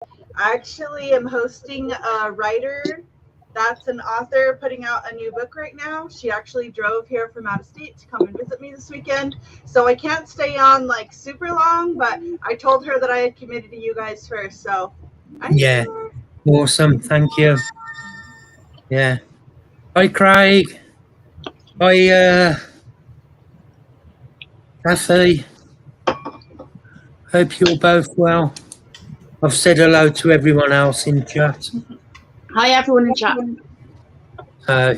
I actually am hosting a writer that's an author putting out a new book right now. She actually drove here from out of state to come and visit me this weekend. So I can't stay on like super long, but I told her that I had committed to you guys first. So I'm Yeah, here. awesome. Thank you. Yeah. Hi, Craig. Hi, Kathy. Hope you're both well. I've said hello to everyone else in chat. Hi, everyone in chat.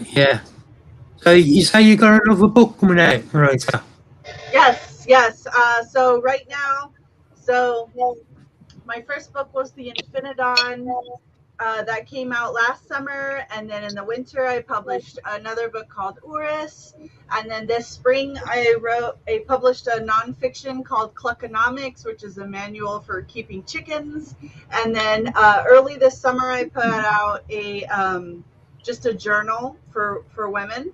Yeah. So you say you got another book coming out, Marita? Yes, yes. So right now, so my first book was The Infinidon. That came out last summer, and then in the winter I published another book called Urus, and then this spring I published a nonfiction called Cluckonomics, which is a manual for keeping chickens, and then early this summer I put out a just a journal for women.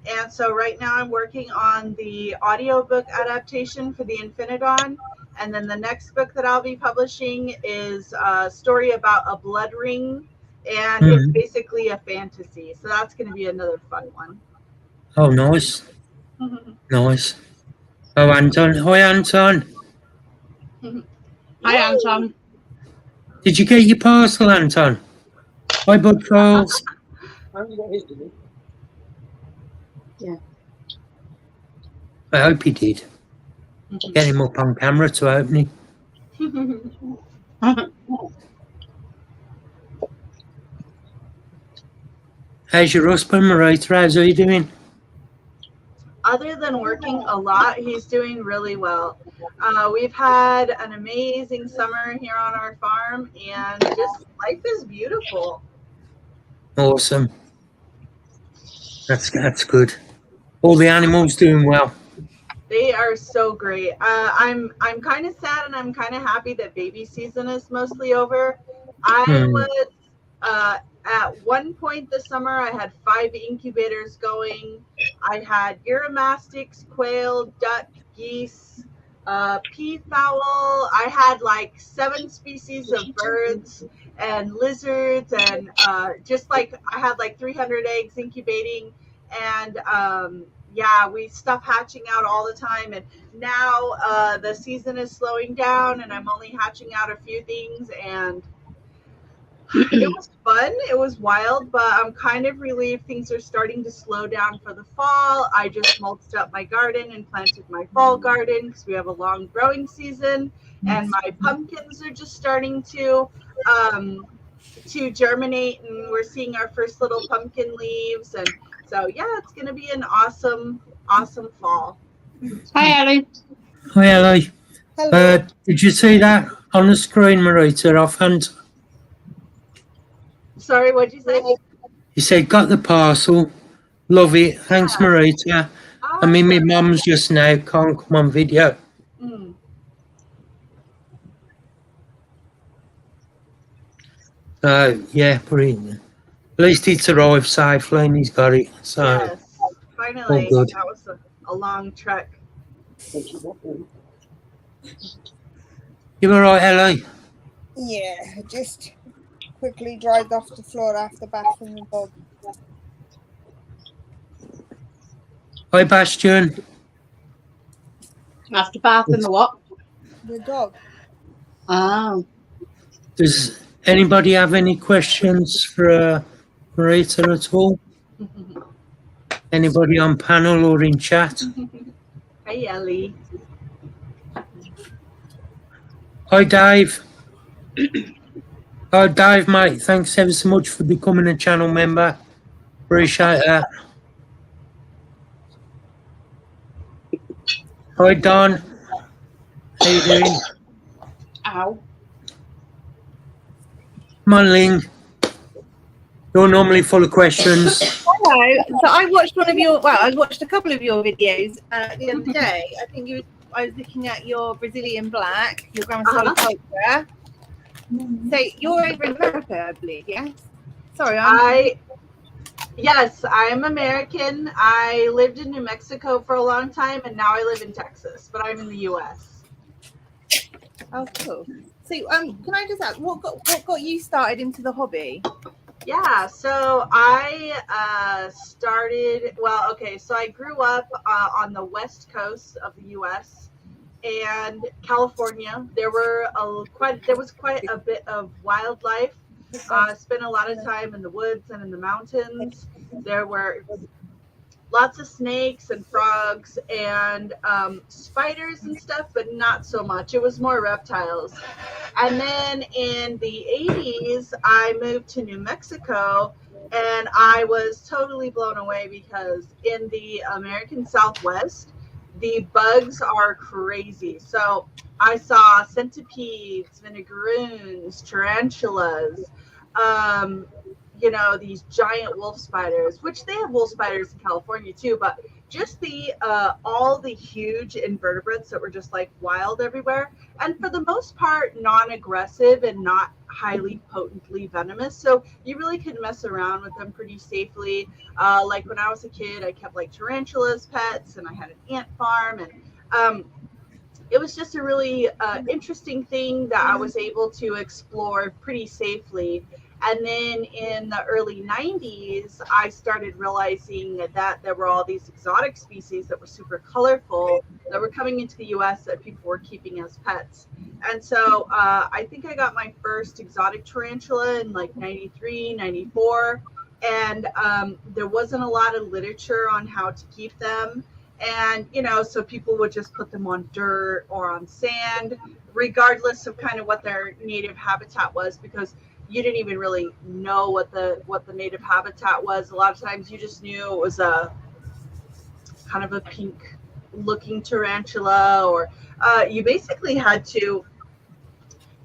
And so right now I'm working on the audiobook adaptation for The Infinidon. And then the next book that I'll be publishing is a story about a blood ring, and it's basically a fantasy. So that's going to be another fun one. Oh, nice. Nice. Oh, Anton. Hi, Anton. Hi, Anton. Did you get your parcel, Anton? Hi, Bud Charles. Yeah. I hope he did. Get him up on camera to open it. How's your husband, Marita? How's he doing? Other than working a lot, he's doing really well. We've had an amazing summer here on our farm, and just life is beautiful. Awesome. That's good. All the animals doing well. They are so great. I'm kind of sad and I'm kind of happy that baby season is mostly over. I was at one point this summer I had 5 incubators going. I had Uromastyx, quail, duck, geese, peafowl. I had like 7 species of birds and lizards, and just like I had like 300 eggs incubating, and yeah, we stuff hatching out all the time, and now the season is slowing down and I'm only hatching out a few things, and it was fun, it was wild, but I'm kind of relieved things are starting to slow down for the fall. I just mulched up my garden and planted my fall garden because we have a long growing season, and my pumpkins are just starting to germinate, and we're seeing our first little pumpkin leaves, and so yeah, it's going to be an awesome fall. Hi, Ellie. Hi, Ellie. Hello. Did you see that on the screen, Marita, offhand? Sorry, what'd you say? You said, got the parcel. Love it. Thanks, Marita. Awesome. I mean, my mum's just now can't come on video. Yeah, brilliant. At least it's arrived safely and he's got it. So, yes, finally. Good. That was a long trek. You all right, Ellie? Yeah, just quickly dried off the floor after bathing the dog. Hi, Bastion. After bath and the what? The dog. Oh. Does anybody have any questions for Marita at all? Anybody on panel or in chat? Hi, Ellie. Hi, Dave. Oh, Dave, mate, thanks ever so much for becoming a channel member. Appreciate that. Hi, Don. How you doing? Ow. Come on, Ling. You're normally full of questions. Hello. So I watched I watched a couple of your videos the other day. I think I was looking at your Brazilian black, your Grandma Solar culture. So you're over in America, I believe, yes? Sorry, Yes, I'm American. I lived in New Mexico for a long time, and now I live in Texas, but I'm in the U.S. Oh, cool. So, can I just ask, what got you started into the hobby? Yeah, so I started. Well, okay, so I grew up on the west coast of the U.S. and California. There was quite a bit of wildlife. Spent a lot of time in the woods and in the mountains. There were lots of snakes and frogs and spiders and stuff, but not so much. It was more reptiles. And then in the 80s, I moved to New Mexico, and I was totally blown away because in the American Southwest, the bugs are crazy. So I saw centipedes, vinegaroons, tarantulas, um, these giant wolf spiders, which they have wolf spiders in California too, but just the all the huge invertebrates that were just like wild everywhere, and for the most part non-aggressive and not highly potently venomous, so you really could mess around with them pretty safely. Like when I was a kid, I kept like tarantulas pets, and I had an ant farm, and it was just a really interesting thing that I was able to explore pretty safely. And then in the early 90s, I started realizing that there were all these exotic species that were super colorful that were coming into the US that people were keeping as pets. And so I think I got my first exotic tarantula in like 93, 94. And there wasn't a lot of literature on how to keep them. And, so people would just put them on dirt or on sand, regardless of kind of what their native habitat was, because you didn't even really know what the native habitat was. A lot of times you just knew it was a kind of a pink looking tarantula, or you basically had to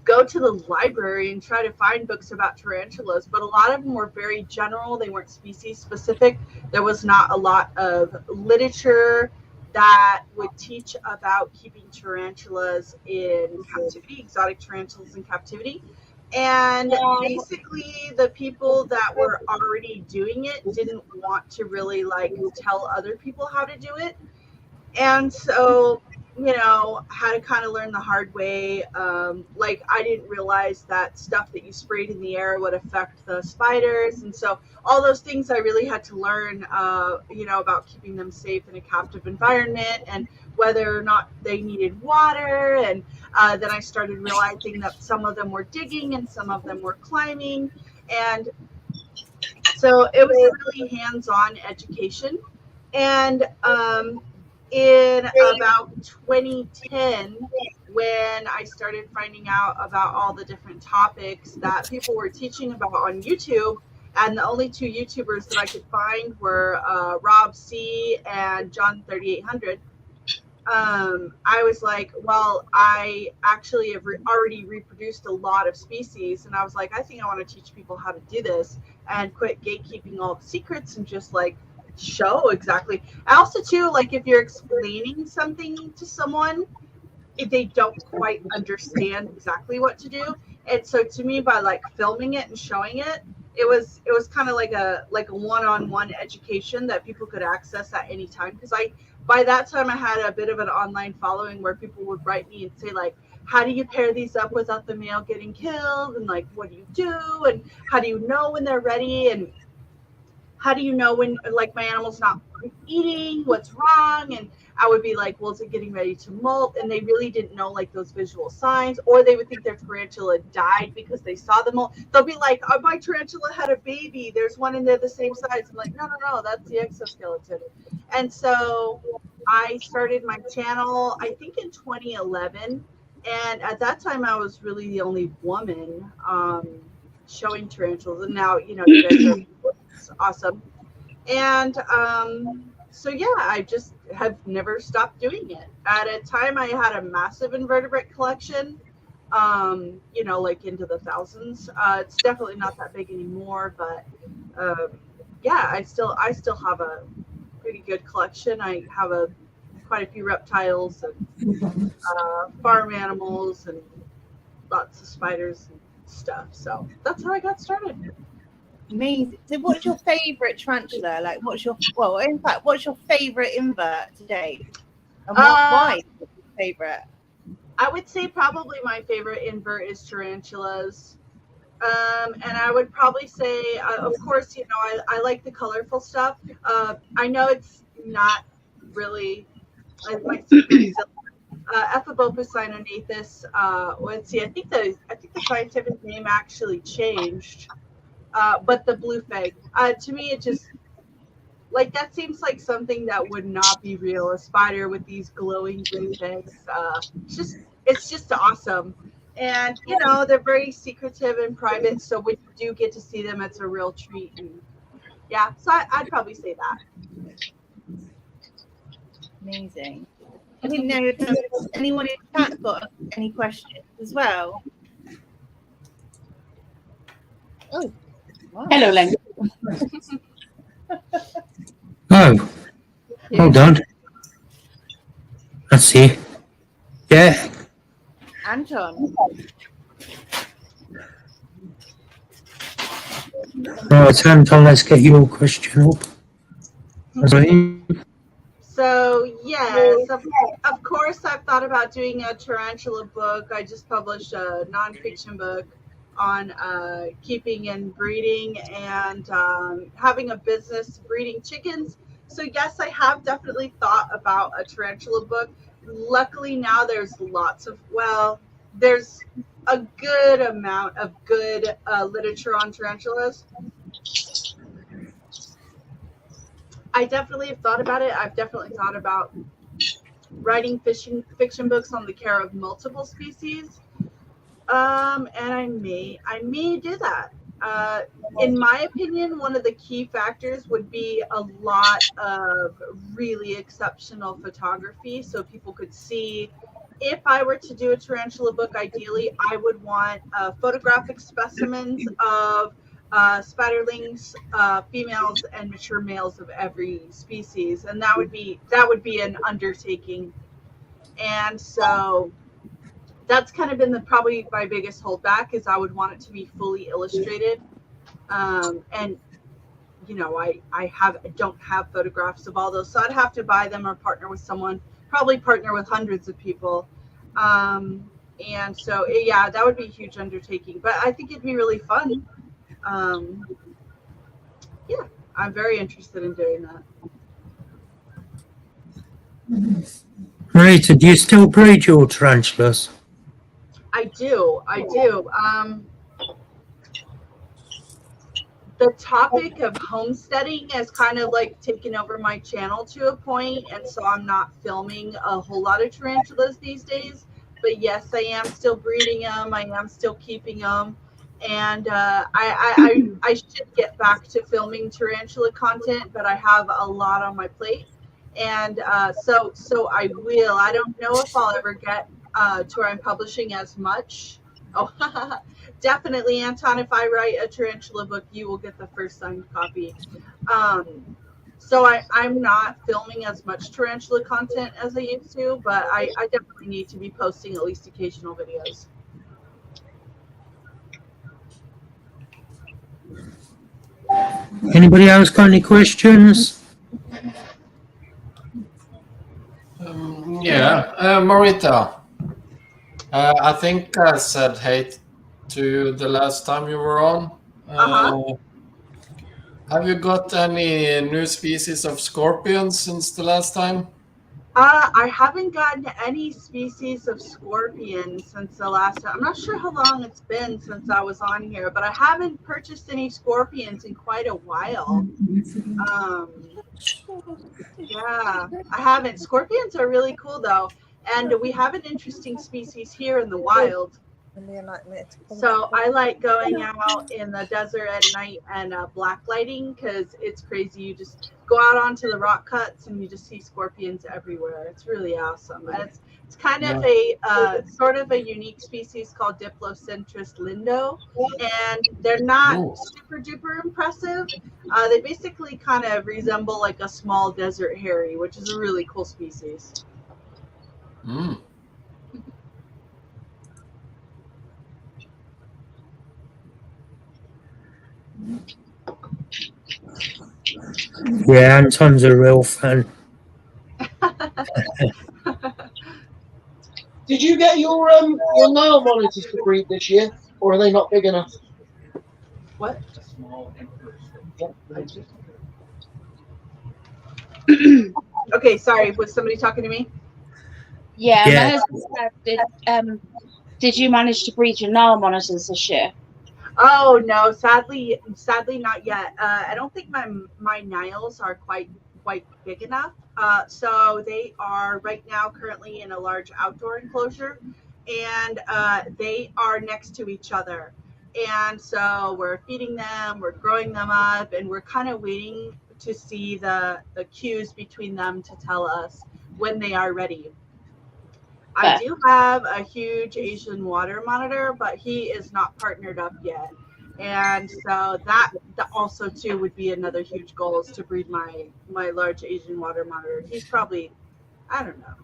go to the library and try to find books about tarantulas, but a lot of them were very general. They weren't species specific. There was not a lot of literature that would teach about keeping tarantulas in captivity, exotic tarantulas in captivity. And basically the people that were already doing it didn't want to really like tell other people how to do it. And so, had to kind of learn the hard way. Like I didn't realize that stuff that you sprayed in the air would affect the spiders. And so all those things I really had to learn, about keeping them safe in a captive environment and whether or not they needed water. And then I started realizing that some of them were digging and some of them were climbing. And so it was a really hands-on education. And in about 2010, when I started finding out about all the different topics that people were teaching about on YouTube, and the only two YouTubers that I could find were Rob C and John 3800, I was like, well, I actually have already reproduced a lot of species, and I was like, I think I want to teach people how to do this and quit gatekeeping all the secrets and just like show exactly. Also too, like if you're explaining something to someone, if they don't quite understand exactly what to do, and so to me, by like filming it and showing it, it was kind of like a one-on-one education that people could access at any time, because by that time I had a bit of an online following where people would write me and say like, how do you pair these up without the male getting killed, and like what do you do, and how do you know when they're ready, and how do you know when like my animal's not eating, what's wrong? And I would be like, well, is it getting ready to molt? And they really didn't know like those visual signs, or they would think their tarantula died because they saw the molt. They'll be like, oh, my tarantula had a baby, there's one in there the same size. I'm like, no, that's the exoskeleton. And so I started my channel, I think in 2011. And at that time I was really the only woman showing tarantulas. And now, you guys are awesome. And so yeah, I just have never stopped doing it. At a time I had a massive invertebrate collection, like into the thousands. It's definitely not that big anymore, but yeah, I still have a pretty good collection. I have quite a few reptiles and farm animals and lots of spiders and stuff. So that's how I got started. Amazing. So what's your favorite tarantula? Like what's your favorite invert to date? And why is it your favorite? I would say probably my favorite invert is tarantulas. And I would probably say, of course, you know, I like the colorful stuff. I know it's not really, it might seem really silly. Ephebopus cyanonathus. Let's see. I think the scientific name actually changed. But the blue fig. To me, it just like that seems like something that would not be real. A spider with these glowing blue figs. It's just awesome. And you know they're very secretive and private. So when you do get to see them, it's a real treat. And yeah, so I'd probably say that. Amazing. I didn't know if anyone in chat got any questions as well. Oh, wow. Hello, Len. Oh, hold on. Let's see. Yeah. Anton. Right, Anton, let's get your question up. Right. So yes, of course I've thought about doing a tarantula book. I just published a nonfiction book on keeping and breeding and having a business breeding chickens. So yes, I have definitely thought about a tarantula book. Luckily now there's there's a good amount of good literature on tarantulas. I definitely have thought about it. I've definitely thought about writing fiction books on the care of multiple species. And I may do that. In my opinion, one of the key factors would be a lot of really exceptional photography so people could see. If I were to do a tarantula book, ideally, I would want photographic specimens of spiderlings, females, and mature males of every species, and that would be an undertaking. And so that's kind of been probably my biggest holdback is I would want it to be fully illustrated. And you know, I don't have photographs of all those, so I'd have to buy them or partner with someone. Probably partner with hundreds of people. And so yeah, that would be a huge undertaking, but I think it'd be really fun. Yeah, I'm very interested in doing that. Rita, do you still breed your tarantulas? I do. The topic of homesteading has kind of like taken over my channel to a point, and so I'm not filming a whole lot of tarantulas these days. But yes, I am still breeding them. I am still keeping them, and I should get back to filming tarantula content, but I have a lot on my plate, and so I will. I don't know if I'll ever get to where I'm publishing as much. Oh, definitely, Anton. If I write a tarantula book, you will get the first signed copy. So I'm not filming as much tarantula content as I used to, but I definitely need to be posting at least occasional videos. Anybody else got any questions? Marita. I think I said hey to you the last time you were on. Have you got any new species of scorpions since the last time? I haven't gotten any species of scorpions since the last time. I'm not sure how long it's been since I was on here, but I haven't purchased any scorpions in quite a while. Yeah, I haven't. Scorpions are really cool though, and we have an interesting species here in the wild. So I like going out in the desert at night and black lighting because it's crazy. You just go out onto the rock cuts and you just see scorpions everywhere. It's really awesome. And it's kind of a sort of a unique species called Diplocentris lindo, and they're not super duper impressive. They basically kind of resemble like a small desert hairy, which is a really cool species. Yeah, Anton's a real fan. Did you get your Nile monitors to breed this year, or are they not big enough? What? Okay, sorry. Was somebody talking to me? Yeah, Yeah. my husband said, did you manage to breed your Nile monitors this year? Oh no, sadly not yet. I don't think my Niles are quite big enough. So they are right now currently in a large outdoor enclosure, and they are next to each other. And so we're feeding them, we're growing them up, and we're kind of waiting to see the cues between them to tell us when they are ready. I Fair. do have a huge Asian water monitor, but he is not partnered up yet. And so that also too would be another huge goal, is to breed my large Asian water monitor. He's probably, I don't know,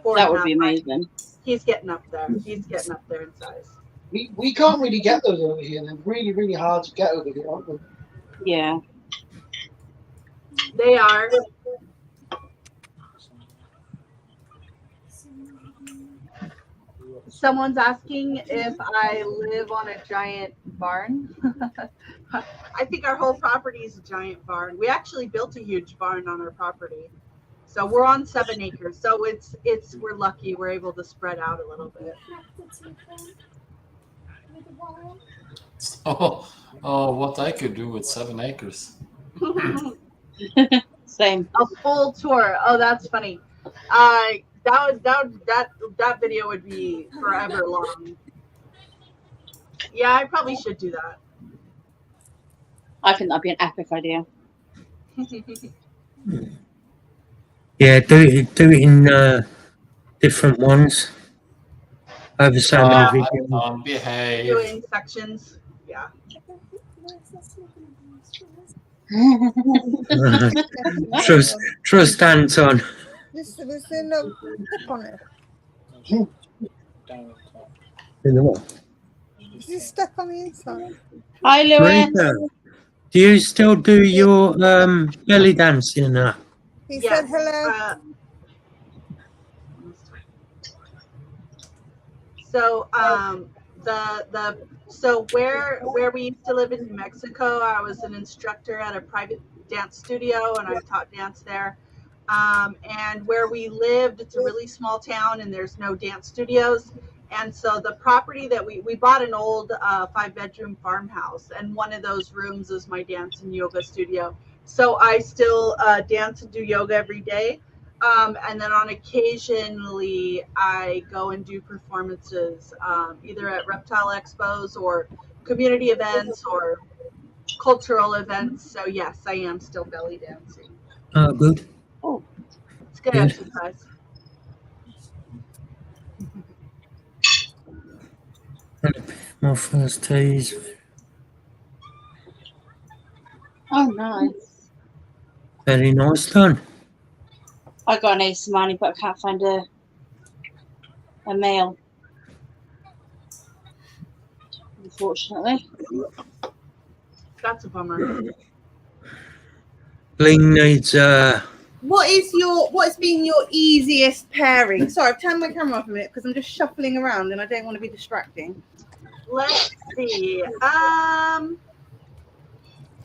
four That and a would half. be amazing. He's getting up there. He's getting up there in size. We can't really get those over here. They're really, really hard to get over here, aren't they? Yeah. They are. Someone's asking if I live on a giant barn. I think our whole property is a giant barn. We actually built a huge barn on our property. So we're on 7 acres. So it's we're lucky we're able to spread out a little bit. Oh, what I could do with 7 acres. Same. A full tour. Oh, that's funny. That video would be forever long. Yeah, I probably should do that. I think that'd be an epic idea. Yeah, do it in different ones. Over so many videos. Behave. Doing sections. Yeah. Trust Anton. Was there no tip on it? In the what? Is it stuck on the inside? Hi, Lewis. Marita, do you still do your belly dancing and that? He Yes. said hello. So so where we used to live in New Mexico, I was an instructor at a private dance studio, and I taught dance there. And where we lived, it's a really small town, and there's no dance studios. And so the property that we bought an old 5-bedroom farmhouse, and one of those rooms is my dance and yoga studio. So I still dance and do yoga every day. And then on occasionally I go and do performances, either at Reptile expos or community events or cultural events. So yes, I am still belly dancing. Oh, good. Oh, It's good Good. exercise. My first teas. oh, nice. Very nice done. I got an ace of money, but I can't find a male. Unfortunately. That's a bummer. Bling needs What's been your easiest pairing? Sorry, I've turned my camera off a minute because I'm just shuffling around and I don't want to be distracting. Let's see.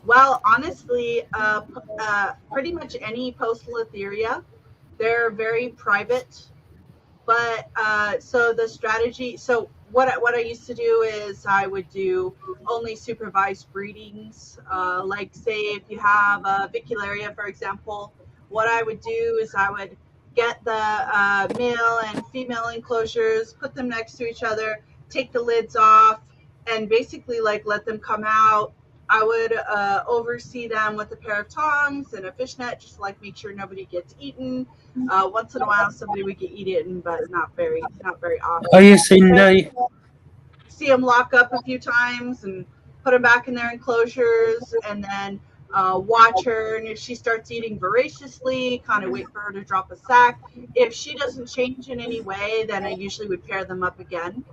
Well, honestly, pretty much any postal etheria. They're very private, but so the strategy. So what I used to do is I would do only supervised breedings. Like say if you have a vicularia, for example, what I would do is I would get the male and female enclosures, put them next to each other, take the lids off, and basically like let them come out. I would oversee them with a pair of tongs and a fishnet, just to, like make sure nobody gets eaten. Once in a while, somebody would get eaten, but not very often. Are you seeing the See them lock up a few times and put them back in their enclosures, and then watch her. And if she starts eating voraciously, kind of wait for her to drop a sack. If she doesn't change in any way, then I usually would pair them up again.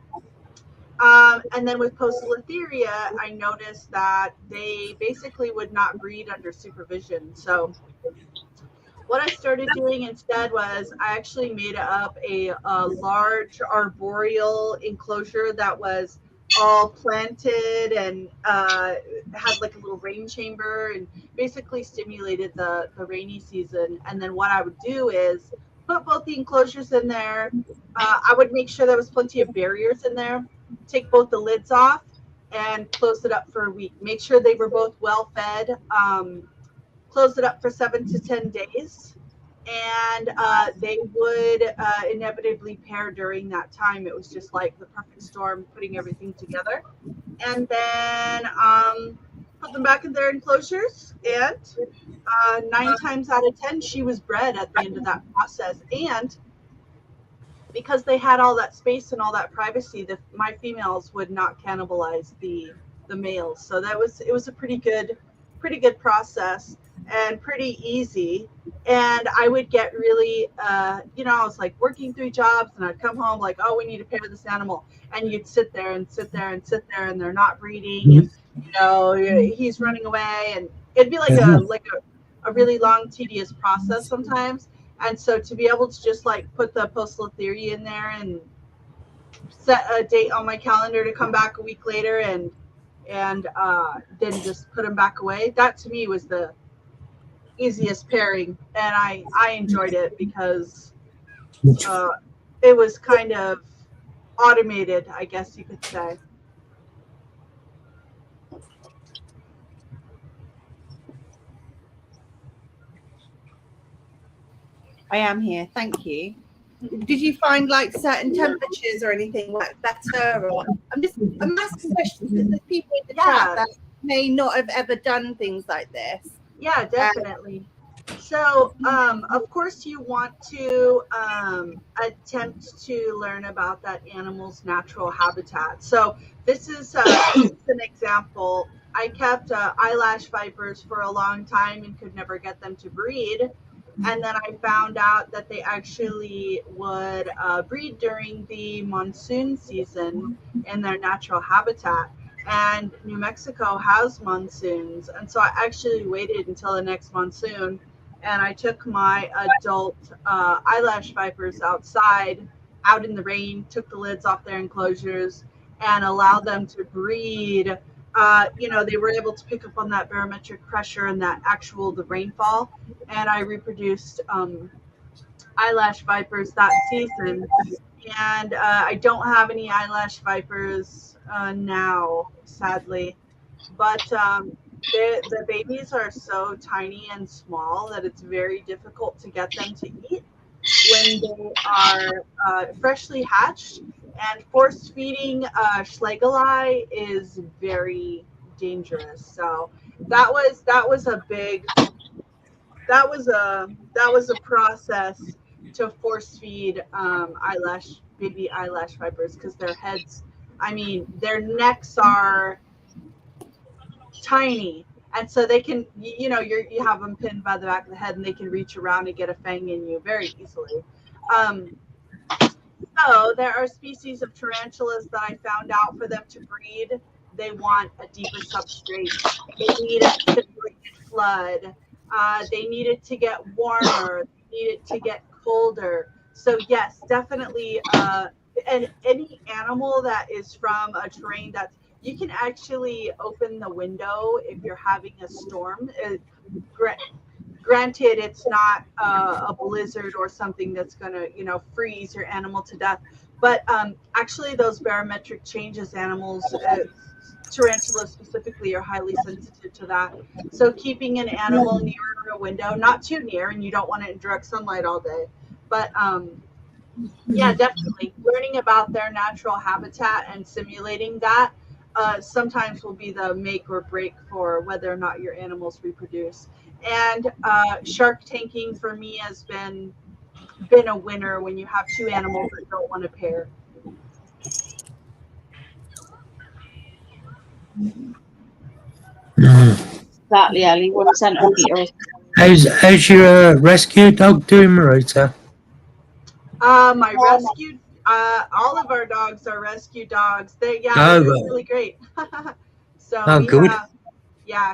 And then with postal etheria, I noticed that they basically would not breed under supervision. So what I started doing instead was I actually made up a large arboreal enclosure that was all planted and had like a little rain chamber and basically stimulated the rainy season. And then what I would do is put both the enclosures in there. I would make sure there was plenty of barriers in there, take both the lids off, and close it up for a week. Make sure they were both well fed. Close it up for 7 to 10 days, and they would inevitably pair during that time. It was just like the perfect storm, putting everything together. And then put them back in their enclosures, and 9 times out of 10, she was bred at the end of that process. And because they had all that space and all that privacy, my females would not cannibalize the males. So it was a pretty good process and pretty easy. And I would get really, I was like working 3 jobs, and I'd come home like, oh, we need to pair this animal. And you'd sit there, and they're not breeding, and he's running away, and it'd be like a really long, tedious process sometimes. And so to be able to just like put the postal theory in there and set a date on my calendar to come back a week later and then just put them back away, that to me was the easiest pairing, and I enjoyed it because it was kind of automated, I guess you could say. I am here. Thank you. Did you find like certain temperatures or anything like better? Or I'm asking questions because there's people in the chat that may not have ever done things like this. Yeah, definitely. So, of course, you want to attempt to learn about that animal's natural habitat. So this is an example. I kept eyelash vipers for a long time and could never get them to breed. And then I found out that they actually would breed during the monsoon season in their natural habitat. And New Mexico has monsoons. And so I actually waited until the next monsoon, and I took my adult eyelash vipers outside, out in the rain, took the lids off their enclosures, and allowed them to breed. They were able to pick up on that barometric pressure and the rainfall. And I reproduced eyelash vipers that season. And I don't have any eyelash vipers now, sadly. But the babies are so tiny and small that it's very difficult to get them to eat when they are freshly hatched. And force feeding Schlegeli is very dangerous. So that was a process to force feed baby eyelash vipers, because their necks are tiny, and so they can, you have them pinned by the back of the head, and they can reach around and get a fang in you very easily. So there are species of tarantulas that I found out for them to breed, they want a deeper substrate. They need a stimulated flood. They need it to get warmer. They need it to get colder. So yes, definitely. And any animal that is from a terrain that's, you can actually open the window if you're having a storm. Granted, it's not a blizzard or something that's going to, freeze your animal to death. But actually, those barometric changes, animals, tarantulas specifically, are highly sensitive to that. So keeping an animal near a window, not too near, and you don't want it in direct sunlight all day. But yeah, definitely learning about their natural habitat and simulating that sometimes will be the make or break for whether or not your animals reproduce. And shark tanking for me has been a winner when you have two animals that don't want to pair. Exactly, Ellie. 1% of Peter. How's your rescue dog doing, Marita? My rescue, all of our dogs are rescue dogs. They're doing really great. So we good. have,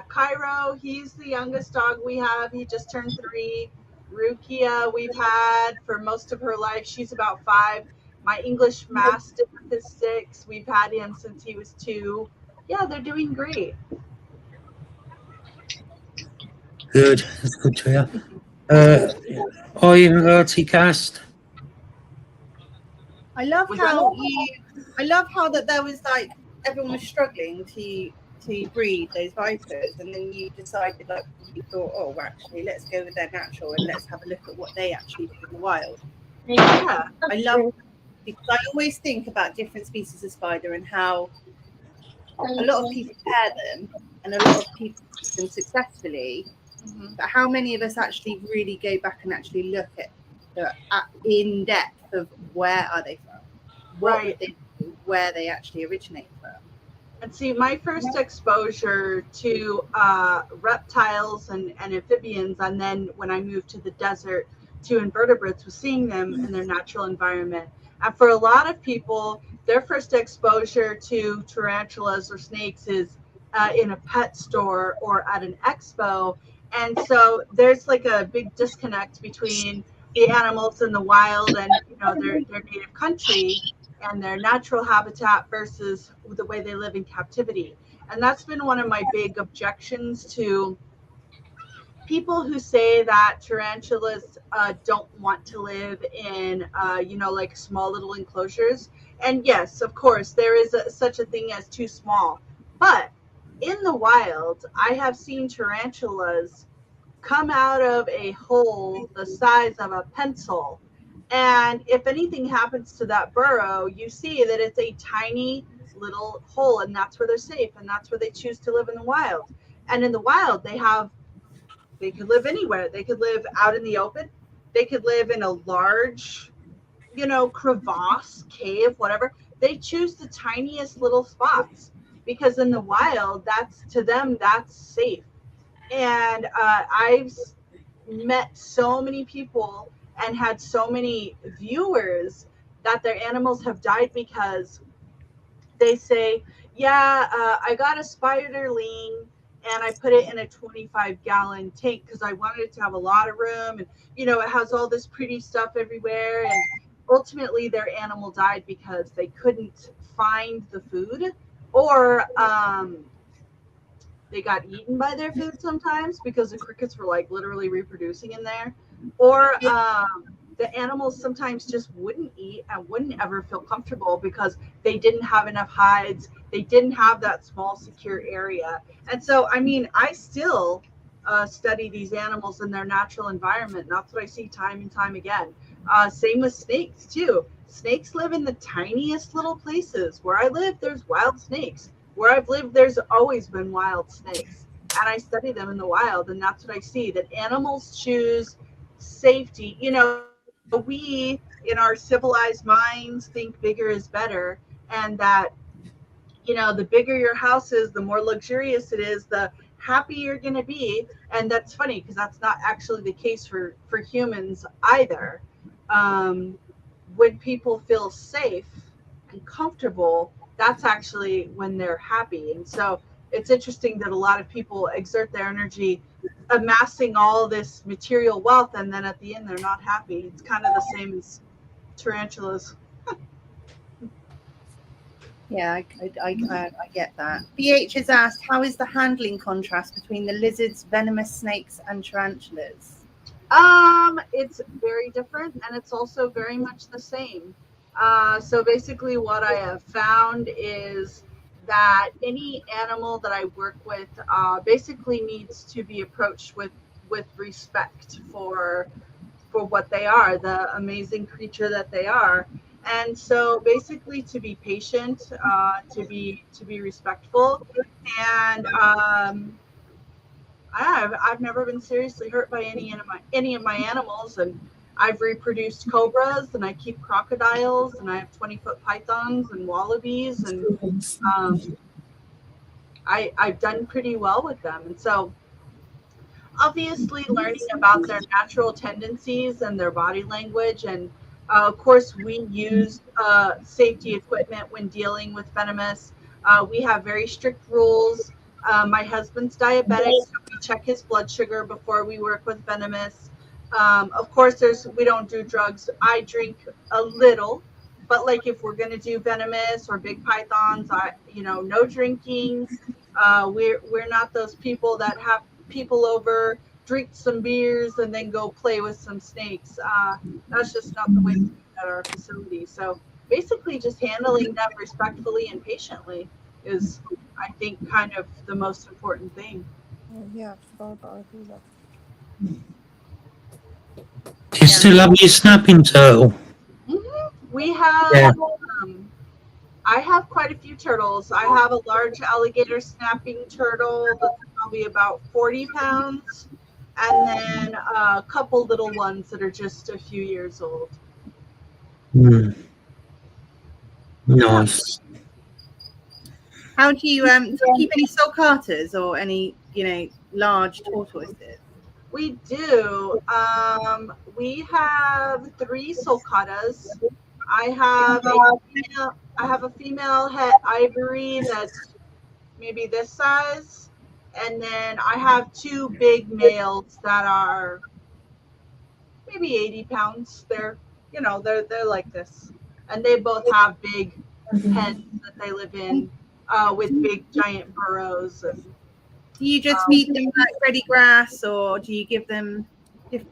Cairo, he's the youngest dog we have. He just turned 3. Rukia we've had for most of her life. She's about 5. My English Mastiff is 6. We've had him since he was 2. Yeah, they're doing great. Good. That's good to hear. Are you verticast? I love Was how that- I love how that there was like everyone was struggling to breed those vipers, and then you decided, like, you thought, oh, well, actually, let's go with their natural and let's have a look at what they actually do in the wild. Yeah. I love, because I always think about different species of spider and how a lot of people pair them and a lot of people keep them successfully, but how many of us actually really go back and actually look at the in depth of where are they from, what would they do, where they actually originate from. And see, my first exposure to reptiles and amphibians, and then when I moved to the desert to invertebrates, was seeing them in their natural environment. And for a lot of people, their first exposure to tarantulas or snakes is in a pet store or at an expo. And so there's like a big disconnect between the animals in the wild and, you know, their native country and their natural habitat versus the way they live in captivity. And that's been one of my big objections to people who say that tarantulas don't want to live in, you know, like small little enclosures. And yes, of course, there is such a thing as too small. But in the wild, I have seen tarantulas come out of a hole the size of a pencil. And if anything happens to that burrow, you see that it's a tiny little hole, and that's where they're safe, and that's where they choose to live in the wild. And in the wild, they could live anywhere. They could live out in the open. They could live in a large, you know, crevasse, cave, whatever. They choose the tiniest little spots because in the wild, that's to them, that's safe. And I've met so many people and had so many viewers that their animals have died because they say, yeah, I got a spiderling and I put it in a 25-gallon tank because I wanted it to have a lot of room, and you know, it has all this pretty stuff everywhere, and ultimately their animal died because they couldn't find the food, or they got eaten by their food sometimes because the crickets were like literally reproducing in there, or the animals sometimes just wouldn't eat and wouldn't ever feel comfortable because they didn't have enough hides, they didn't have that small secure area. And so I mean, I still study these animals in their natural environment, and that's what I see time and time again. Same with snakes too. Snakes live in the tiniest little places. Where I live, there's wild snakes. Where I've lived, there's always been wild snakes, and I study them in the wild, and that's what I see, that animals choose safety. You know, we in our civilized minds think bigger is better, and that, you know, the bigger your house is, the more luxurious it is, the happier you're going to be. And that's funny because that's not actually the case for humans either. When people feel safe and comfortable, that's actually when they're happy. And so it's interesting that a lot of people exert their energy amassing all this material wealth, and then at the end they're not happy. It's kind of the same as tarantulas. Yeah, I get that. BH has asked, how is the handling contrast between the lizards, venomous snakes, and tarantulas? It's very different, and it's also very much the same. So basically what I have found is that any animal that I work with basically needs to be approached with respect for what they are, the amazing creature that they are. And so basically to be patient, to be respectful, and I've never been seriously hurt by any of my animals, and I've reproduced cobras, and I keep crocodiles, and I have 20-foot pythons and wallabies, and I've done pretty well with them. And so obviously learning about their natural tendencies and their body language, and of course we use safety equipment when dealing with venomous. We have very strict rules. My husband's diabetic, so we check his blood sugar before we work with venomous. Of course, we don't do drugs. I drink a little, but like if we're gonna do venomous or big pythons, no drinking. We're not those people that have people over, drink some beers, and then go play with some snakes. That's just not the way we do it at our facility. So basically, just handling them respectfully and patiently is, I think, kind of the most important thing. Oh, yeah, I forgot about that. Do you still have your snapping turtle? We have. Yeah. I have quite a few turtles. I have a large alligator snapping turtle that's probably about 40 pounds, and then a couple little ones that are just a few years old. Nice. How do you keep any sulcatas or any large tortoises? We do. We have 3 sulcatas. I have a female het ivory that's maybe this size, and then I have 2 big males that are maybe 80 pounds. They're like this, and they both have big pens that they live in with big giant burrows. And Do you just feed them like ready grass, or do you give them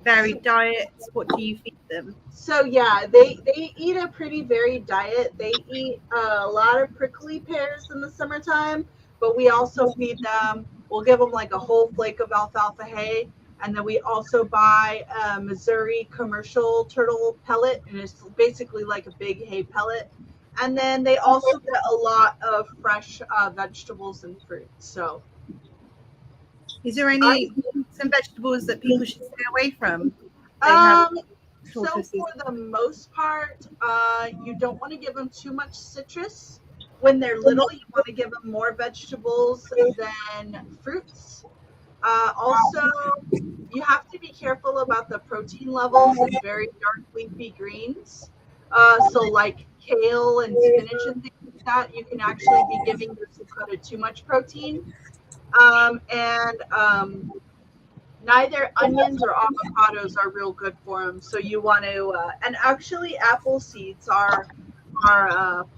varied diets? What do you feed them? So yeah, they eat a pretty varied diet. They eat a lot of prickly pears in the summertime, but we also feed them. We'll give them like a whole flake of alfalfa hay, and then we also buy a Missouri commercial turtle pellet, and it's basically like a big hay pellet. And then they also get a lot of fresh vegetables and fruit. So, is there some vegetables that people should stay away from? So for the most part, you don't want to give them too much citrus. When they're little, you want to give them more vegetables than fruits. Also, you have to be careful about the protein levels in very dark leafy greens. So like kale and spinach and things like that, you can actually be giving your sulcata too much protein. Neither onions or avocados are real good for them. So you want to, and actually apple seeds are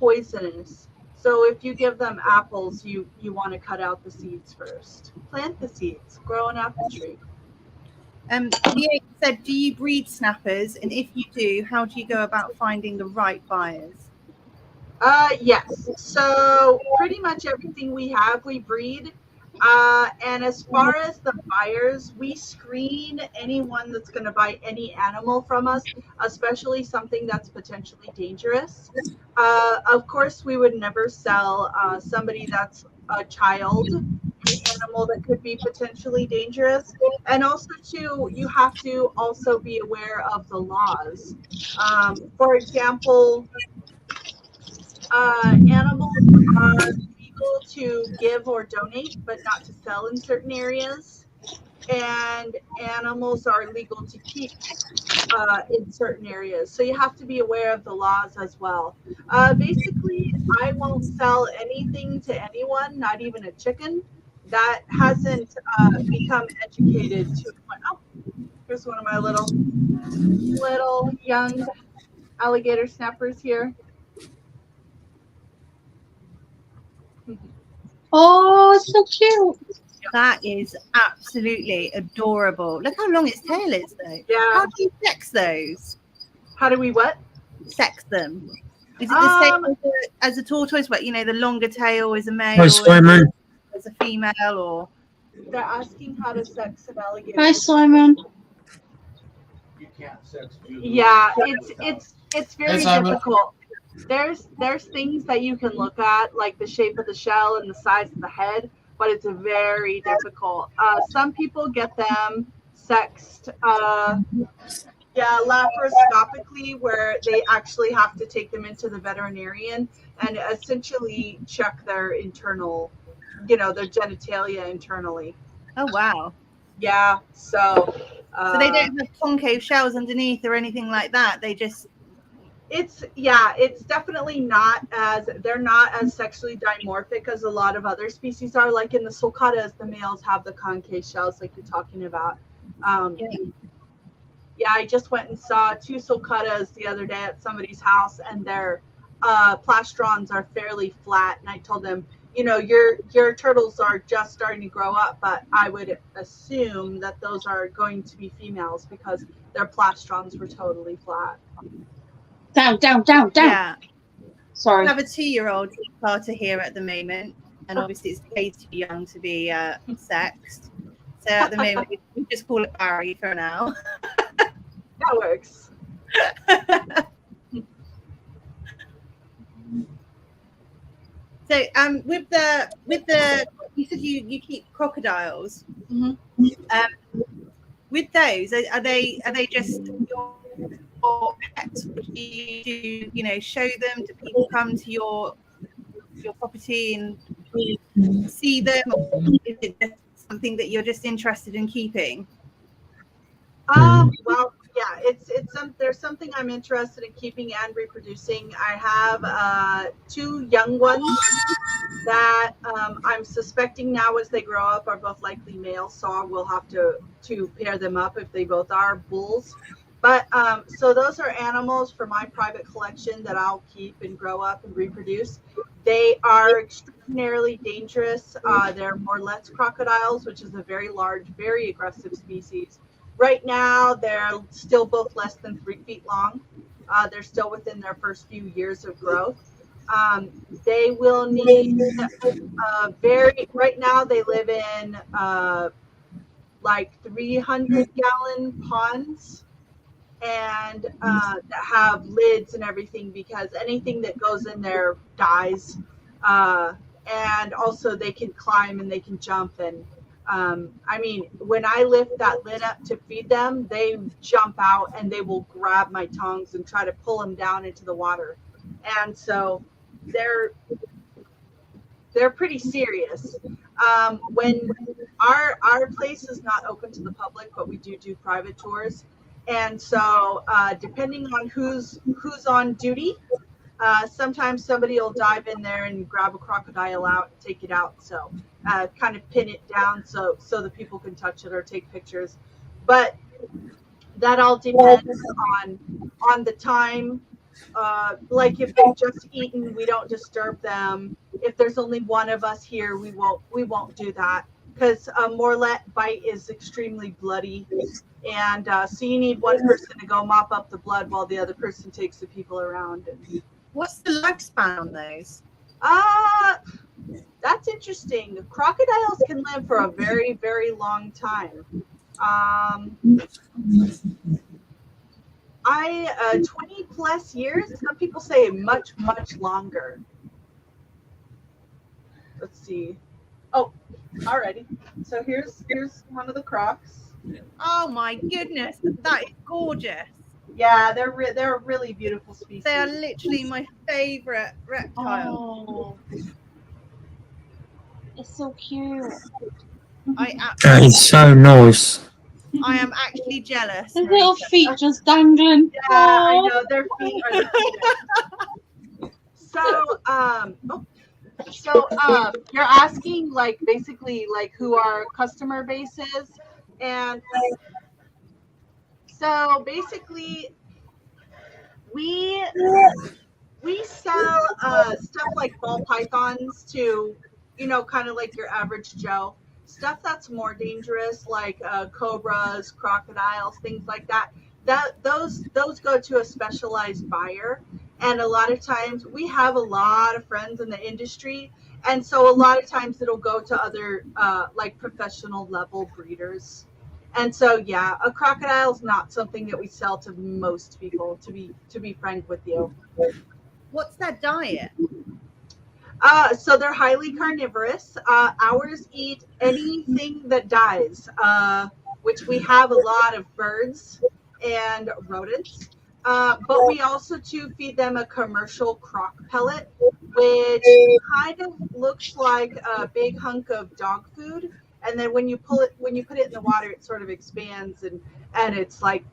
poisonous. So if you give them apples, you want to cut out the seeds first. Plant the seeds, grow an apple tree. You said, do you breed snappers? And if you do, how do you go about finding the right buyers? Yes. So pretty much everything we have, we breed. And as far as the buyers, we screen anyone that's going to buy any animal from us, especially something that's potentially dangerous. Of course, we would never sell somebody that's a child, an animal that could be potentially dangerous. And also, too, you have to also be aware of the laws. For example, animals are legal to give or donate, but not to sell in certain areas. And animals are legal to keep in certain areas. So you have to be aware of the laws as well. Basically, I won't sell anything to anyone, not even a chicken, that hasn't become educated to the point. Oh, here's one of my little young alligator snappers here. Oh, it's so cute. That is absolutely adorable. Look how long its tail is, though. Yeah. How do you sex those? How do we what? Sex them. Is it the same as a tortoise, but the longer tail is a male? Hi, Simon. As a female, or? They're asking how to sex an alligator. Hi, Simon. You can't sex. Yeah, it's very difficult. There's things that you can look at, like the shape of the shell and the size of the head, but it's very difficult. Some people get them sexed, laparoscopically, where they actually have to take them into the veterinarian and essentially check their internal, their genitalia internally. Oh, wow. Yeah, so they don't have concave shells underneath or anything like that. They just... It's definitely they're not as sexually dimorphic as a lot of other species are. Like in the sulcatas, the males have the concave shells like you're talking about. I just went and saw 2 sulcatas the other day at somebody's house, and their plastrons are fairly flat. And I told them, your turtles are just starting to grow up, but I would assume that those are going to be females because their plastrons were totally flat. Down. Yeah. Sorry. I have a 2-year-old Carter here at the moment, and obviously it's way too young to be sexed. So at the moment, we just call it Barry for now. That works. So with the you said you keep crocodiles. Mm-hmm. With those, are they just your pets? Do you show them? Do people come to your property and see them, or is it just something that you're just interested in keeping? Well, yeah, there's something I'm interested in keeping and reproducing. I have 2 young ones that I'm suspecting now as they grow up are both likely males, so we'll have to pair them up if they both are bulls. But so those are animals for my private collection that I'll keep and grow up and reproduce. They are extraordinarily dangerous. They're Morlet's crocodiles, which is a very large, very aggressive species. Right now, they're still both less than 3 feet long. They're still within their first few years of growth. They will need right now they live in like 300-gallon ponds and that have lids and everything, because anything that goes in there dies. And also they can climb and they can jump. And when I lift that lid up to feed them, they jump out and they will grab my tongs and try to pull them down into the water. And so they're pretty serious. When our place is not open to the public, but we do private tours. And so depending on who's on duty, sometimes somebody will dive in there and grab a crocodile out and take it out. So kind of pin it down so the people can touch it or take pictures. But that all depends on the time. Like if they've just eaten, we don't disturb them. If there's only one of us here, we won't do that, because a Morlet bite is extremely bloody. And so you need one person to go mop up the blood while the other person takes the people around. What's the lifespan on those? That's interesting. Crocodiles can live for a very, very long time. 20 plus years. Some people say much, much longer. Let's see. Oh, alrighty. So here's one of the crocs. Oh my goodness, that is gorgeous. Yeah, they're a really beautiful species. They are literally my favorite reptile. Oh, it's so cute. That is so nice. I am actually jealous. The little feet just dangling. Yeah, I know, their feet are the cutest. So you're asking basically who our customer base is, and so basically we sell stuff like ball pythons to kind of like your average Joe. Stuff that's more dangerous, like cobras, crocodiles, things like that. Those go to a specialized buyer. And a lot of times we have a lot of friends in the industry, and so a lot of times it'll go to other professional level breeders. And so yeah, a crocodile is not something that we sell to most people, to be frank with you. What's their diet? So they're highly carnivorous. Ours eat anything that dies, which we have a lot of birds and rodents. But we also feed them a commercial croc pellet, which kind of looks like a big hunk of dog food. And then when you put it in the water, it sort of expands and it's like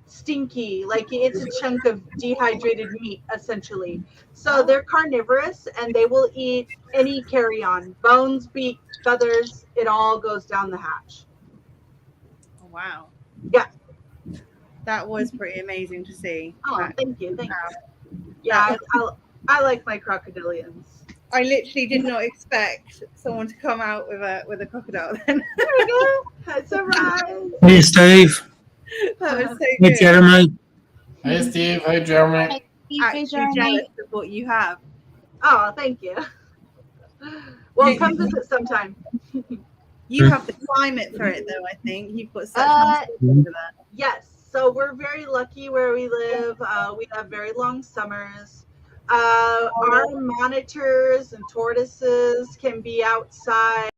stinky, like it's a chunk of dehydrated meat essentially. So they're carnivorous and they will eat any carrion, bones, beak, feathers, it all goes down the hatch. Oh, wow. Yeah. That was pretty amazing to see. Oh, thank you. Thanks. Yeah, I like my crocodilians. I literally did not expect someone to come out with a crocodile then. There we go. That's a rise. Hey, Steve. That was so Hey, good. Jeremy. Hey, Steve. Hey, Jeremy. Hey, Actually Jeremy. jealous of what you have. Oh, thank you. Well, come visit sometime. You have the climate for it, though. I think you've got such nice weather for that. Yes. So we're very lucky where we live. We have very long summers. Our monitors and tortoises can be outside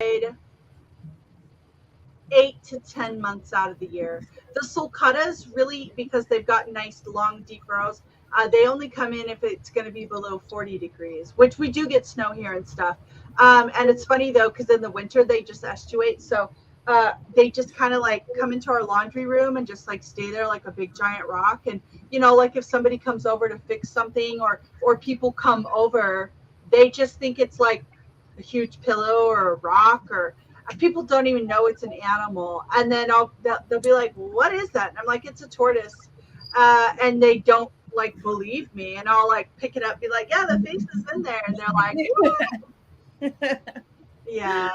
8 to 10 months out of the year. The sulcatas really, because they've got nice long deep burrows, they only come in if it's going to be below 40 degrees, which we do get snow here and stuff. And it's funny though, because in the winter they just estuate, so they just kind of like come into our laundry room and just like stay there like a big giant rock. And you know, like if somebody comes over to fix something, or people come over, they just think it's like a huge pillow or a rock, or people don't even know it's an animal. And then they'll be like, what is that? And I'm like, it's a tortoise. And they don't like believe me, and I'll like pick it up, be like, yeah, the face is in there, and they're like, yeah,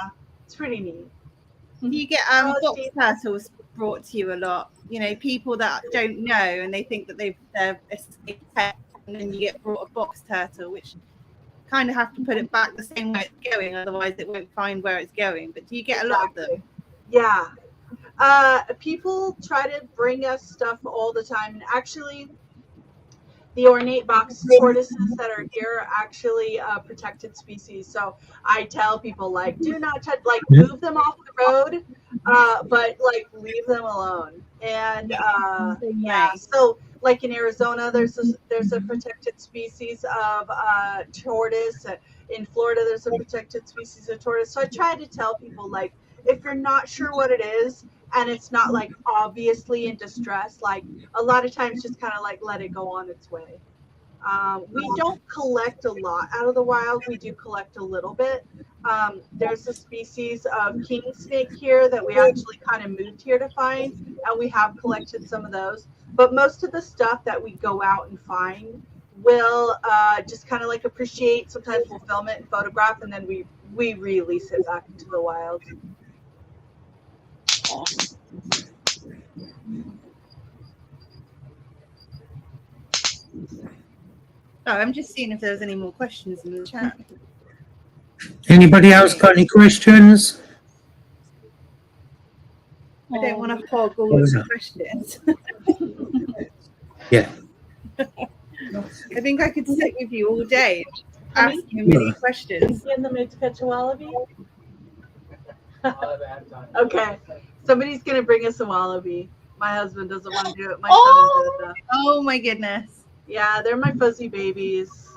it's pretty neat. You get box turtles brought to you a lot. You know, people that don't know and they think that they're escaped pet, and then you get brought a box turtle, which kind of have to put it back the same way it's going, otherwise it won't find where it's going. But do you get a lot of them? Yeah. People try to bring us stuff all the time, and actually the ornate box tortoises that are here are actually protected species. So I tell people, like, do not touch, like, move them off the road, but like leave them alone. And yeah, so like in Arizona, there's a protected species of tortoise. In Florida, there's a protected species of tortoise. So I try to tell people, like, if you're not sure what it is, and it's not like obviously in distress, like a lot of times just kind of like let it go on its way. We don't collect a lot out of the wild. We do collect a little bit. There's a species of king snake here that we actually kind of moved here to find, and we have collected some of those. But most of the stuff that we go out and find, we'll just kind of like appreciate. Sometimes we'll film it and photograph, and then we release it back into the wild. Oh, I'm just seeing if there's any more questions in the chat. Anybody else got any questions? I don't want to hog all of the questions. Yeah. I think I could sit with you all day asking you many questions. In the mood to catch a wallaby? Okay. Somebody's going to bring us a wallaby. My husband doesn't want to do it. My son does, though. Oh my goodness. Yeah, they're my fuzzy babies.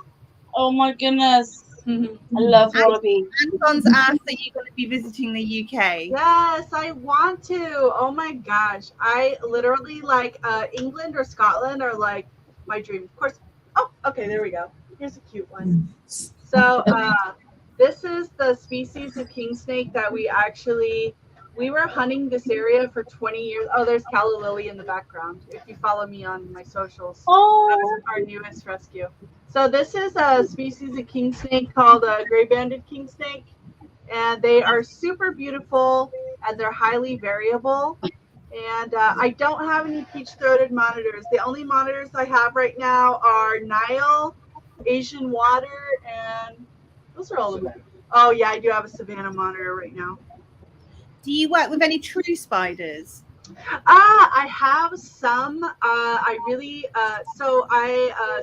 Oh my goodness. I love wallaby. Anton's asked that you're going to be visiting the UK. Yes, I want to. Oh my gosh. I literally like England or Scotland are like my dream. Of course. Oh, okay, there we go. Here's a cute one. So this is the species of king snake that we were hunting this area for 20 years. Oh, there's calla lily in the background. If you follow me on my socials, that's our newest rescue. So this is a species of king snake called a gray-banded king snake, and they are super beautiful and they're highly variable. And I don't have any peach-throated monitors. The only monitors I have right now are Nile, Asian water, and those are all of them. Oh yeah, I do have a Savannah monitor right now. Do you work with any true spiders? I have some.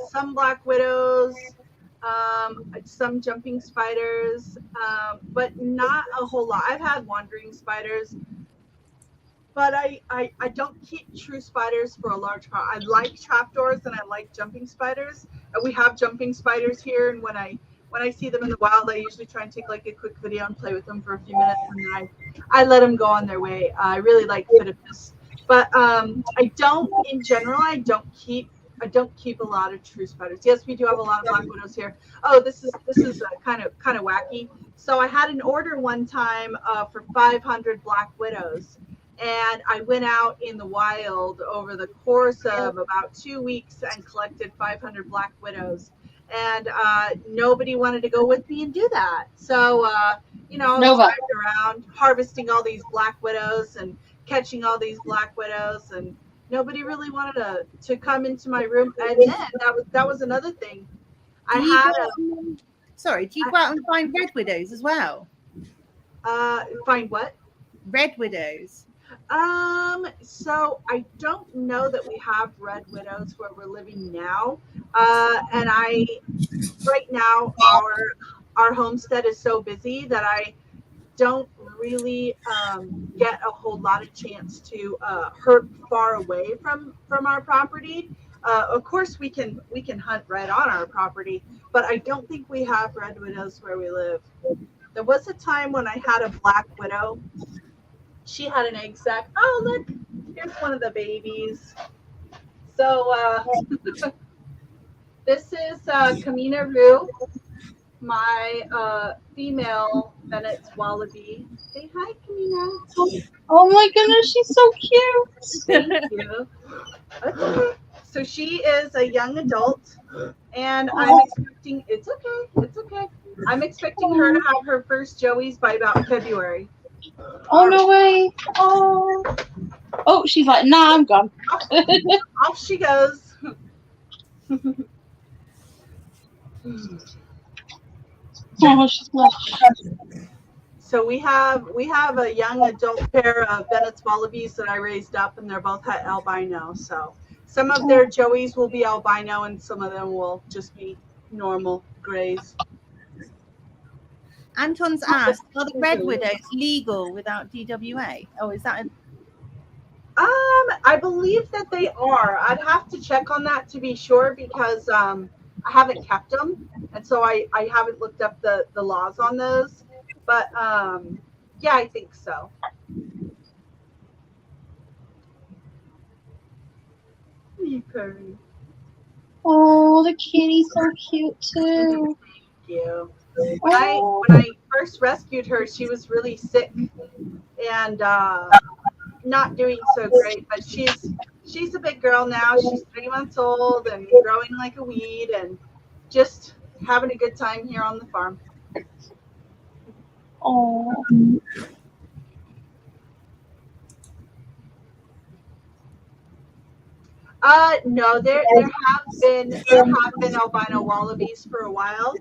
Some black widows, some jumping spiders, but not a whole lot. I've had wandering spiders, but I don't keep true spiders for a large part. I like trapdoors and I like jumping spiders. We have jumping spiders here, and when I see them in the wild, I usually try and take like a quick video and play with them for a few minutes, and then I let them go on their way. I really like Phidippus, but I don't keep a lot of true spiders. Yes, we do have a lot of black widows here. Oh, this is kind of wacky. So I had an order one time for 500 black widows, And I went out in the wild over the course of about 2 weeks and collected 500 black widows. And nobody wanted to go with me and do that. So, Nova. driving around harvesting all these black widows and catching all these black widows, and nobody really wanted to come into my room. And then that was another thing. Do you go out and find red widows as well? Find what? Red widows. So I don't know that we have red widows where we're living now. And right now our homestead is so busy that I don't really get a whole lot of chance to herp far away from our property. Of course we can hunt right on our property, but I don't think we have red widows where we live. There was a time when I had a black widow. She had an egg sac. Oh, look, here's one of the babies. So this is Kamina Roo, my female Bennett's wallaby. Say hi, Kamina. Oh my goodness, she's so cute. Thank you. Okay. So she is a young adult, and I'm expecting, it's okay. I'm expecting her to have her first Joeys by about February. Oh, no way. Oh, she's like, nah, I'm gone. Off she goes. Oh, she's blushed. So we have a young adult pair of Bennett's wallabies that I raised up, and they're both albino. So some of their Joeys will be albino, and some of them will just be normal grays. Anton's asked, are the red widows legal without DWA? Oh, is that I believe that they are. I'd have to check on that to be sure, because I haven't kept them, and so I haven't looked up the laws on those. But yeah, I think so. You Curry. Oh, the kitty's so cute too. Thank you. When I first rescued her, she was really sick and not doing so great. But she's a big girl now. She's 3 months old and growing like a weed, and just having a good time here on the farm. Oh. No, there have been albino wallabies for a while,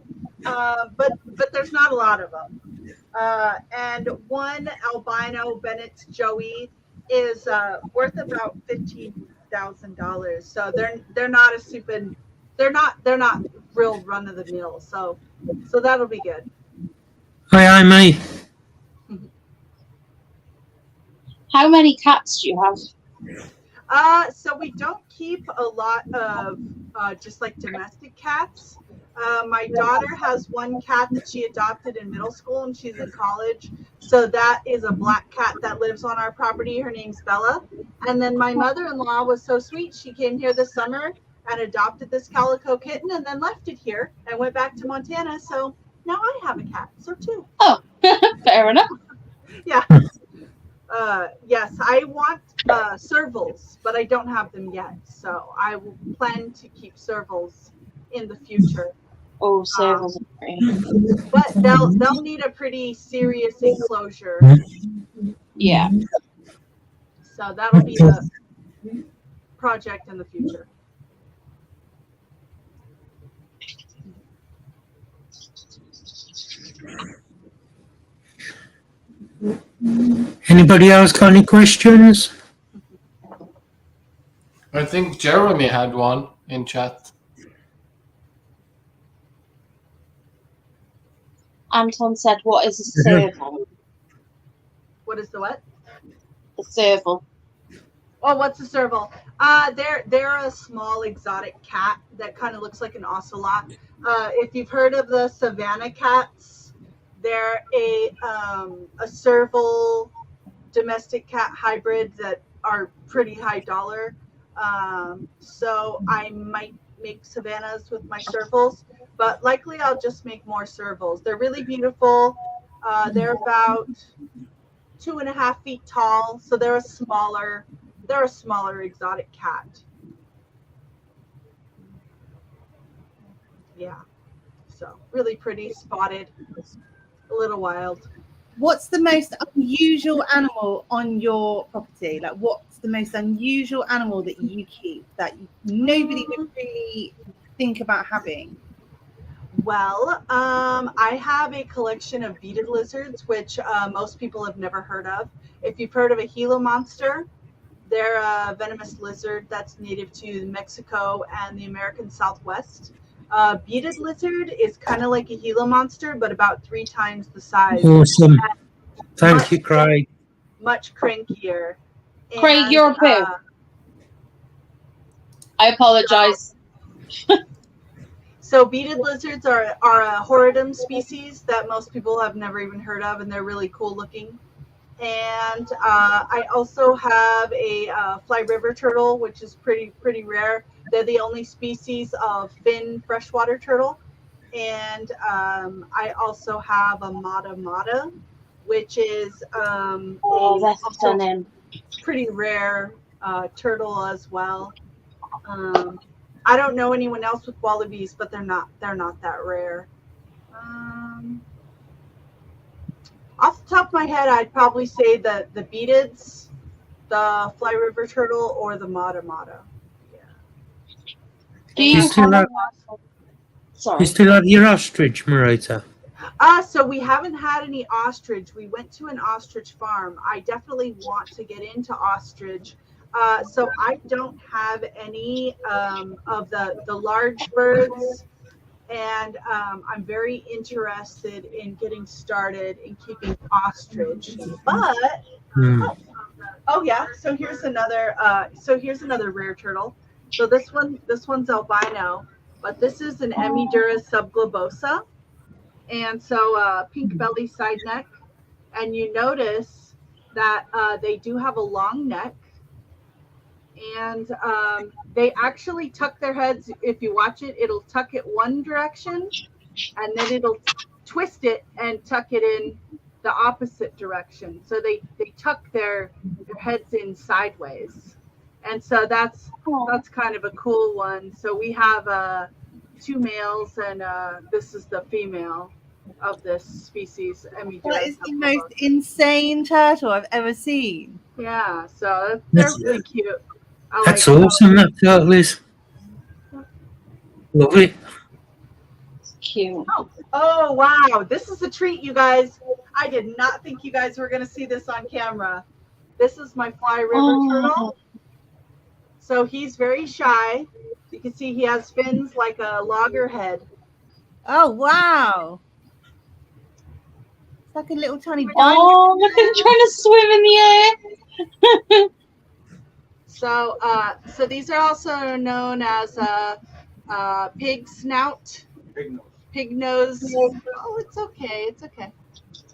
but there's not a lot of them. And one albino Bennett's Joey is worth about $15,000. So they're not a super, they're not real run of the mill. So that'll be good. Hi, mate. How many cats do you have? So we don't keep a lot of just like domestic cats. My daughter has one cat that she adopted in middle school, and she's in college. So that is a black cat that lives on our property. Her name's Bella. And then my mother-in-law was so sweet. She came here this summer and adopted this calico kitten, and then left it here and went back to Montana. So now I have a cat. So too. Oh, fair enough. Yeah. Yes, I want servals, but I don't have them yet. So I will plan to keep servals in the future. Oh, servals are great. But they'll need a pretty serious enclosure. Yeah. So that'll be a project in the future. Anybody else got any questions? I think Jeremy had one in chat. Anton said, what is a serval? What is the what? A serval. Oh, what's a serval? They're a small exotic cat that kind of looks like an ocelot. If you've heard of the Savannah cats, they're a serval domestic cat hybrid that are pretty high dollar. So I might make Savannahs with my servals, but likely I'll just make more servals. They're really beautiful. They're about 2.5 feet tall. So they're a smaller exotic cat. Yeah. So really pretty, spotted, a little wild. What's the most unusual animal on your property? Like, what's the most unusual animal that you keep that nobody would really think about having? Well, I have a collection of beaded lizards, which most people have never heard of. If you've heard of a Gila monster, they're a venomous lizard that's native to Mexico and the American Southwest. Beaded lizard is kind of like a Gila monster, but about 3 times the size. Awesome. Thank you, Craig. Much crankier. Craig, And, you're a poo. I apologize. So beaded lizards are a horridum species that most people have never even heard of, and they're really cool looking. And I also have a fly river turtle, which is pretty rare. They're the only species of fin freshwater turtle. And I also have a mata, which is That's stunning. pretty rare turtle as well. I don't know anyone else with wallabies, but they're not that rare. Off the top of my head, I'd probably say the beadeds, the fly river turtle, or the mata. Yeah. Do you still have, Sorry. you still have your ostrich, Marita? So we haven't had any ostrich. We went to an ostrich farm. I definitely want to get into ostrich. So I don't have any of the large birds, and I'm very interested in getting started in keeping ostrich. But oh yeah, so here's another rare turtle. So this one's albino, but this is an Emidura subglobosa, and so pink belly, side neck, and you notice that they do have a long neck. And they actually tuck their heads. If you watch it, it'll tuck it one direction, and then it'll twist it and tuck it in the opposite direction. So they tuck their heads in sideways, and so that's kind of a cool one. So we have 2 males, and this is the female of this species. That is the most insane turtle I've ever seen. Yeah, so they're really cute. That's awesome, that turtle is. Lovely. Cute. Oh, wow. This is a treat, you guys. I did not think you guys were going to see this on camera. This is my fly river turtle. So he's very shy. You can see he has fins like a loggerhead. Oh, wow. It's like a little tiny dinosaur. Oh, look at him trying to swim in the air. So these are also known as pig snout, pig nose. Oh, it's okay.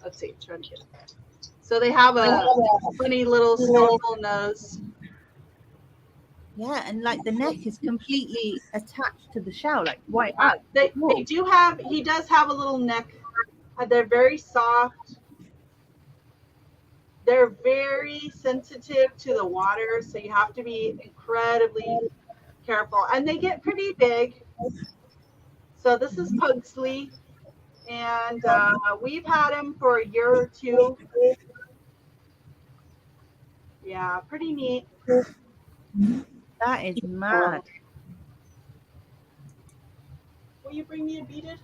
Let's see. Trying to get it. So they have a funny little snorkel nose. Yeah, and like the neck is completely attached to the shell, like right up. They do have. He does have a little neck. They're very soft. They're very sensitive to the water, so you have to be incredibly careful. And they get pretty big. So this is Pugsley, and we've had him for a year or 2. Yeah, pretty neat. That is mad. Will you bring me a beaded?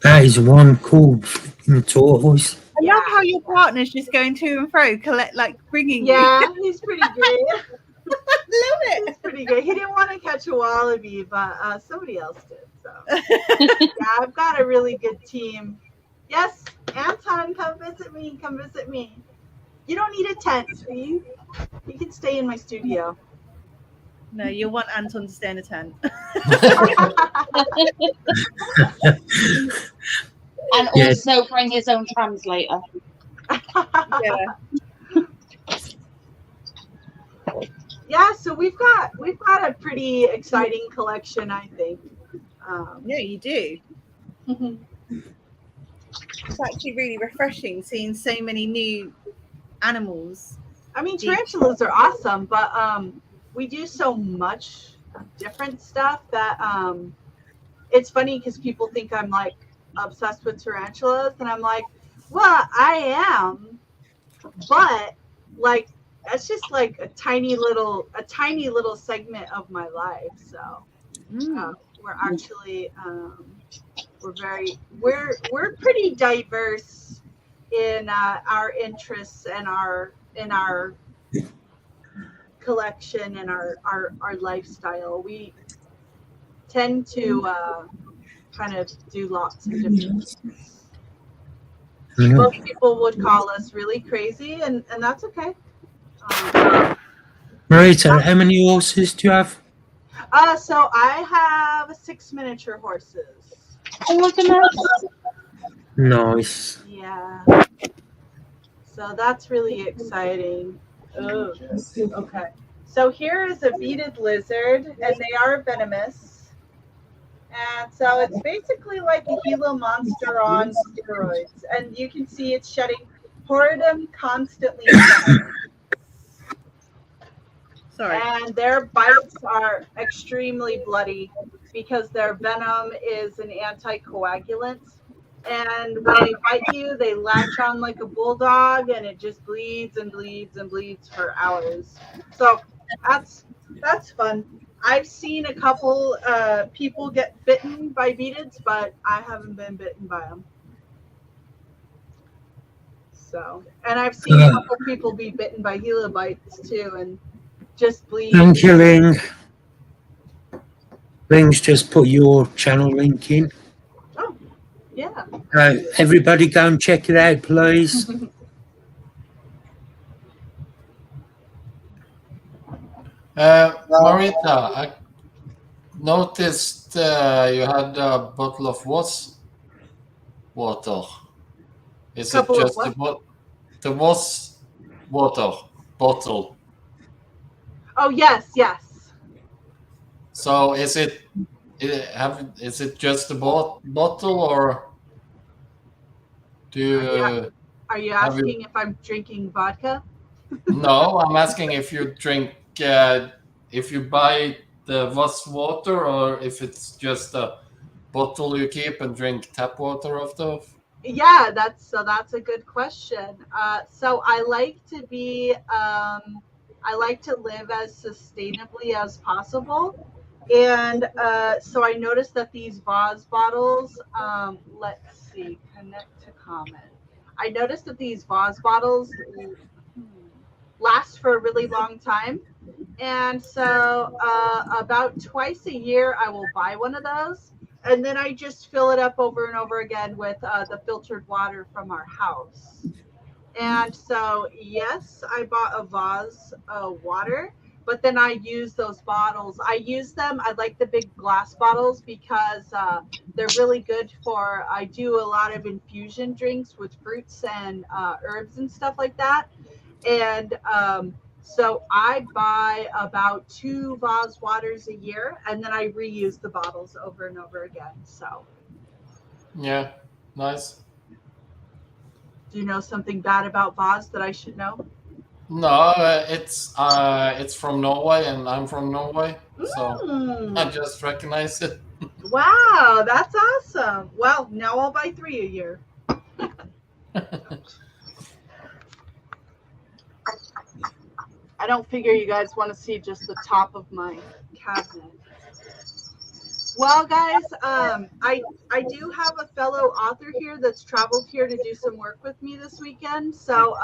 That is one cool freaking tortoise. I love how your partner's just going to and fro, bringing Yeah, you. he's pretty great. Love it. He's pretty good. He didn't want to catch a wallaby, but somebody else did. So yeah, I've got a really good team. Yes, Anton, come visit me. You don't need a tent. You can stay in my studio. No, you want Anton to stay in a tent. And also bring his own translator. Yeah. Yeah, so we've got a pretty exciting collection, I think. Yeah, you do. It's actually really refreshing seeing so many new animals. I mean, tarantulas are awesome, but we do so much different stuff that it's funny because people think I'm like obsessed with tarantulas, and I'm like, well, I am, but like that's just like a tiny little segment of my life. So we're actually we're pretty diverse in our interests and our collection and our lifestyle. We tend to kind of do lots of different things. Most people would call us really crazy, and that's okay. Marita, how many horses do you have? So I have 6 miniature horses. Oh my goodness. Nice. Yeah. So that's really exciting. Oh, okay. So here is a beaded lizard, and they are venomous. And so it's basically like a Gila monster on steroids. And you can see it's shedding horridum constantly. Sorry. And their bites are extremely bloody because their venom is an anticoagulant. And when they bite you, they latch on like a bulldog, and it just bleeds and bleeds and bleeds for hours. So that's fun. I've seen a couple people get bitten by beadeds, but I haven't been bitten by them. So, and I've seen a couple people be bitten by Gila bites too, and just bleed. Thank you, Ling. Ling's just put your channel link in. Oh, yeah. Everybody go and check it out, please. Marita, I noticed you had a bottle of water. Is it just the water bottle? Oh yes. So is it just a bottle, or do you? Are you asking if I'm drinking vodka? No, I'm asking if you drink, if you buy the Voss water, or if it's just a bottle you keep and drink tap water of the. Yeah, that's a good question. So I like to be, I like to live as sustainably as possible. And so I noticed that these Voss bottles, let's see, connect to comment. I noticed that these Voss bottles last for a really long time. And so about twice a year, I will buy one of those. And then I just fill it up over and over again with the filtered water from our house. And so, yes, I bought a Voss water, but then I use those bottles. I use them. I like the big glass bottles because they're really good for, I do a lot of infusion drinks with fruits and herbs and stuff like that. And so I buy about 2 Voss waters a year, and then I reuse the bottles over and over again. So, yeah, nice. Do you know something bad about Voss that I should know? No, it's from Norway, and I'm from Norway, so I just recognize it. Wow, that's awesome. Well, now I'll buy 3 a year. I don't figure you guys want to see just the top of my cabinet. Well, guys, I do have a fellow author here that's traveled here to do some work with me this weekend. So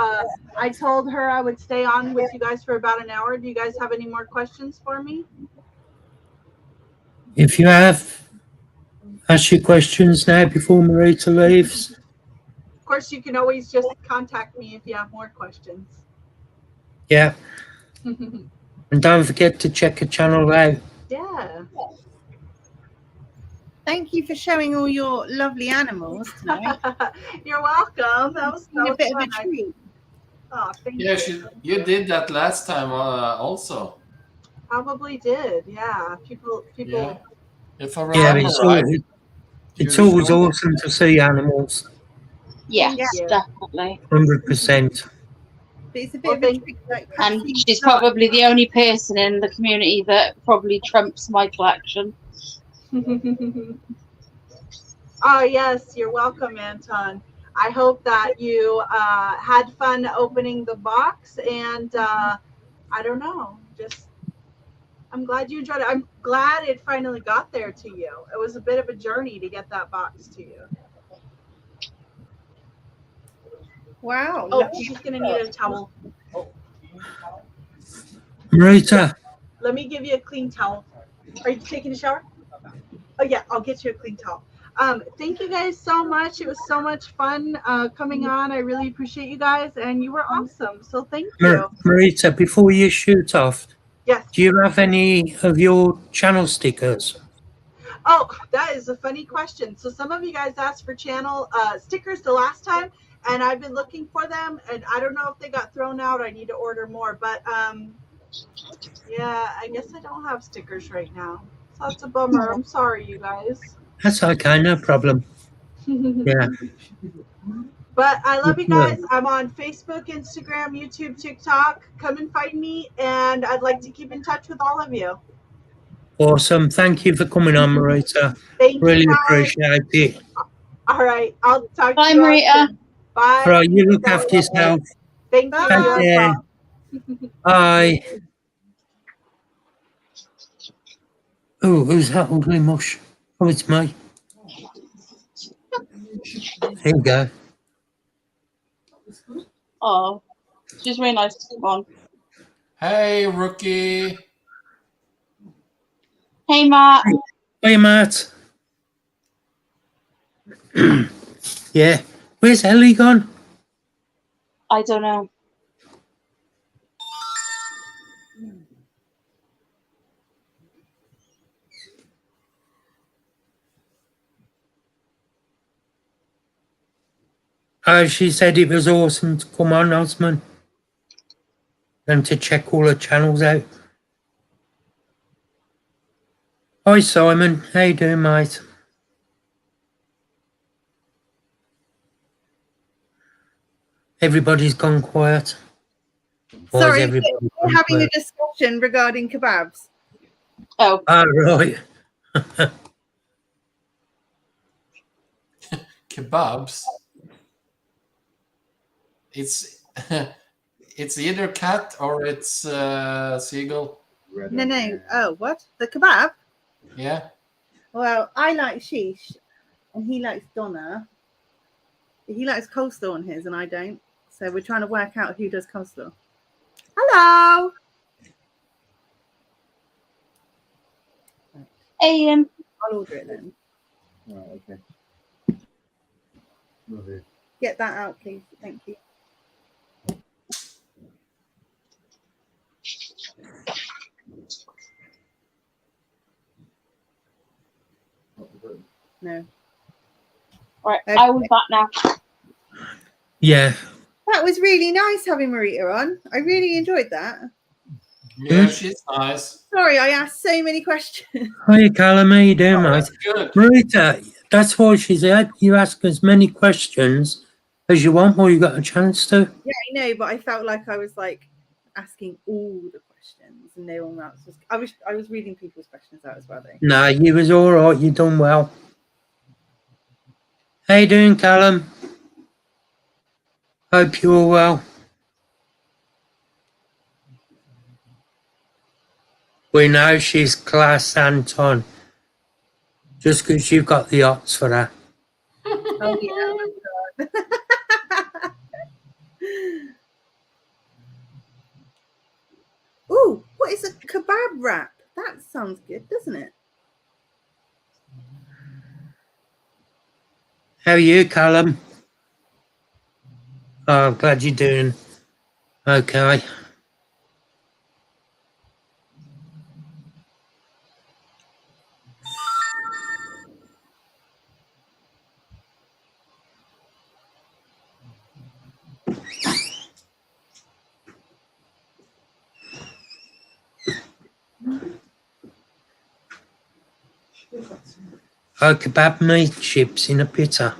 I told her I would stay on with you guys for about an hour. Do you guys have any more questions for me? If you have, ask your questions now before Marita leaves. Of course, you can always just contact me if you have more questions. Yeah. And don't forget to check the channel out. Yeah. Thank you for showing all your lovely animals tonight. You're welcome. That was a bit of a fun. treat. Oh, thank Yeah, you. you did that last time also. Probably did. Yeah. People. Yeah. If I Yeah, remember it's, right. it's always awesome to see animals. Yes, Yeah. definitely. 100%. But it's a bit Well, of a thank- trick. Like, And perhaps she's not- probably the only person in the community that probably trumps my collection. Oh, yes, you're welcome, Anton. I hope that you had fun opening the box, and I don't know, just I'm glad you enjoyed it. I'm glad it finally got there to you. It was a bit of a journey to get that box to you. Wow. Oh, lucky she's gonna need a towel. Marita, Let me give you a clean towel. Are you taking a shower? Oh yeah, I'll get you a clean towel. Thank you guys so much. It was so much fun coming on. I really appreciate you guys, and you were awesome. So thank you. Marita, before you shoot off, Yes. do you have any of your channel stickers? Oh, that is a funny question. So some of you guys asked for channel stickers the last time, and I've been looking for them, and I don't know if they got thrown out. I need to order more, but yeah, I guess I don't have stickers right now. So that's a bummer. I'm sorry, you guys. That's okay, no problem. Yeah. But I love you guys. I'm on Facebook, Instagram, YouTube, TikTok. Come and find me, and I'd like to keep in touch with all of you. Awesome. Thank you for coming on, Marita. Thank Really you guys. appreciate it. All right, I'll talk Bye, to you all Marita. soon. Bye. Right, you look after yourself. Thank Bye. Take you. care. Bye. Oh, who's that ugly mush? Oh, it's me. There you go. Oh, she's really nice to come on. Hey, rookie. Hey, Matt. Hey, Matt. Yeah. Where's Ellie gone? I don't know. She said it was awesome to come on, Osman, and to check all her channels out. Hi, Simon. How you doing, mate? Everybody's gone quiet. Why is Sorry, everybody we're gone having a quiet? discussion regarding kebabs. Oh, Right. Kebabs. It's it's either cat or it's seagull. No. Oh, what? The kebab? Yeah. Well, I like sheesh, and he likes doner. He likes coleslaw on his, and I don't. So we're trying to work out who does coleslaw. Hello. Ian. I'll order it then. Oh, okay. Okay. Get that out, please. Thank you. No. Right, I will be back now. Yeah. That was really nice having Marita on. I really enjoyed that. Yeah, she's nice. Sorry, I asked so many questions. Hi, Callum. How you doing, mate? That's good. Marita, that's why she said you ask as many questions as you want while you got a chance to. Yeah, I know, but I felt like I was like asking all the questions, and no one else was. I was reading people's questions out as well, though. Nah, you was all right. You done well. How you doing, Callum? Hope you're well. We know she's class, Anton. Just because you've got the ots for her. Oh yeah. Ooh, what is a kebab wrap? That sounds good, doesn't it? How are you, Callum? Oh, I'm glad you're doing okay. Oh, kebab meat chips in a pita.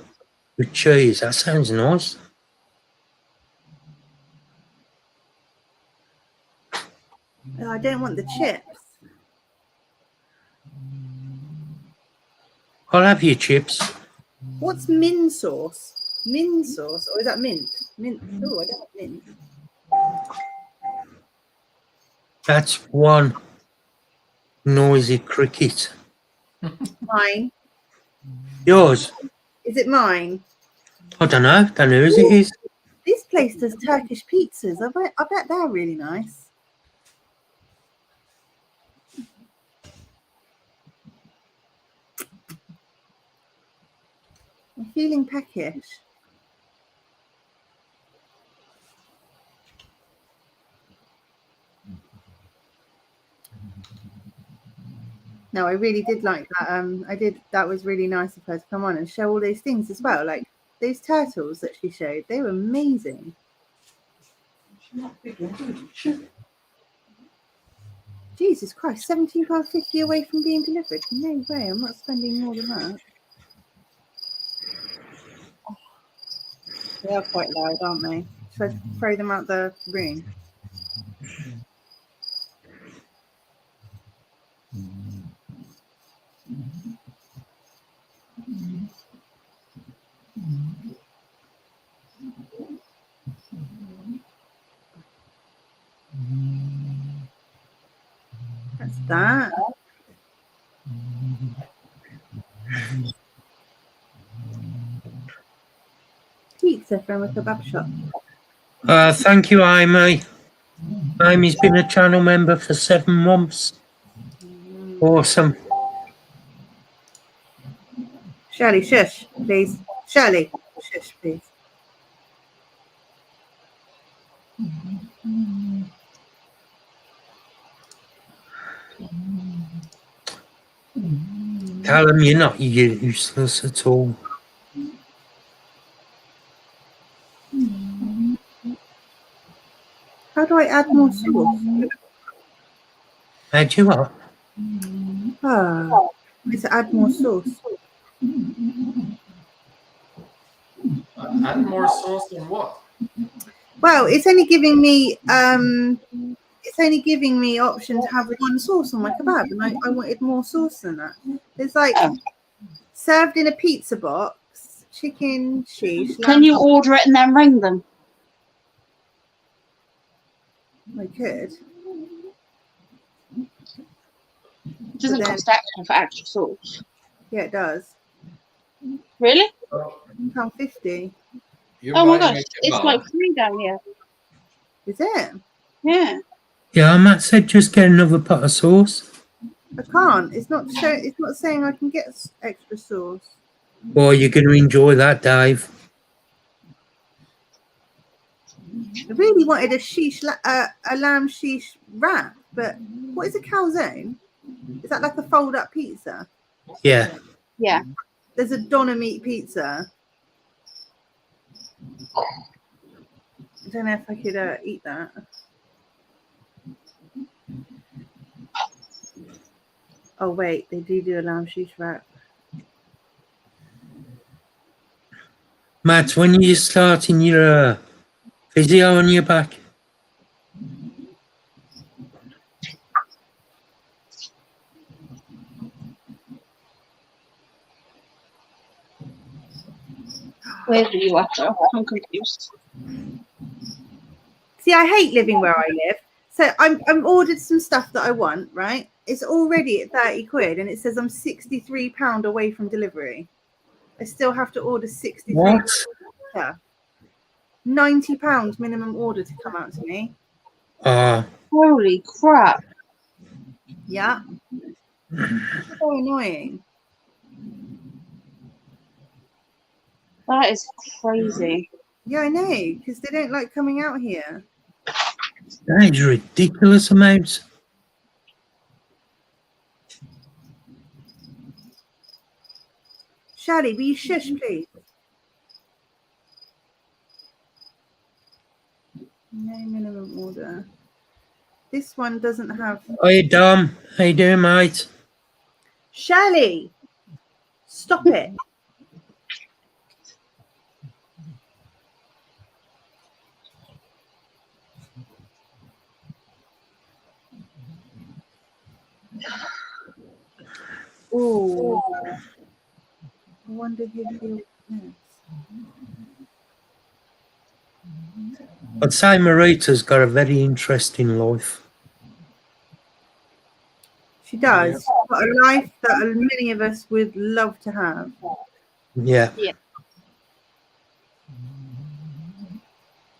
with cheese. That sounds nice. Oh, I don't want the chips. I'll have your chips. What's min sauce? Min sauce, or is that mint? Mint. Oh, I don't want mint. That's one noisy cricket. Mine. Yours? Is it mine? I don't know. Don't know whose it is. This place does Turkish pizzas. I bet they're really nice. I'm feeling peckish. No, I really did like that. That was really nice of her to come on and show all those things as well. Like those turtles that she showed, they were amazing. Jesus Christ, £17.50 away from being delivered. No way, I'm not spending more than that. Oh, they are quite loud, aren't they? Should I throw them out the room? That's that. Pizza from a kebab shop. Thank you, Amy. Amy's been a channel member for 7 months. Awesome. Shirley, shush, please. Shirley, shush, please. Tell them you're not useless at all. How do I add more sauce? How'd you what? Oh, it's to add more sauce. Add more sauce than what? Well, it's only giving me option to have one sauce on my kebab, and I wanted more sauce than that. There's like served in a pizza box, chicken sheesh. Can you order it and then ring them? I could. It doesn't But then- cost extra for extra sauce. Yeah, it does. Really? £1.50. You're Oh my buying gosh, a it's kebab. like free down here. Is it? Yeah. Yeah, Matt said just get another pot of sauce. I can't. It's not saying I can get extra sauce. Boy, you're going to enjoy that, Dave. I really wanted a lamb sheesh wrap, but what is a calzone? Is that like a fold-up pizza? Yeah. Yeah. There's a doner meat pizza. I don't know if I could eat that. Oh wait, they do a lamb sheesh wrap. Matt, when are you starting your physio on your back? Where's the letter? I'm confused. See, I hate living where I live. So I'm ordered some stuff that I want, right? It's already at 30 quid and it says I'm £63 away from delivery. I still have to order 63 What? stuff. £90 minimum order to come out to me. Holy crap. Yeah. So annoying. That is crazy. Yeah, I know, because they don't like coming out here. That is ridiculous amounts. Shally, will you shush, please? No minimum order. This one doesn't have... Hey, Dom. How you doing, mate? Shally! Stop it. Oh, I wonder who he'll miss. I'd say Marita's got a very interesting life. She does. She's got a life that many of us would love to have. Yeah. Yeah.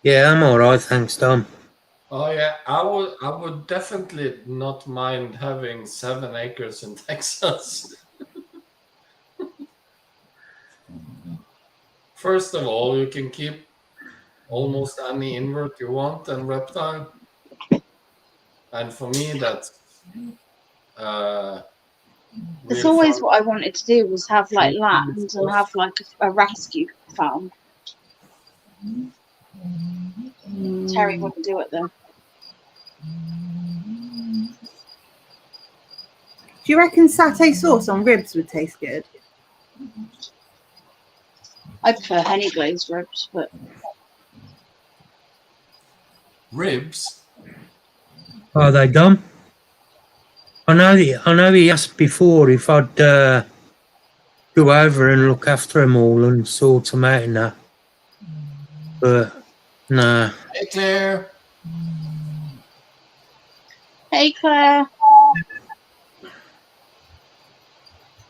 Yeah, I'm all right, thanks, Tom. Oh yeah, I would definitely not mind having 7 acres in Texas. First of all, you can keep almost any invert you want and reptile. And for me, that's It's real always fun. what I wanted to do was have like land and have like a rescue farm. Terry wouldn't do it though. Do you reckon satay sauce on ribs would taste good? I prefer honey glazed ribs, but Ribs? Are they done? I know he asked before if I'd go over and look after them all and sort them out and that. But, nah. Hey Claire. hey Claire.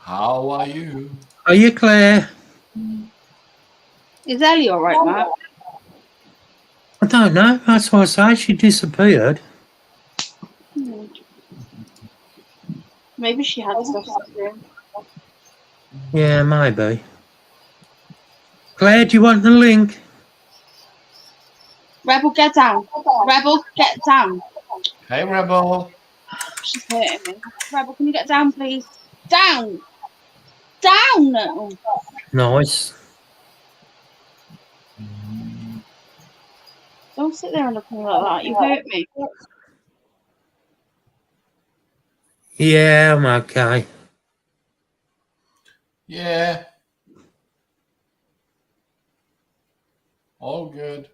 How are you? Are you, Claire? Is Ellie alright, Matt? I don't know. That's what I say. She disappeared. Maybe she had stuff to do. Yeah, maybe. Claire, do you want the link? Rebel, get down. Rebel, get down. Hey Rebel. She's hurting me. Rebel, can you get down, please? Down! Down! Nice. Don't sit there and look at me like that. You hurt me. Yeah, I'm okay. Yeah. All good.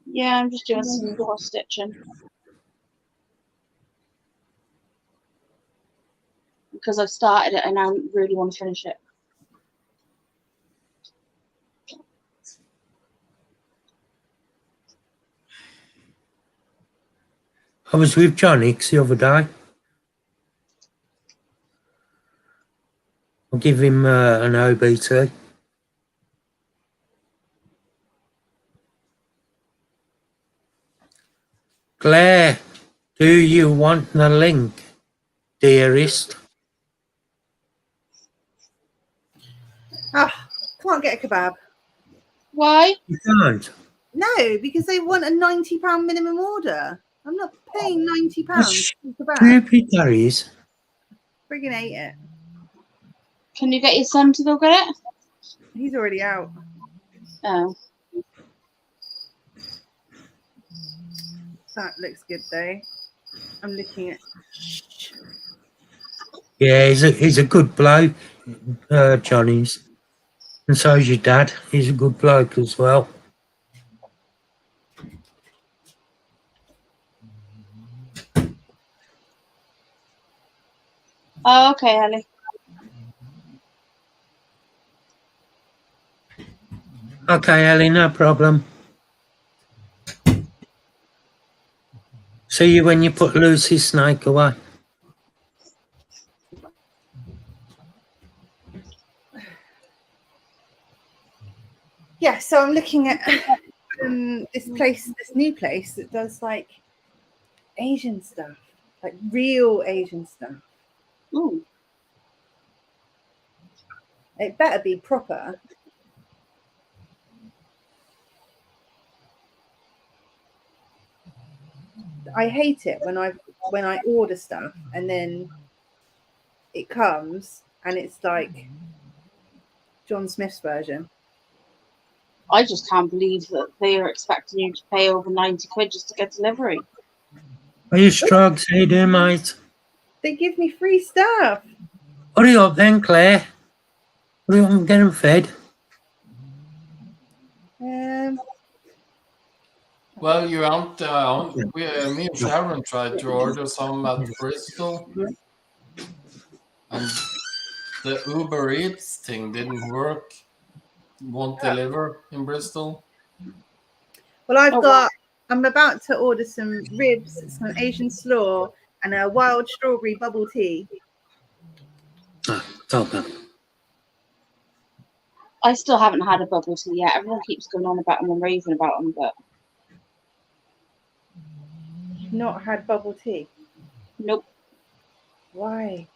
Yeah, I'm just doing some cross stitching. Because I've started it and I really want to finish it. I was with Johnny the other day. I'll give him an OBT. Claire, do you want the link, dearest? Ah, can't get a kebab. Why? You can't. No, because they want a £90 minimum order. I'm not paying £90 for kebab. Stupid that is. Friggin' ate it. Can you get your son to go get it? He's already out. Oh. That looks good though. I'm looking at. Yeah, he's a good bloke, Johnny's. And so's your dad. He's a good bloke as well. Oh, okay, Ellie. Okay, Ellie, no problem. See you when you put Lucy's snake away. Yeah, so I'm looking at this new place that does like Asian stuff, like real Asian stuff. Ooh. It better be proper. I hate it when I order stuff and then it comes and it's like John Smith's version. I just can't believe that they are expecting you to pay over 90 quid just to get delivery. Are you struggling? How you doing, mate? They give me free stuff. Hurry up then, Claire. Hurry up and get them fed. Well, you aren't. Me and Sharon tried to order some at Bristol, and the Uber Eats thing didn't work. Won't deliver in Bristol. Well, I'm about to order some ribs, some Asian slaw, and a wild strawberry bubble tea. Okay. I still haven't had a bubble tea yet. Everyone keeps going on about them and raving about them, but Not had bubble tea. nope. Why?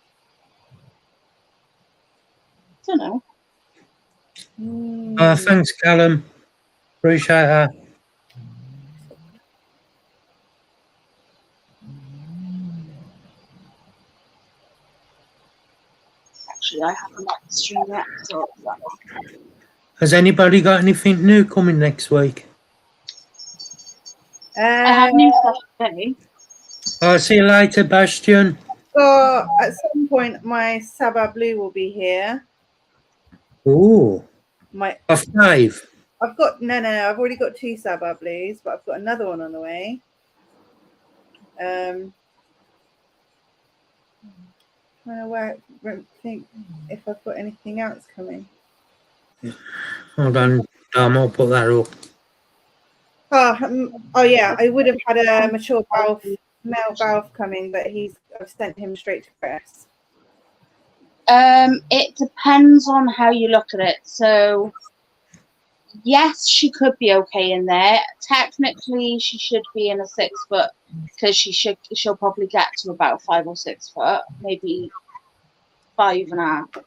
Don't know. Thanks, Callum. Appreciate that. Actually, I haven't liked the stream yet. So Has anybody got anything new coming next week? I have new stuff today. I'll see you later, Bastion. So at some point, my Saba Blue will be here. Ooh, My a 5. I've got no. I've already got 2 Saba Blues, but I've got another one on the way. Trying to think if I've got anything else coming. Hold on, Dom, I'll put that up. Oh yeah, I would have had a mature male Valve coming, but I've sent him straight to press. It depends on how you look at it. So, yes, she could be okay in there. Technically, she should be in a 6 foot because she'll probably get to about 5 or 6 foot, maybe 5.5.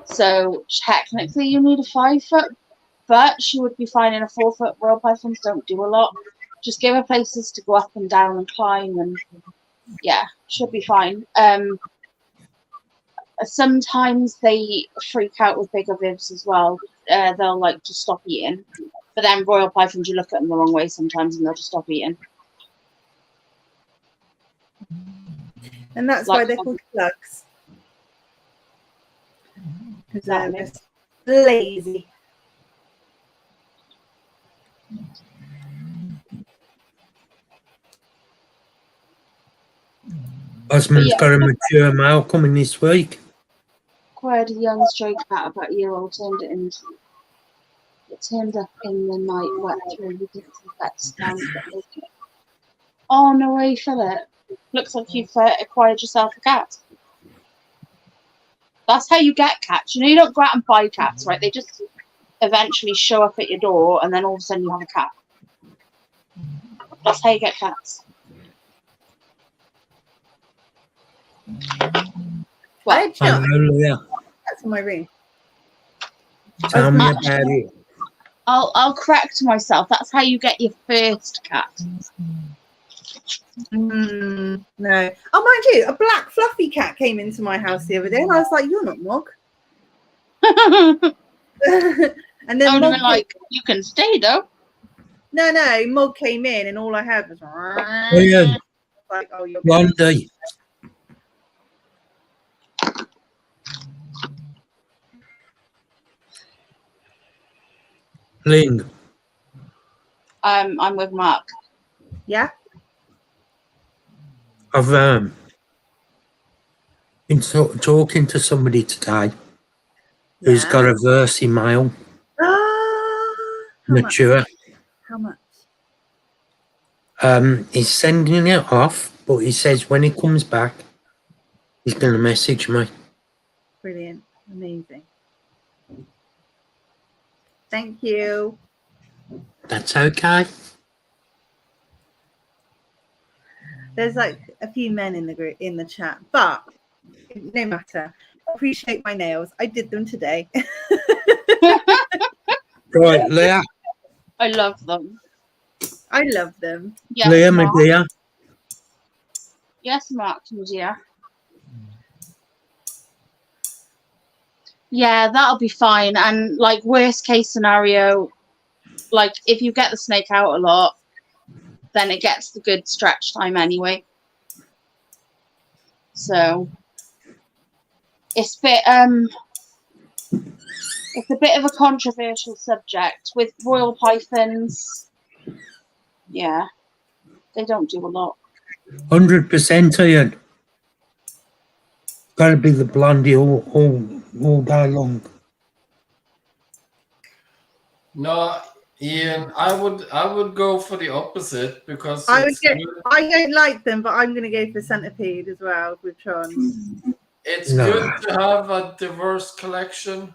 So technically, you need a 5 foot, but she would be fine in a 4 foot. Royal pythons don't do a lot. Just give her places to go up and down and climb, and yeah, she'll be fine. Sometimes they freak out with bigger vivs as well. They'll like just stop eating. But then royal pythons, you look at them the wrong way sometimes and they'll just stop eating. And that's why they're called slugs. Because they're just lazy. Osmond's got a mature male coming this week. Acquired a young stray cat about a year old, it turned up in the night wet through the vets down. Oh no way, Philip. Looks like you've acquired yourself a cat. That's how you get cats. You know, you don't go out and buy cats, right? They just eventually show up at your door and then all of a sudden you have a cat. That's how you get cats. Well, Hallelujah. That's in my room. Tell me about it. I'll correct myself. That's how you get your first cat. No. Oh, mind you, a black fluffy cat came into my house the other day, and I was like, "You're not Mog." And then Mog like, you can stay though. No, Mog came in, and all I had was like, "Oh, you're one day." Ling. I'm with Mark. Yeah. I've been talking to somebody today who's got a Versi male. Mature. How much? He's sending it off, but he says when he comes back, he's going to message me. Brilliant. Amazing. Thank you. That's okay. There's like a few men in the group in the chat, but no matter. Appreciate my nails. I did them today. Right, Leah. I love them. I love them. Yes, Leah, Mark. my dear. Yes, Mark, my dear. Yeah, that'll be fine. And like worst case scenario, like if you get the snake out a lot, then it gets the good stretch time anyway. So it's a bit of a controversial subject with royal pythons. Yeah, they don't do a lot. 100% Ian. Got to be the blondie all day long. No, Ian, I would go for the opposite because I would it's get. good. I don't like them, but I'm going to go for centipede as well with Tron. It's No. good to have a diverse collection.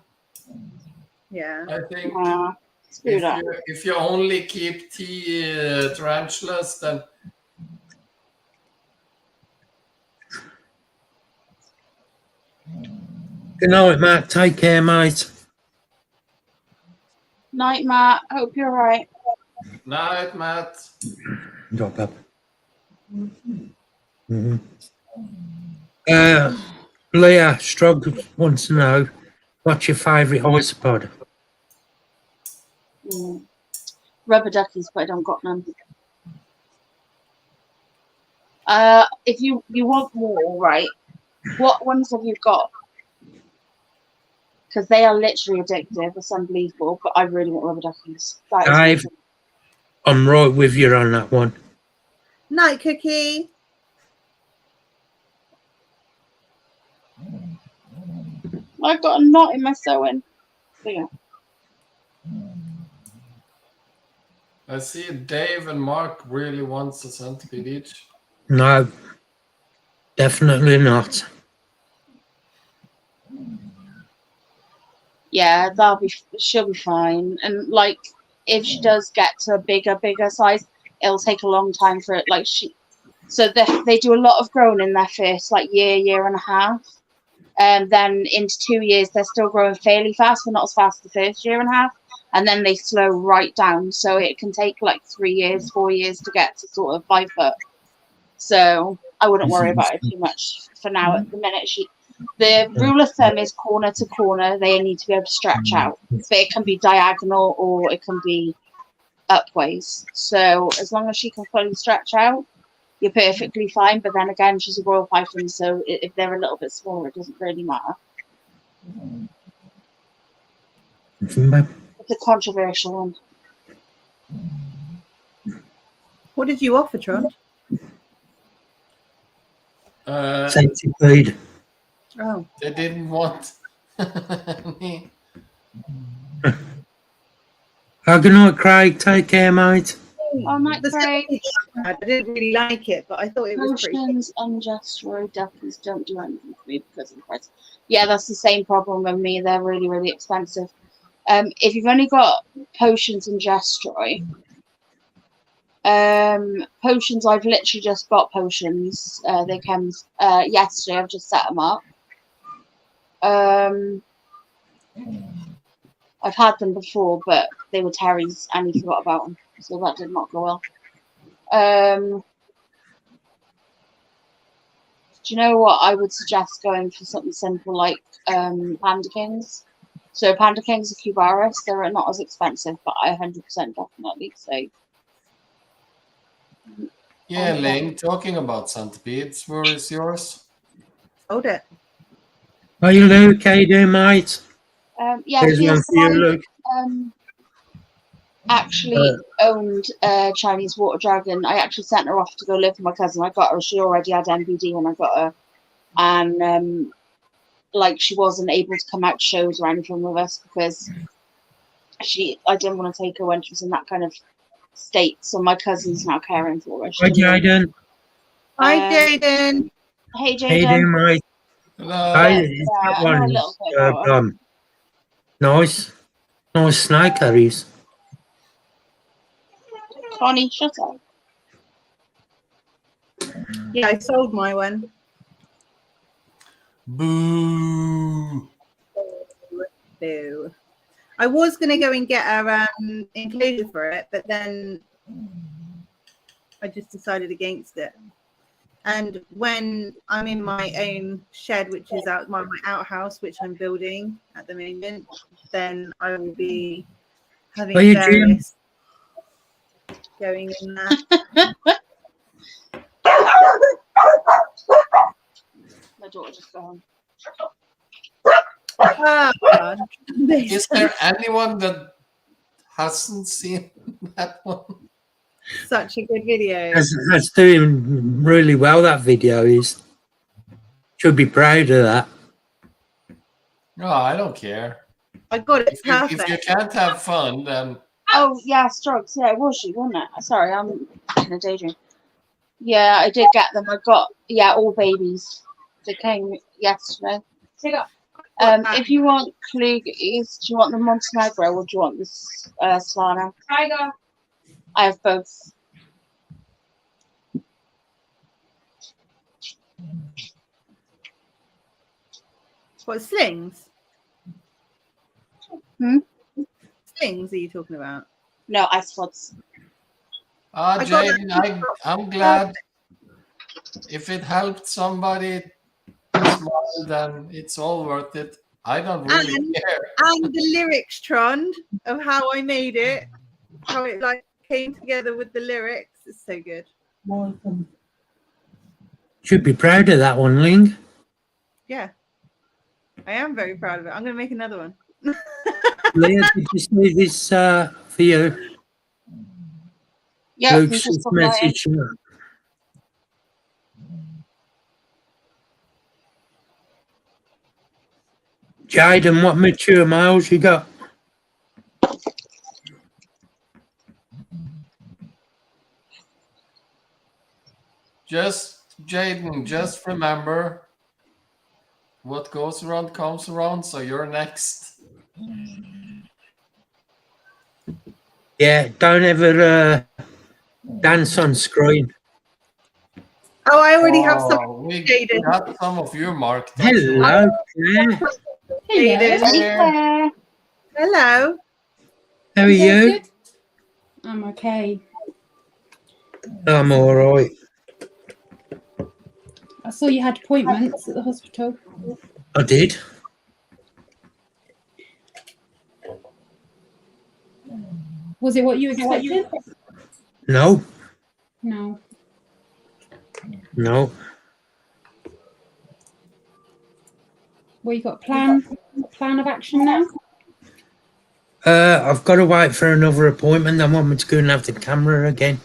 Yeah. I think Screw that. if you only keep tarantulas, then Good night, Matt. Take care, mate. Night, Matt. Hope you're right. night, Matt. Drop up. Mm-hmm. Leah Strug wants to know, what's your favourite isopod? Rubber duckies, but I don't got none. If you want more, right? What ones have you got? Because they are literally addictive. It's unbelievable. But I really want rubber duckies. That is amazing. I'm right with you on that one. Night, Cookie. I've got a knot in my sewing. There. I see Dave and Mark really wants a centipede each. No, definitely not. Yeah, she'll be fine. And like, if she does get to a bigger size, it'll take a long time for it. So they do a lot of growing in their first year and a half. And then into 2 years, they're still growing fairly fast, but not as fast as the first year and a half. And then they slow right down. So it can take 3 years, 4 years to get to sort of 5 foot. So I wouldn't worry about it too much for now. At the minute, the rule of thumb is corner to corner. They need to be able to stretch out. But it can be diagonal or it can be upways. So as long as she can fully stretch out, you're perfectly fine. But then again, she's a royal python, so if they're a little bit smaller, it doesn't really matter. It's a controversial one. What did you offer, Tron? Centipede. Oh. They didn't want me. Good night, Craig. Take care, mate. Oh, night, Craig. I didn't really like it, but I thought it was pretty. Potions and just road duckies don't do anything for me because of the price. Yeah, that's the same problem with me. They're really, really expensive. If you've only got potions and Jestroy, potions, I've literally just got potions. They came yesterday. I've just set them up. I've had them before, but they were Terry's and he forgot about them, so that did not go well. Do you know what? I would suggest going for something simple like Panda Kings. So Panda Kings are Cubaris. They're not as expensive, but I 100% definitely say. Yeah, Ling, talking about centipedes, where is yours? Hold it. Are you Luke? How you doing, mate? Yeah, There's one for you, Luke. Actually owned a Chinese water dragon. I actually sent her off to go live with my cousin. I got her. She already had MBD when I got her, and she wasn't able to come out to shows or anything with us because I didn't want to take her when she was in that kind of state. So my cousin's now caring for her. Hi, Jaden. Hi, Jaden. Hey, Jaden. How you doing, mate? Hello. Hey, that one's nice. Nice snake, that is. Connie, shut up. Yeah, I sold my one. Boo. Boo. I was going to go and get a enclosure for it, but then I just decided against it. And when I'm in my own shed, which is my outhouse, which I'm building at the moment, then I will be having various going in there. My daughter just gone. Is there anyone that hasn't seen that one? Such a good video. That's doing really well, that video is. Should be proud of that. No, I don't care. I got it If you perfect. can't have fun, then Oh, yeah, Strokes. Yeah, it was you, wasn't it? Sorry, I'm in a daydream. Yeah, I did get them. I got, all babies. They came yesterday. If you want Klugies, do you want the Montenegro or do you want this Solana? Tiger. I have both. What, slings? Hmm? Slings are you talking about? No, ice pods. I got Jaden, I'm glad if it helped somebody smile, then it's all worth it. I don't really care. And the lyrics, Trond, of how I made it, how it like came together with the lyrics. It's so good. Should be proud of that one, Ling. Yeah. I am very proud of it. I'm going to make another one. Leah, did you see this for you? Yeah, Luke's message. Jaden, what mature males you got? Jaden, just remember what goes around comes around, so you're next. Yeah, don't ever dance on screen. Oh, I already have some. We Jaden. got some of you marked. Hello, Claire. Jaden. Hello. How are you? I'm okay. I'm all right. I saw you had appointments at the hospital. I did. Was it what you expected? No. No. No. Well, you got a plan of action now? I've got to wait for another appointment. They want me to go and have the camera again.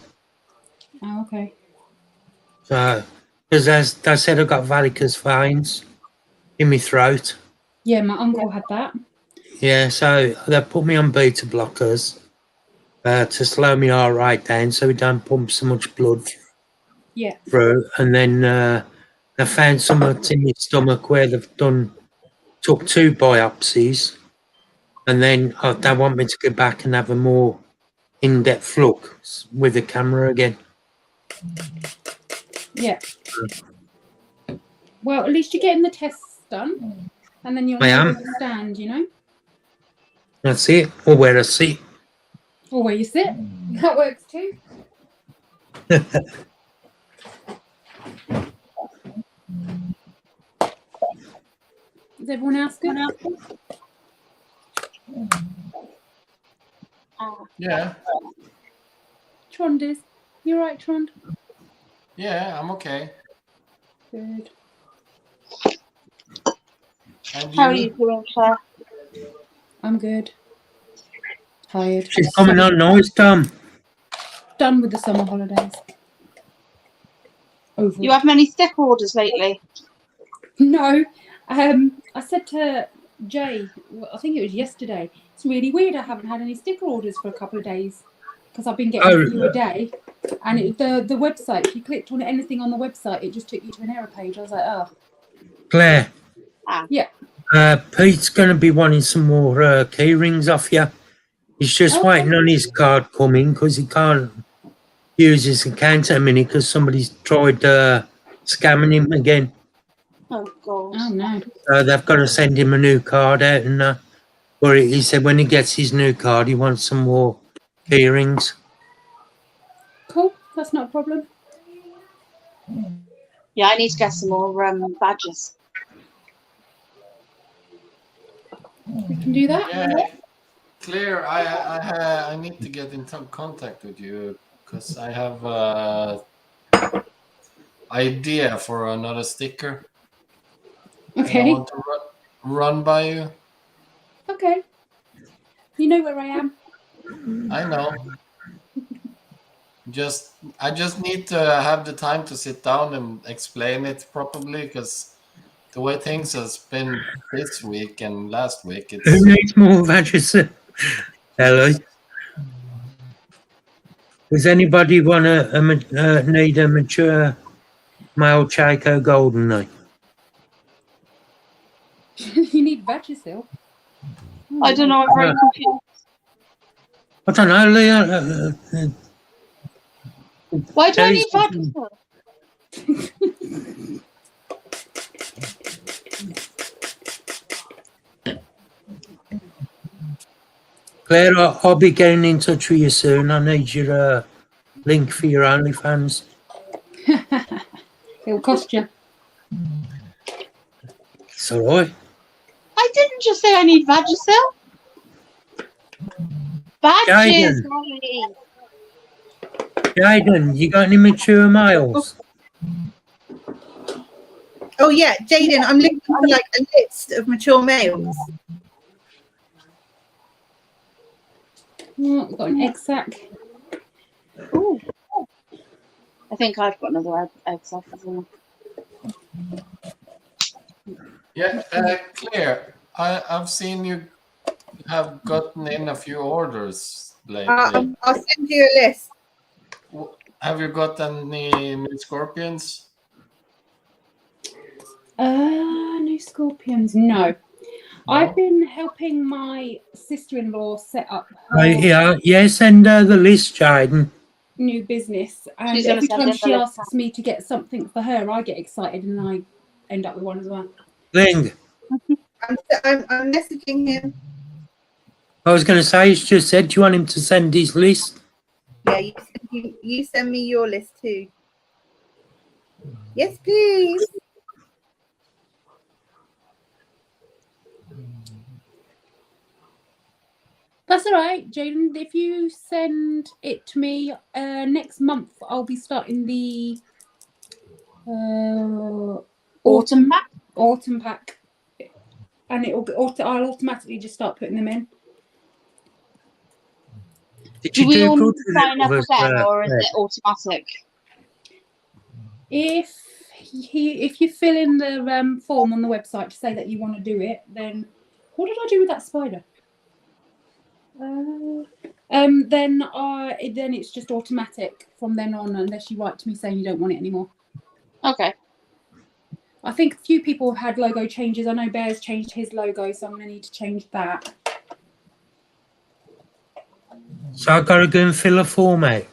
Oh, okay. So, because they said I got varicose veins in my throat. Yeah, my uncle had that. Yeah, so they put me on beta blockers to slow my heart rate down so we don't pump so much blood through. And then they found something in my stomach where they've took 2 biopsies. And then they want me to go back and have a more in-depth look with the camera again. Yeah. Well, at least you're getting the tests done. And then you'll know where you stand, you know? That's it. Or where I sit. Or where you sit. That works too. Is everyone else good? Yeah. Trond is. You right, Trond? Yeah, I'm okay. Good. And How are you doing, Claire? I'm good. Tired. She's coming on noise, Tom. Done with the summer holidays. Over. You have many stick orders lately? No. I said to Jay, I think it was yesterday, it's really weird I haven't had any sticker orders for a couple of days because I've been getting a few a day. And the website, if you clicked on anything on the website, it just took you to an error page. I was like, oh. Claire. Yeah. Pete's going to be wanting some more key rings off you. He's just waiting on his card coming because he can't use his account at a minute because somebody's tried scamming him again. Oh, God. Oh, no. They've got to send him a new card out. And or he said when he gets his new card, he wants some more key rings. Cool. That's not a problem. Yeah, I need to get some more badges. We can do that. Yeah. Claire, I need to get in contact with you because I have idea for another sticker. Okay. I want to run by you. Okay. You know where I am. I know. I just need to have the time to sit down and explain it properly, because the way things has been this week and last week, Who it's needs more Vagisil? Ellie? Does anybody want to need a mature male Chaco Golden Knight? You need Vagisil. I don't know. I'm very confused. I don't know, Leah. Why do I Ellie's- need Vagisil? Claire, I'll be getting in touch with you soon. I need your link for your OnlyFans. It'll cost you. It's all right. I didn't just say I need Vagisil. Badges, Molly. Jaden, you got any mature males? Oh yeah, Jaden, I'm looking for like a list of mature males. Oh, I've got an egg sack. Ooh. I think I've got another egg sack as well. yeah. Claire, I've seen you have gotten in a few orders lately. I'll send you a list. Have you got any new scorpions? No scorpions. No. I've been helping my sister-in-law set up her Yeah, send her the list, Jaden. new business, and She's gonna every send time us a she list. asks me to get something for her, I get excited and I end up with one as well. Ling, I'm messaging him. I was going to say, he's just said, do you want him to send his list? Yeah, you send me your list too. Yes, please. That's all right, Jaden. If you send it to me next month, I'll be starting the Autumn pack. Autumn pack, and I'll automatically just start putting them in. Did Do you we do all good need to sign up with again, or is Claire? it automatic? If you fill in the form on the website to say that you want to do it, then what did I do with that spider? Then it's just automatic from then on, unless you write to me saying you don't want it anymore. Okay. I think a few people have had logo changes. I know Bear's changed his logo, so I'm going to need to change that. So I've got to go and fill a form out.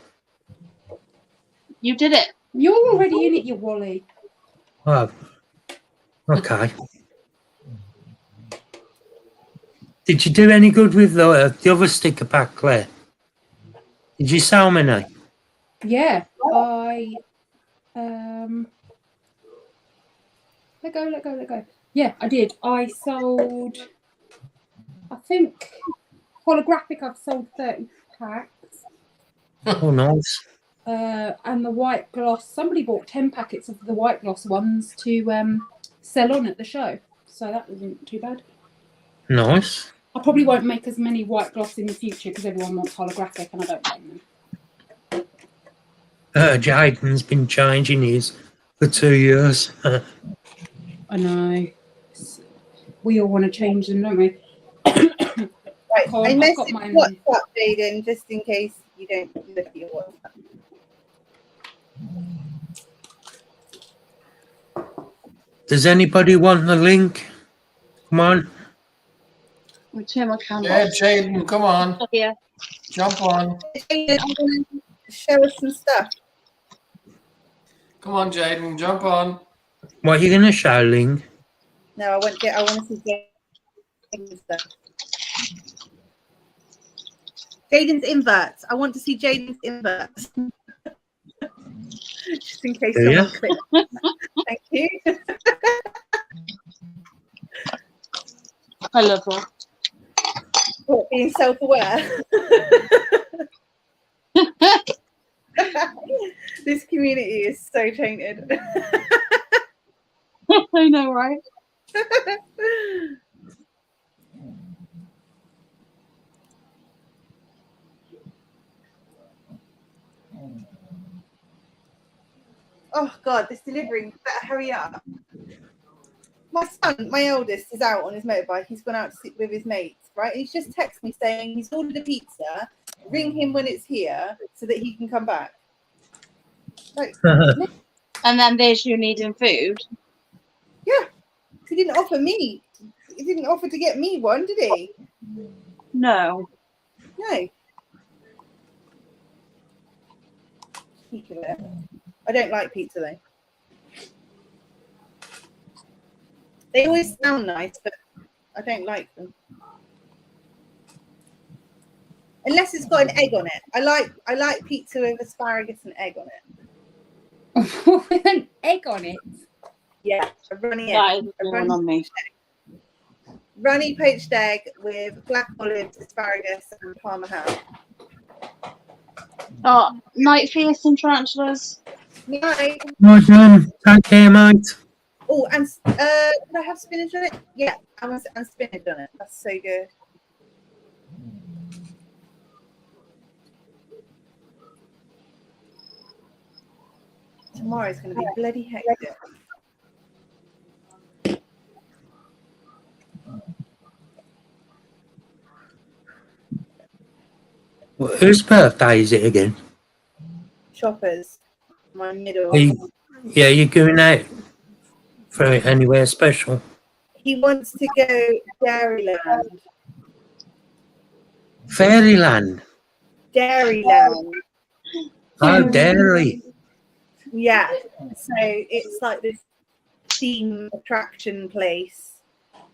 You did it. You're already in it, you Wally. Oh, okay. Did you do any good with the other sticker pack, Claire? Did you sell many? Yeah, let go. Yeah, I did. I sold, I think, holographic, I've sold 30 packs. Oh, nice. And the white gloss, somebody bought 10 packets of the white gloss ones to sell on at the show. So that wasn't too bad. Nice. I probably won't make as many white gloss in the future because everyone wants holographic and I don't blame them. Jaden's been changing his for 2 years. I know. We all want to change them, don't we? Right, I I've got messaged mine. WhatsApp, Jaden, just in case you don't look at your WhatsApp. Does anybody want the link? Come on. I'll turn my camera Yeah, off. Jaden, come on, Here. jump on. Jaden, I'm going to show us some stuff. Come on, Jaden, jump on. What are you going to show, Ling? No, I want to see Jaden's stuff. Jaden's inverts. I want to see Jaden's inverts. Just in case Do someone you? clicks. Thank you. I love her. What, being self-aware? This community is so tainted. I know, right? Oh God, this delivery, better hurry up. My son, my eldest, is out on his motorbike. He's gone out to sit with his mates, right? He's just texted me saying he's ordered a pizza. Ring him when it's here so that he can come back. Like, And then there's you needing food. yeah, he didn't offer me. He didn't offer to get me one, did he? No. No. Speak of it. I don't like pizza though. They always sound nice, but I don't like them. Unless it's got an egg on it. I like pizza with asparagus and egg on it. With an egg on it. Yeah, a runny That egg. is A going on me. runny poached egg with black olives, asparagus, and parma ham. Oh, night feast and tarantulas. No. Well done. Take care, mate. Oh, and did I have spinach on it? Yeah, and spinach on it. That's so good. Tomorrow's going to be bloody hectic. Well, whose birthday is it again? Shoppers, my middle. Yeah, you're going out for anywhere special? He wants to go Dairyland. Fairyland. Dairyland. Oh, dairy. Yeah. So it's like this theme attraction place,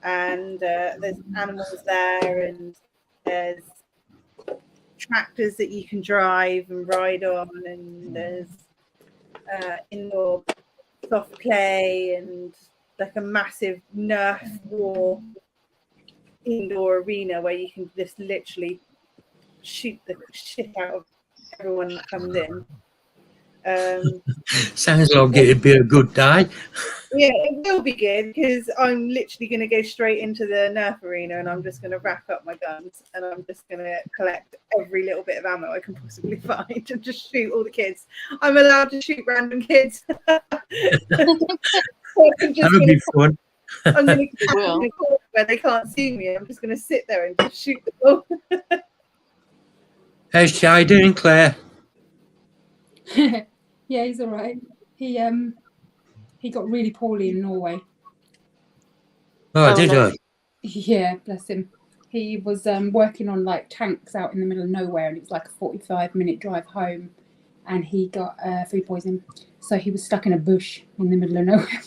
and there's animals there, and there's tractors that you can drive and ride on, and there's indoor soft play and like a massive Nerf war indoor arena where you can just literally shoot the shit out of everyone that comes in. Sounds like it'd be a good day. Yeah, it will be good because I'm literally going to go straight into the Nerf arena and I'm just going to rack up my guns and I'm just going to collect every little bit of ammo I can possibly find and just shoot all the kids. I'm allowed to shoot random kids. That'll be fun. I'm going to camp in a corner where they can't see me. I'm just going to sit there and just shoot them all. How's Shay doing, Claire? Yeah, he's all right. He got really poorly in Norway. Oh, did I? Yeah, bless him. He was working on like tanks out in the middle of nowhere, and it was like a 45-minute drive home, and he got food poisoning. So he was stuck in a bush in the middle of nowhere.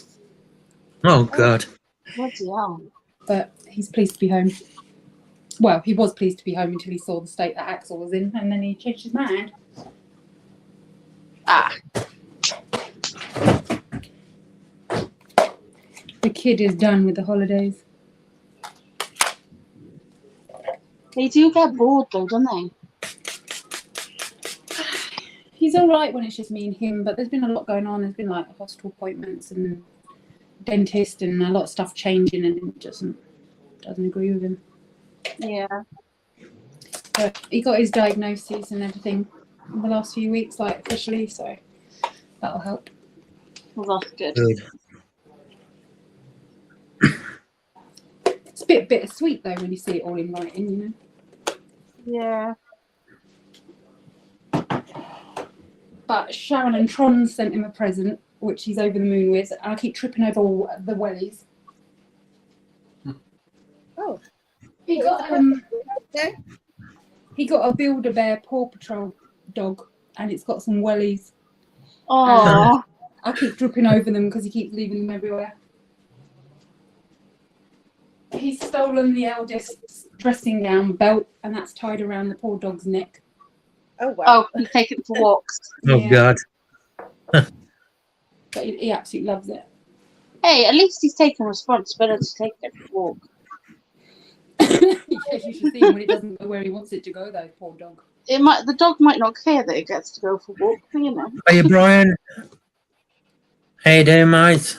Oh, God. Bloody hell. But he's pleased to be home. Well, he was pleased to be home until he saw the state that Axel was in, and then he changed his mind. The kid is done with the holidays. They do get bored though, don't they? He's all right when it's just me and him, but there's been a lot going on. There's been like hospital appointments and dentist and a lot of stuff changing, and it doesn't agree with him. Yeah. But he got his diagnoses and everything in the last few weeks, like officially, so that'll help. Well, that's good. It's a bit bittersweet though when you see it all in writing, you know. Yeah. But Sharon and Tron sent him a present, which he's over the moon with, and I keep tripping over all the wellies. Oh. He got a Build-A-Bear Paw Patrol dog, and it's got some wellies. Oh. I keep tripping over them because he keeps leaving them everywhere. He's stolen the eldest's dressing gown belt, and that's tied around the poor dog's neck. Oh, wow. Oh, you take it for walks. Oh, Yeah. God. But he absolutely loves it. Hey, at least he's taking responsibility to take it for walk. Yeah, you should see him when it doesn't go where he wants it to go, though, poor dog. The dog might not care that it gets to go for walk, you know. Hey, Brian. Hey there, mate.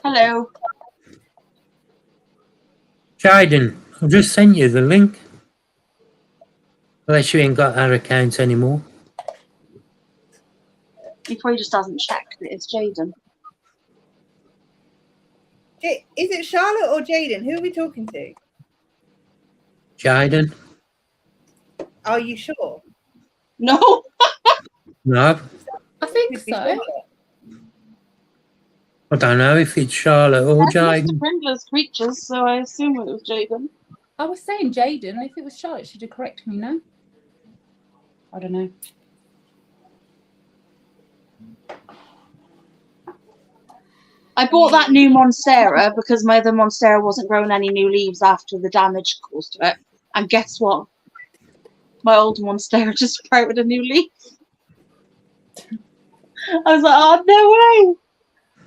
Hello. Jaden, I've just sent you the link. Unless you ain't got our account anymore. He probably just hasn't checked that it's Jaden. Is it Charlotte or Jaden? Who are we talking to? Jaden? Are you sure? No. No, I think Could be so. Charlotte. I don't know if it's Charlotte or They're Mr. Jaden. Brindler's creatures, so I assume it was Jaden. I was saying Jaden. If it was Charlotte, she'd have corrected me, no? I don't know. I bought that new Monstera because my other Monstera wasn't growing any new leaves after the damage caused to it. And guess what? My old Monstera just sprouted a new leaf. I was like, oh, no way.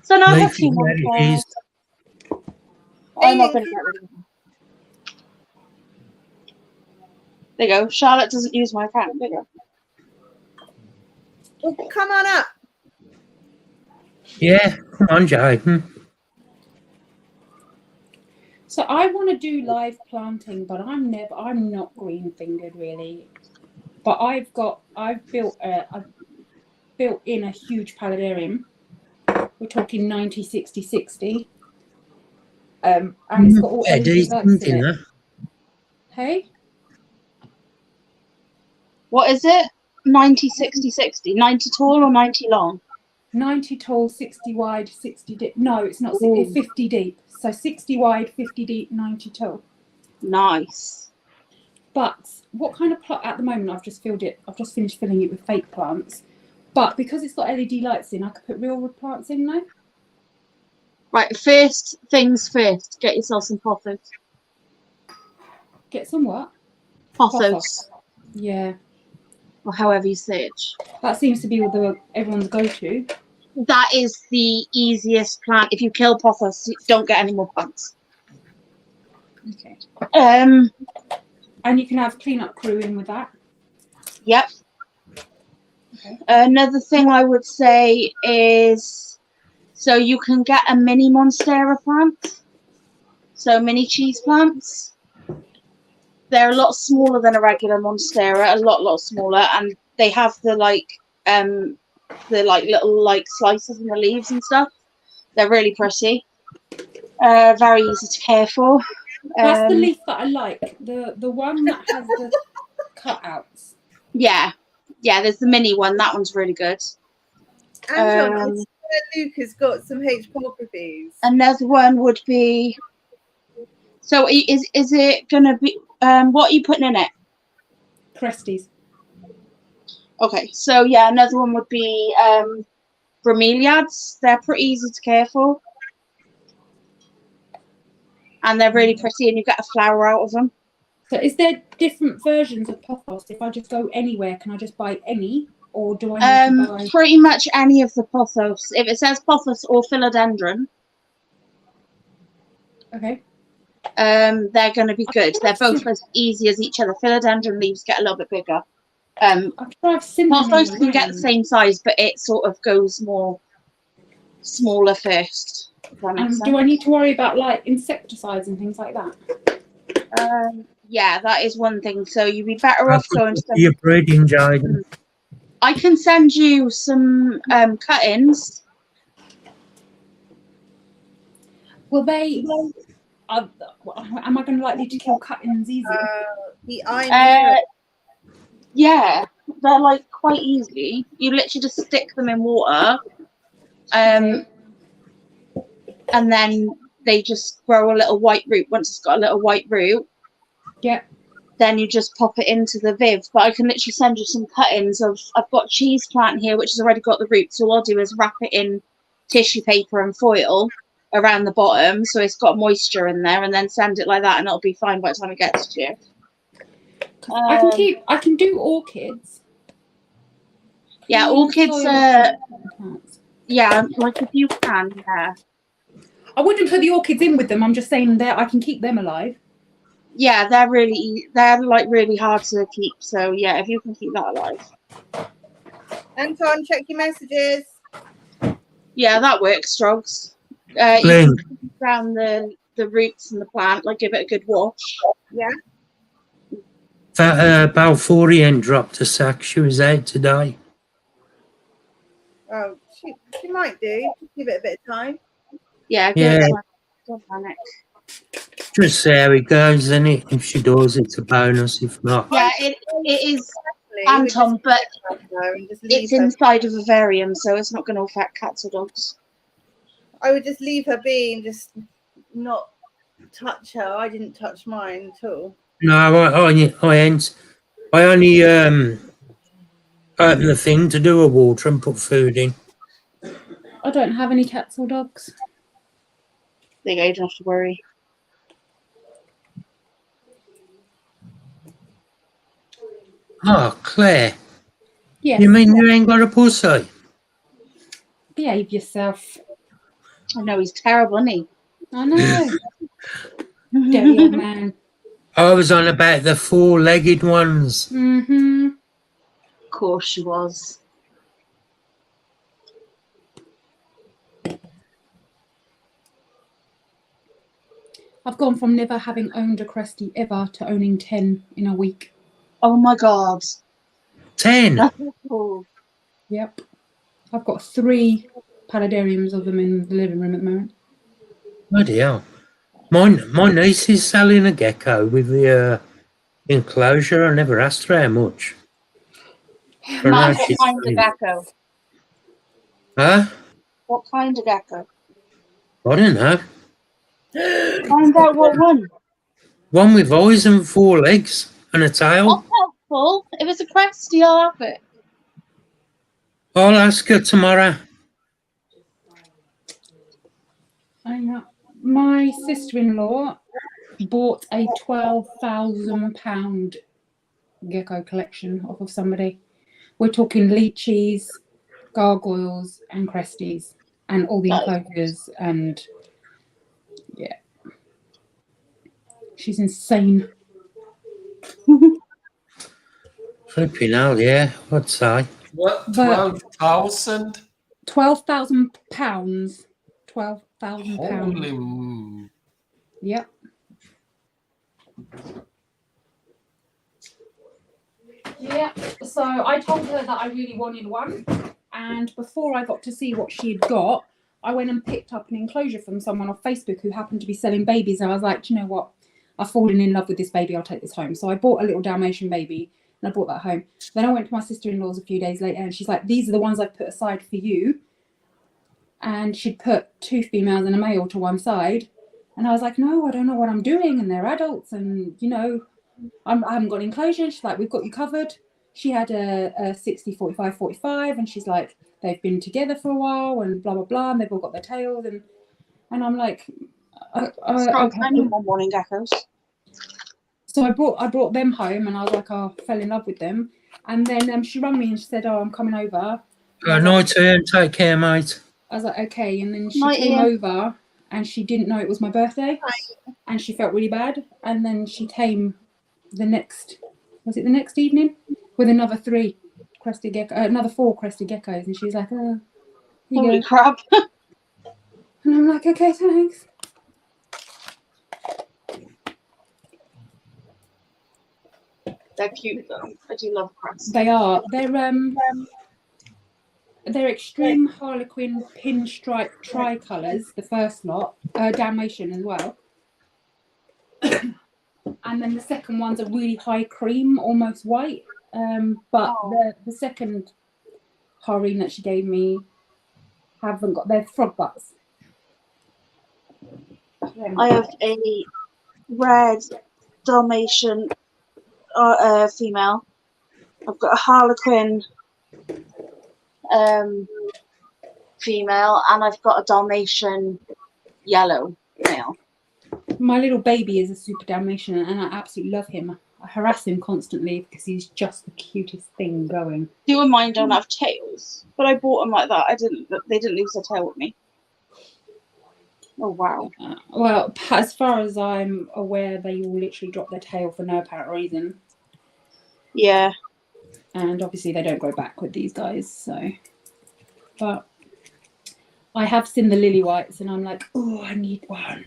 So now I've got Leaf two is where it Monsteras. is. I'm not going to get rid of them. There you go. Charlotte doesn't use my account. There you go. Well, come on up. Yeah, come on, Jaden. So I want to do live planting, but I'm not green fingered really. But I've built in a huge paludarium. We're talking 90, 60, 60. And it's got all Yeah, LED decent, lights in isn't it. it? Hey? What is it? 90, 60, 60. 90 tall or 90 long? 90 tall, 60 wide, 60 deep. No, it's not Ooh. 60, 50 deep. So 60 wide, 50 deep, 90 tall. Nice. But what kind of plot at the moment? I've just finished filling it with fake plants. But because it's got LED lights in, I could put real wood plants in now. Right, first things first. Get yourself some pothos. Get some what? Pothos. Yeah. Or however you say it. That seems to be everyone's go-to. That is the easiest plant. If you kill pothos, you don't get any more plants. Okay. And you can have clean-up crew in with that. Yep. Okay. Another thing I would say is, so you can get a mini Monstera plant. So mini cheese plants. They're a lot smaller than a regular Monstera, a lot smaller, and they have the little slices in the leaves and stuff. They're really pretty. Very easy to care for. That's the leaf that I like. The one that has the cutouts. Yeah. Yeah, there's the mini one. That one's really good. Anton, Luke has got some H-popographies. Another one would be, so is it going to be, what are you putting in it? Cresties. Okay, so yeah, another one would be bromeliads. They're pretty easy to care for. And they're really pretty, and you get a flower out of them. So is there different versions of pothos? If I just go anywhere, can I just buy any? Or do I need to buy... Pretty much any of the pothos. If it says pothos or philodendron, okay, they're going to be good. They're both as easy as each other. Philodendron leaves get a little bit bigger. Pothos can get the same size, but it sort of goes more smaller first. Do I need to worry about like insecticides and things like that? Yeah, that is one thing. So you'd be better off going to your breeding, Jaden. I can send you some cut-ins. Will they? Am I going to likely to kill cut-ins easy? Yeah, they're like quite easy. You literally just stick them in water, and then they just grow a little white root. Once it's got a little white root, yeah, then you just pop it into the viv. But I can literally send you some cut-ins of. I've got cheese plant here, which has already got the roots. So all I'll do is wrap it in tissue paper and foil around the bottom, so it's got moisture in there, and then send it like that, and it'll be fine by the time it gets to you. I can do orchids. Yeah, orchids. Yeah, like if you can. Yeah. I wouldn't put the orchids in with them. I'm just saying that I can keep them alive. Yeah, they're like really hard to keep. So yeah, if you can keep that alive. Anton, check your messages. Yeah, that works, Strogs. You can ground the roots and the plant, like give it a good wash. Yeah. That Balfourian dropped a sack. She was out today. Oh, she might do. Just give it a bit of time. Yeah, Yeah. Don't panic. Just see how it goes, isn't it? If she does, it's a bonus. If not, Yeah, it is, Actually, we Anton, just but accept her and just leave it's her. inside of a vivarium, so it's not going to affect cats or dogs. I would just leave her be and just not touch her. I didn't touch mine at all. no, I only open the thing to do a water and put food in. I don't have any cats or dogs. There you go, you don't have to worry. Oh, Claire, Yes. you mean you ain't got a pussy? Behave yourself. I know, he's terrible, isn't he? I know. Dirty old man. I was on about the four-legged ones. Mm-hmm. Of course she was. I've gone from never having owned a Cresty ever to owning 10 in a week. Oh my God. 10. That's cool. Yep. I've got 3 paludariums of them in the living room at the moment. Bloody hell. My niece is selling a gecko with the enclosure. I never asked her how much. Matt, what kind of gecko? Huh? What kind of gecko? I don't know. Find out what one. One with eyes and 4 legs and a tail. That's helpful. If it's a Cresty, I'll have it. I'll ask her tomorrow. My sister-in-law bought a £12,000 gecko collection off of somebody. We're talking leechies, gargoyles, and cresties, and all the enclosures, and yeah, she's insane. Flipping hell, yeah. I'd say. What? 12,000? £12,000. £12,000. Holy. Yep. Yeah. So I told her that I really wanted one, and before I got to see what she had got, I went and picked up an enclosure from someone on Facebook who happened to be selling babies, and I was like, do you know what? I've fallen in love with this baby. I'll take this home. So I bought a little Dalmatian baby, and I brought that home. Then I went to my sister-in-law's a few days later, and she's like, these are the ones I've put aside for you. And she'd put 2 females and a male to one side. And I was like, no, I don't know what I'm doing. And they're adults. And, you know, I haven't got an enclosure. She's like, we've got you covered. She had a 60, 45, 45. And she's like, they've been together for a while and blah, blah, blah. And they've all got their tails. And I'm like, I need more morning geckos. So I brought them home, and I was like, oh, I fell in love with them. And then she rang me and she said, oh, I'm coming over. Night, Ian. Take care, mate. I was like, okay. And then she Night, came Ian. over, and she didn't know it was my birthday. And she felt really bad. And then she came the next evening with another 3 crested gecko, another 4 crested geckos. And she's like, oh, here you Holy go. crap. And I'm like, okay, thanks. They're cute though. I do love Cresty. They are. They're extreme harlequin pinstripe tricolours, the first lot, Dalmatian as well. And then the second one's a really high cream, almost white. But the second harem that she gave me haven't got, they're frog butts. I have a red Dalmatian female. I've got a harlequin female, and I've got a Dalmatian yellow male. My little baby is a super Dalmatian, and I absolutely love him. I harass him constantly because he's just the cutest thing going. 2 of mine don't have tails, but I bought them like that. They didn't lose their tail with me. Oh wow. Well, as far as I'm aware, they all literally drop their tail for no apparent reason. Yeah. And obviously they don't grow back with these guys, so. But I have seen the lily whites, and I'm like, oh, I need one.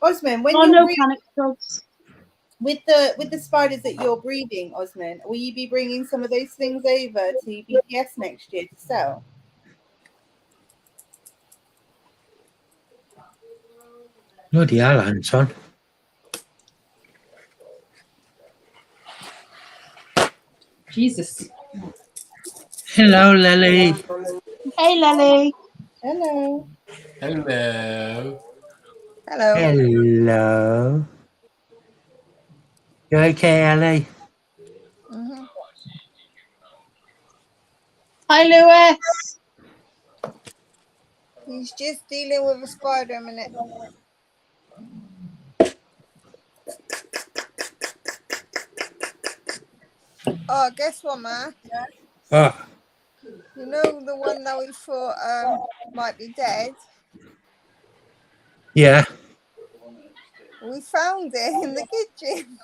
Osman, when Oh you're no, panic dogs. with the spiders that you're breeding, Osman, will you be bringing some of those things over to BPS next year to sell? Bloody hell, Anton. Jesus. Hello, Lily. Hey, Lily. Hello. Hello. Hello. Hello. You okay, Ellie? Mm-hmm. Hi, Lewis. He's just dealing with a spider a minute. Oh, guess what, Ma? Oh, You know the one that we thought might be dead? yeah. We found it in the kitchen.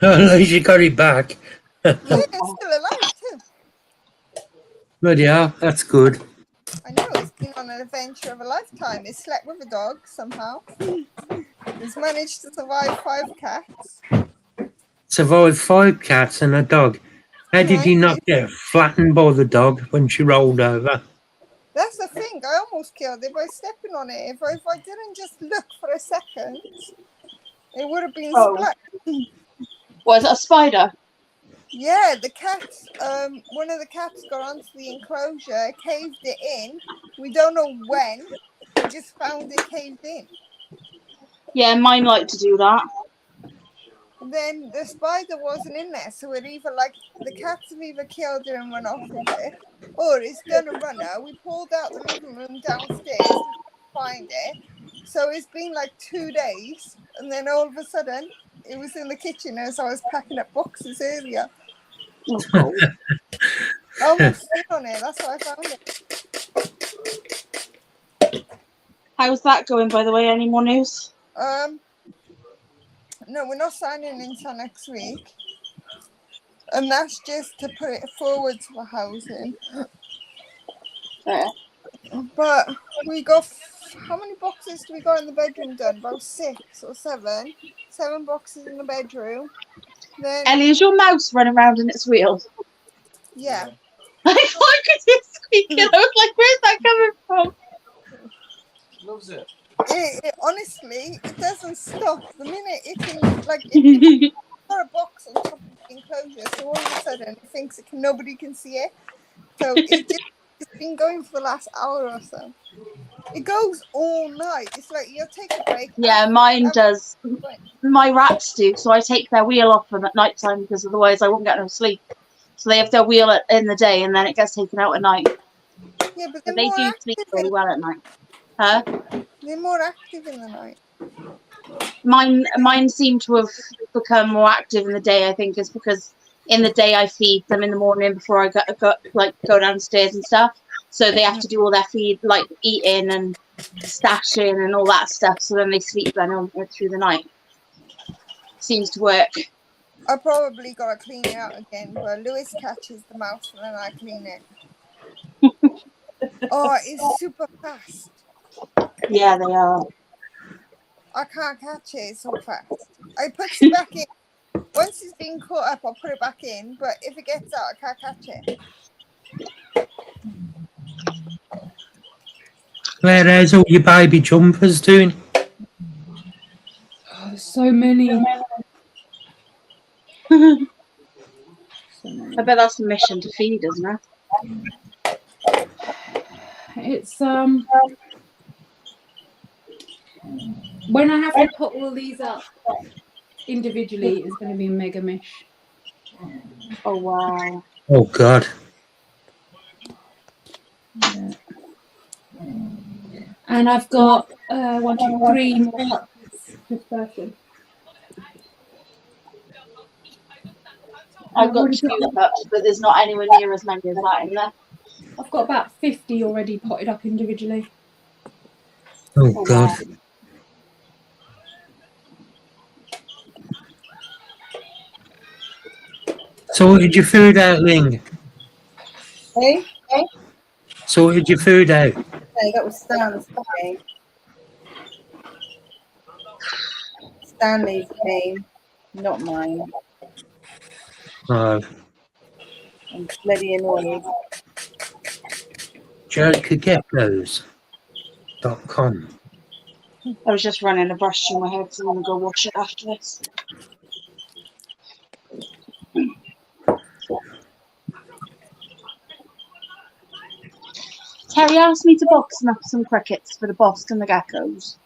At least you got it back. Yeah, it's still alive too. Bloody hell, that's good. I know, it's been on an adventure of a lifetime. It slept with a dog somehow. It's managed to survive 5 cats. Survived 5 cats and a dog. How did he not get flattened by the dog when she rolled over? That's the thing. I almost killed it by stepping on it. If I didn't just look for a second, it would have been splat. Was it a spider? Yeah, the cat. One of the cats got onto the enclosure, caved it in. We don't know when. We just found it caved in. Yeah, mine like to do that. And then the spider wasn't in there, so it either the cats have either killed her and run off with it, or it's done a runner. We pulled out the living room downstairs, we couldn't find it. So it's been like 2 days, and then all of a sudden it was in the kitchen as I was packing up boxes earlier. Oh, I almost stood on it, that's why I found it. how's that going, by the way? Any more news? No, we're not signing until next week. And that's just to put it forward for housing. Yeah. But we got, how many boxes do we got in the bedroom done? About 6 or 7. 7 boxes in the bedroom. Then, Ellie, is your mouse running around in its wheel? yeah. I thought I could hear squeaking. I was like, where's that coming from? Loves it. It honestly, it doesn't stop. The minute it can, it's got a box on top of the enclosure, so all of a sudden it thinks nobody can see it. So it's been going for the last hour or so. It goes all night. It's like you'll take a break. Yeah, mine does. My rats do, so I take their wheel off them at night time because otherwise I won't get no sleep. So they have their wheel in the day and then it gets taken out at night. Yeah, but they do sleep really well at night. Huh? They're more active in the night. Mine seem to have become more active in the day. I think is because in the day I feed them in the morning before I go downstairs and stuff. So they have to do all their feed, like eating and stashing and all that stuff. So then they sleep then through the night. Seems to work. I probably gotta clean it out again, but Lewis catches the mouse and then I clean it. Oh, it's super fast. Yeah, they are. I can't catch it, it's so fast. I put it back in. Once it's been caught up, I'll put it back in, but if it gets out, I can't catch it. Claire, how's all your baby jumpers doing? Oh, there's so many. I bet that's the mission to feed, isn't it? It's when I have to put all these up individually, it's going to be a mega mish. Oh wow! Oh God! Yeah. And I've got 1, 2, 3 more puppies per person. I've got 2 pups, but there's not anywhere near as many as that in there. I've got about 50 already potted up individually. Oh God! Wow. Sorted your food out, Ling. Hey? Sorted your food out. Hey, that was Stan's game. Stanley's game, not mine. Oh, I'm bloody annoyed. JokerGetthose.com. I was just running a brush through my hair because I'm going to go wash it after this. Terry asked me to box him up some crickets for the Boston the geckos.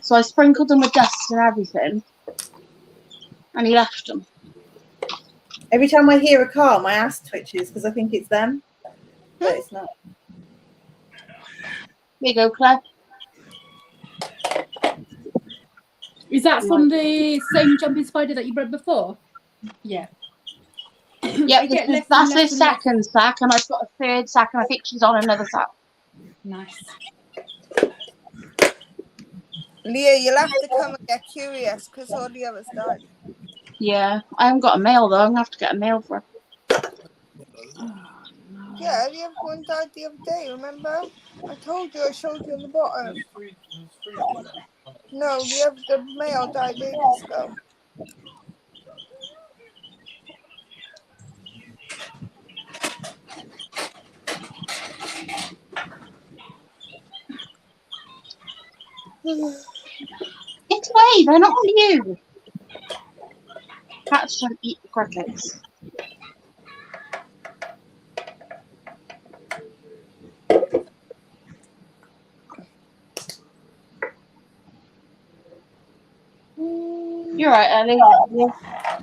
So I sprinkled them with dust and everything. And he left them. Every time I hear a car, my ass twitches because I think it's them, but it's not. There you go, Claire. Is that from the same jumping spider that you bred before? Yeah. Yeah, that's her second sack, and I've got a third sack, and I think she's on another sack. Nice. Leah, you'll have to come and get curious because all the others died. Yeah, I haven't got a male though. I'm gonna have to get a male for her. Yeah, the other one died the other day, remember? I told you, I showed you on the bottom. No, the male died ages ago. Get away, they're not on you. Cats don't eat the crickets. You're right, Ellie.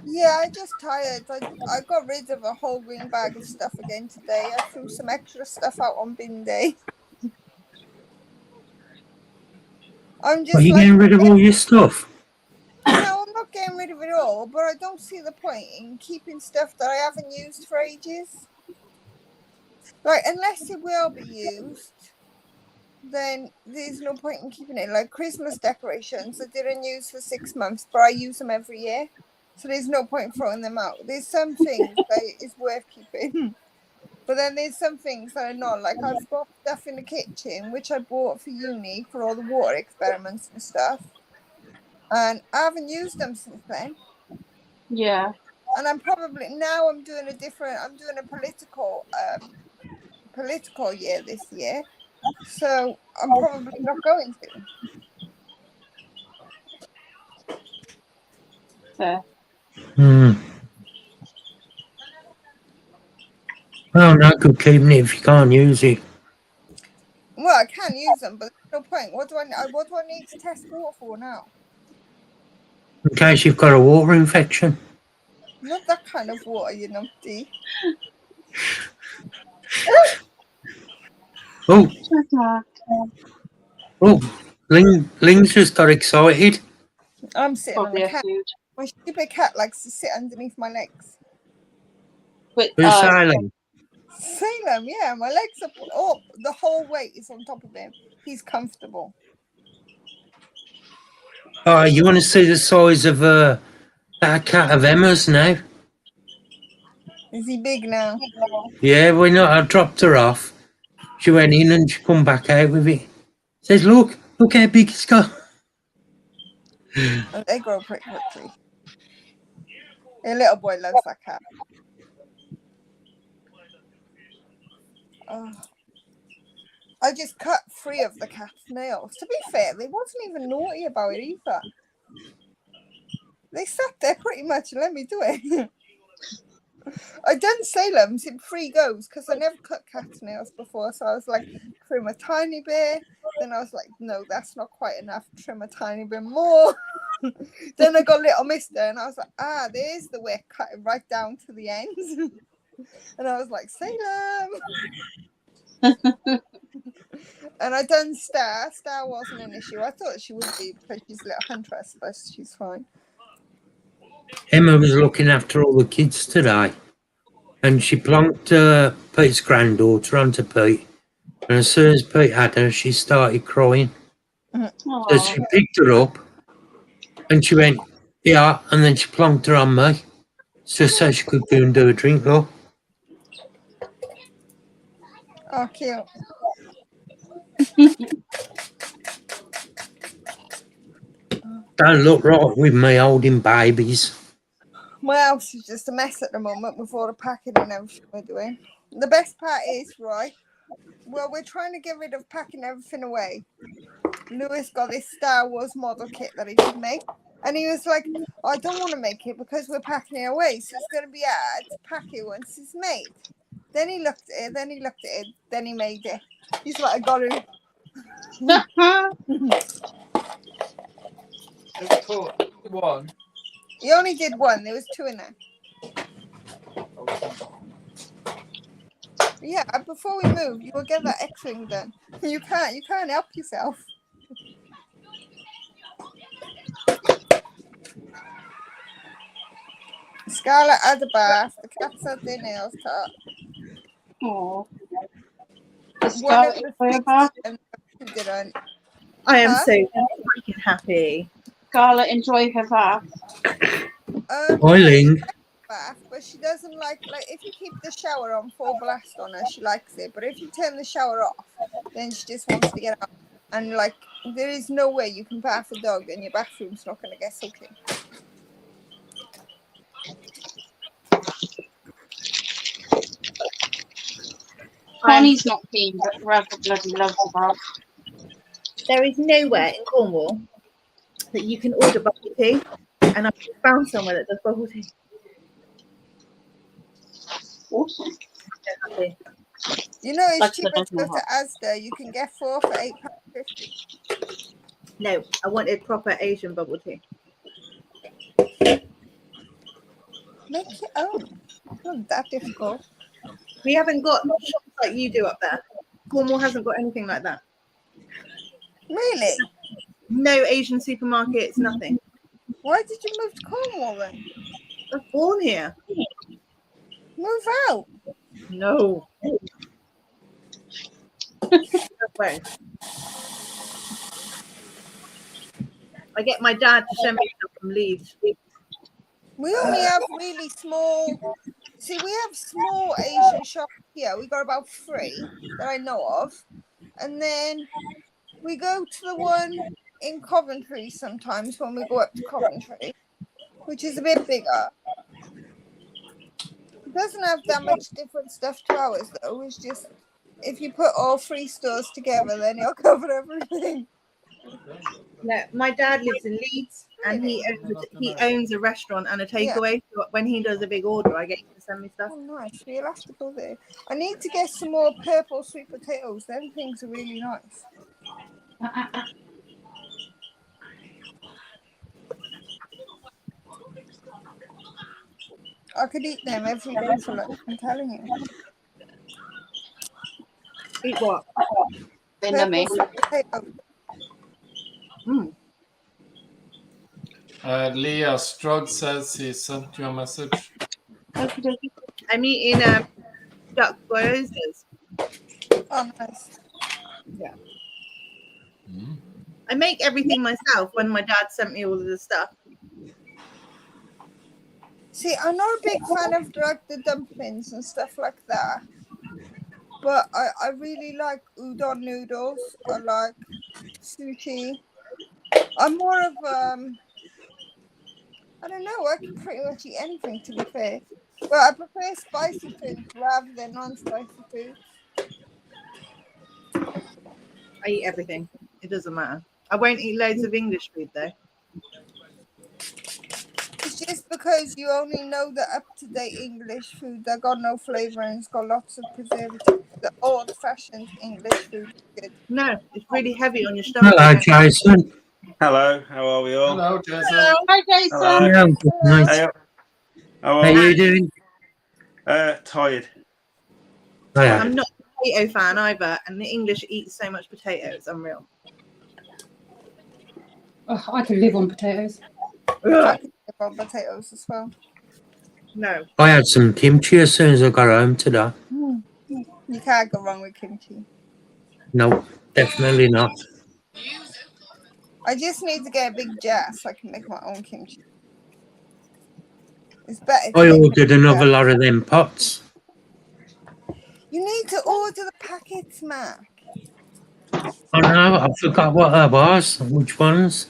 Yeah, I'm just tired. I got rid of a whole green bag of stuff again today. I threw some extra stuff out on bin day. I'm just Are you like, getting rid of all your stuff? no, I'm not getting rid of it all, but I don't see the point in keeping stuff that I haven't used for ages. Like, unless it will be used, then there's no point in keeping it. Like Christmas decorations, I didn't use for 6 months, but I use them every year. So there's no point in throwing them out. There's some things that is worth keeping. But then there's some things that are not. Like I've got stuff in the kitchen, which I bought for uni for all the water experiments and stuff. And I haven't used them since then. Yeah. And I'm doing a political year this year. So I'm probably not going to. Fair. Well, no good keeping it if you can't use it. Well, I can use them, but there's no point. What do I need to test water for now? In case you've got a water infection. Not that kind of water, you numpty. Ling's just got excited. I'm sitting on the cat. My stupid cat likes to sit underneath my legs. Who's Salem? Salem, yeah. My legs are up. The whole weight is on top of him. He's comfortable. Oh, you want to see the size of that cat of Emma's now? Is he big now? Yeah, why not? I dropped her off. She went in and she come back out with it. Says, look how big it's got. And they grow pretty quickly. A little boy loves that cat. Oh. I just cut 3 of the cat's nails. To be fair, they wasn't even naughty about it either. They sat there pretty much and let me do it. I done Salem's in 3 goes because I never cut cat's nails before. So I was like, trim a tiny bit. Then I was like, no, that's not quite enough. Trim a tiny bit more. Then I got Little Mister and I was like, there's the wick. Cut it right down to the ends. And I was like, Salem. And I done Star. Star wasn't an issue. I thought she would be because she's a little huntress, but she's fine. Emma was looking after all the kids today. And she plonked Pete's granddaughter onto Pete. And as soon as Pete had her, she started crying. So she picked her up and she went, yeah, and then she plonked her on me. Just so she could go and do a drink, though. Oh, cute. Don't look right with me holding babies. My house is just a mess at the moment with all the packing and everything we're doing. The best part is, right, well, we're trying to get rid of packing everything away. Lewis got this Star Wars model kit that he could make. And he was like, oh, I don't want to make it because we're packing it away. So it's going to be hard to pack it once it's made. Then he looked at it, then he made it. He's like, I got it. Just put one. He only did one. There was 2 in there. Yeah, before we move, you will get that X-wing done. You can't help yourself. Scarlett had a bath. The cats had their nails cut. Oh. One of the didn't. I am Huh? so freaking happy. Scarlett, enjoy her bath. Eileen, Bath, but she doesn't like if you keep the shower on full blast on her, she likes it. But if you turn the shower off, then she just wants to get out. And there is no way you can bath a dog and your bathroom's not going to get so clean. Connie's not clean, but Rather bloody loves the bath. There is nowhere in Cornwall that you can order bubble tea, and I've found somewhere that does bubble tea. Awesome. So happy. You know, it's Like cheaper the to go normal to Asda. You can get 4 for £8.50. No, I wanted proper Asian bubble tea. Make your own. It's not that difficult. We haven't got shops like you do up there. Cornwall hasn't got anything like that. Really? No Asian supermarkets, nothing. Why did you move to Cornwall then? I was born here. Move out. No. No way. I get my dad to send me stuff from Leeds. We only have really small. See, we have small Asian shops here. We got about 3 that I know of, and then we go to the one in Coventry sometimes when we go up to Coventry, which is a bit bigger. It doesn't have that much different stuff to ours though. It's just if you put all 3 stores together, then it'll cover everything. No, my dad lives in Leeds, and he owns a restaurant and a takeaway. So when he does a big order, I get him to send me stuff. Oh, nice. We'll have to go there. I need to get some more purple sweet potatoes. Them things are really nice. I could eat them every day for lunch, I'm telling you. Eat what? Yummy. Purple sweet potatoes. Leah Strud says he sent you a message. I'm eating duck gyoza. Oh, nice. Yeah. I make everything myself when my dad sent me all of the stuff. See, I'm not a big fan of the dumplings and stuff like that. But I really like udon noodles. I like sushi. I'm more of I don't know, I can pretty much eat anything to be fair. But I prefer spicy foods rather than non-spicy foods. I eat everything. It doesn't matter. I won't eat loads of English food though. It's just because you only know the up-to-date English food that got no flavour and it's got lots of preservatives. The old-fashioned English food is good. No, it's really heavy on your stomach. hello, Jason. Hello, how are we all? Hello, Jason. Hi, Jason. Hello. Yeah, good night. Hey, how How are you you? doing? Tired. Hiya. I'm not a potato fan either, and the English eat so much potato. It's unreal. Oh, I can live on potatoes. I can live on potatoes as well. No. I had some kimchi as soon as I got home today. You can't go wrong with kimchi. No, definitely not. I just need to get a big jar so I can make my own kimchi. It's better. I ordered another lot of them pots. You need to order the packets, Mark. I know, I forgot what that was. Which ones?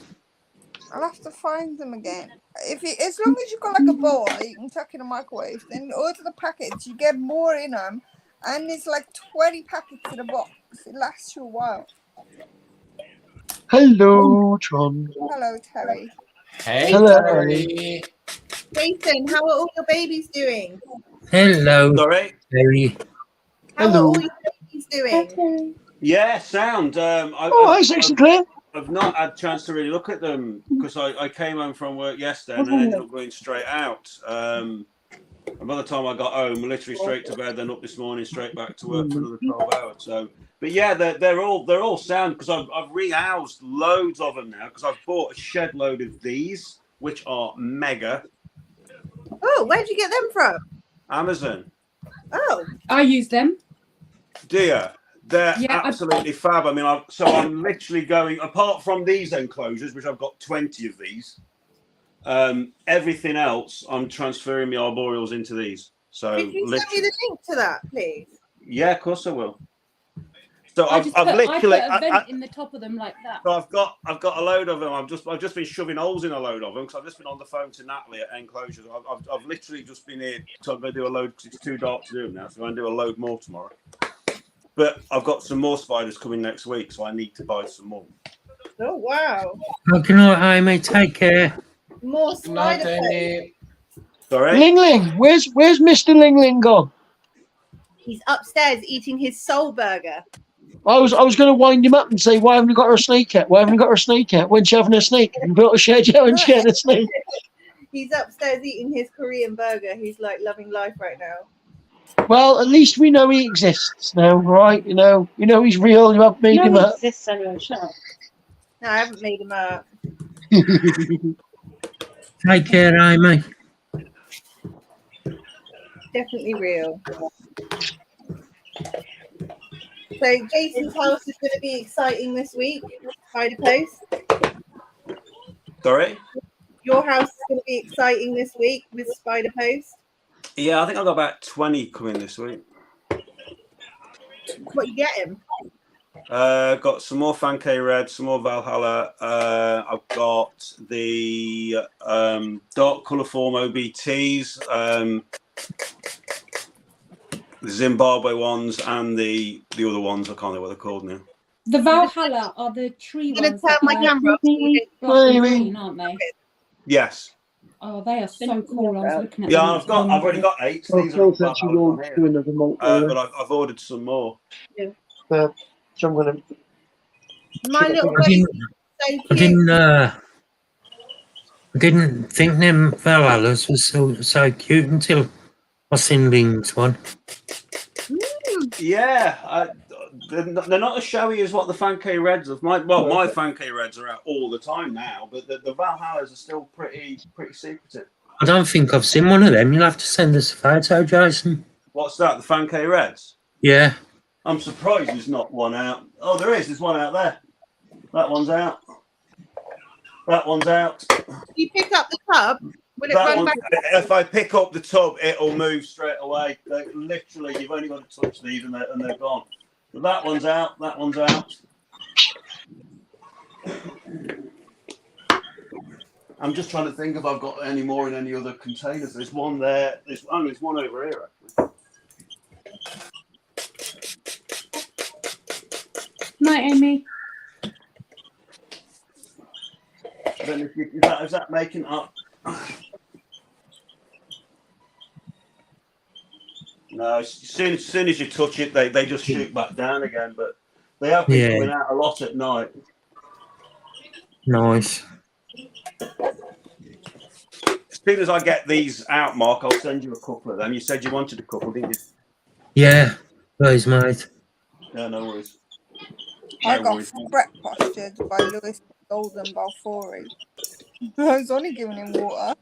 I'll have to find them again. As long as you've got like a bowl that you can chuck in a microwave, then order the packets. You get more in them, and there's like 20 packets in a box. It lasts you a while. Hello, Tron. Hello, Terry. Hey, Hello. Terry. Jason, how are all your babies doing? Hello, Sorry. Terry. How Hello. are all your babies doing? Yeah, sound. Oh, hi, Sexy Claire. I've not had a chance to really look at them because I came home from work yesterday and then ended up going straight out. And by the time I got home, literally straight to bed, then up this morning, straight back to work for another 12 hours. So, but yeah, they're all sound because I've rehoused loads of them now because I've bought a shed load of these, which are mega. Oh, where'd you get them from? Amazon. Oh, I use them. Dear, they're Yeah, absolutely fab. I mean, I'm literally going, apart from these enclosures, which I've got 20 of these, everything else, I'm transferring my arboreals into these. So could you send me the link to that, please? Yeah, of course I will. So I I've put literally a vent in the top of them like that. so I've got a load of them. I've just been shoving holes in a load of them because I've just been on the phone to Natalie at Enclosures. I've literally just been here. So I'm going to do a load because it's too dark to do them now. So I'm going to do a load more tomorrow. But I've got some more spiders coming next week, so I need to buy some more. Oh, wow. Good night, Amy. Take care. More Good night, spider Amy. Sorry. Ling Ling, where's Mr. Ling Ling gone? He's upstairs eating his soul burger. I was going to wind him up and say, why haven't you got her a snake yet? Why haven't you got her a snake yet? When's she having a snake? And built a shed yet when she had a snake. He's upstairs eating his Korean burger. He's like loving life right now. Well, at least we know he exists now, right? You know he's real. You haven't made him up. Exists anyway. Shut up. No, I haven't made him up. Take care, Amy. Definitely real. So Jason's house is going to be exciting this week. Spider Post. Sorry. Your house is going to be exciting this week with Spider Post. Yeah, I think I've got about 20 coming this week. What you get him? Got some more Fankei Red, some more Valhalla. I've got the dark colour form OBTs, the Zimbabwe ones, and the other ones. I can't know what they're called now. The Valhalla are the tree I'm going ones. to turn my camera off. Black and green, aren't they? Yes. Oh, they are so cool. I was looking at Yeah, them. I've already got 8. Oh, These are close that you won't do another month. but I've ordered some more. Yeah. So I'm going to. My little I baby. didn't, So cute. I didn't think them Valhallas was so cute until I seen Ling's one. Yeah, they're not as showy as what the Fankei Reds of my Fankei Reds are out all the time now, but the Valhallas are still pretty secretive. I don't think I've seen one of them. You'll have to send us a photo, Jason. What's that? The Fankei Reds? Yeah. I'm surprised there's not one out. Oh, there is. There's one out there. That one's out. That one's out. You pick up the tub. Will it That run one, back? if I pick up the tub, it'll move straight away. Literally, you've only got to touch these and they're gone. But that one's out. That one's out. I'm just trying to think if I've got any more in any other containers. There's one there. There's one over here, actually. Night, Amy. Then is that making up? No, as soon as you touch it, they just shoot back down again. But they have been coming out a lot at night. Nice. As soon as I get these out, Mark, I'll send you a couple of them. You said you wanted a couple, didn't you? Yeah, please, mate. Yeah, no worries. I got fret postured by Lewis Golden Balfouri. I was only giving him water.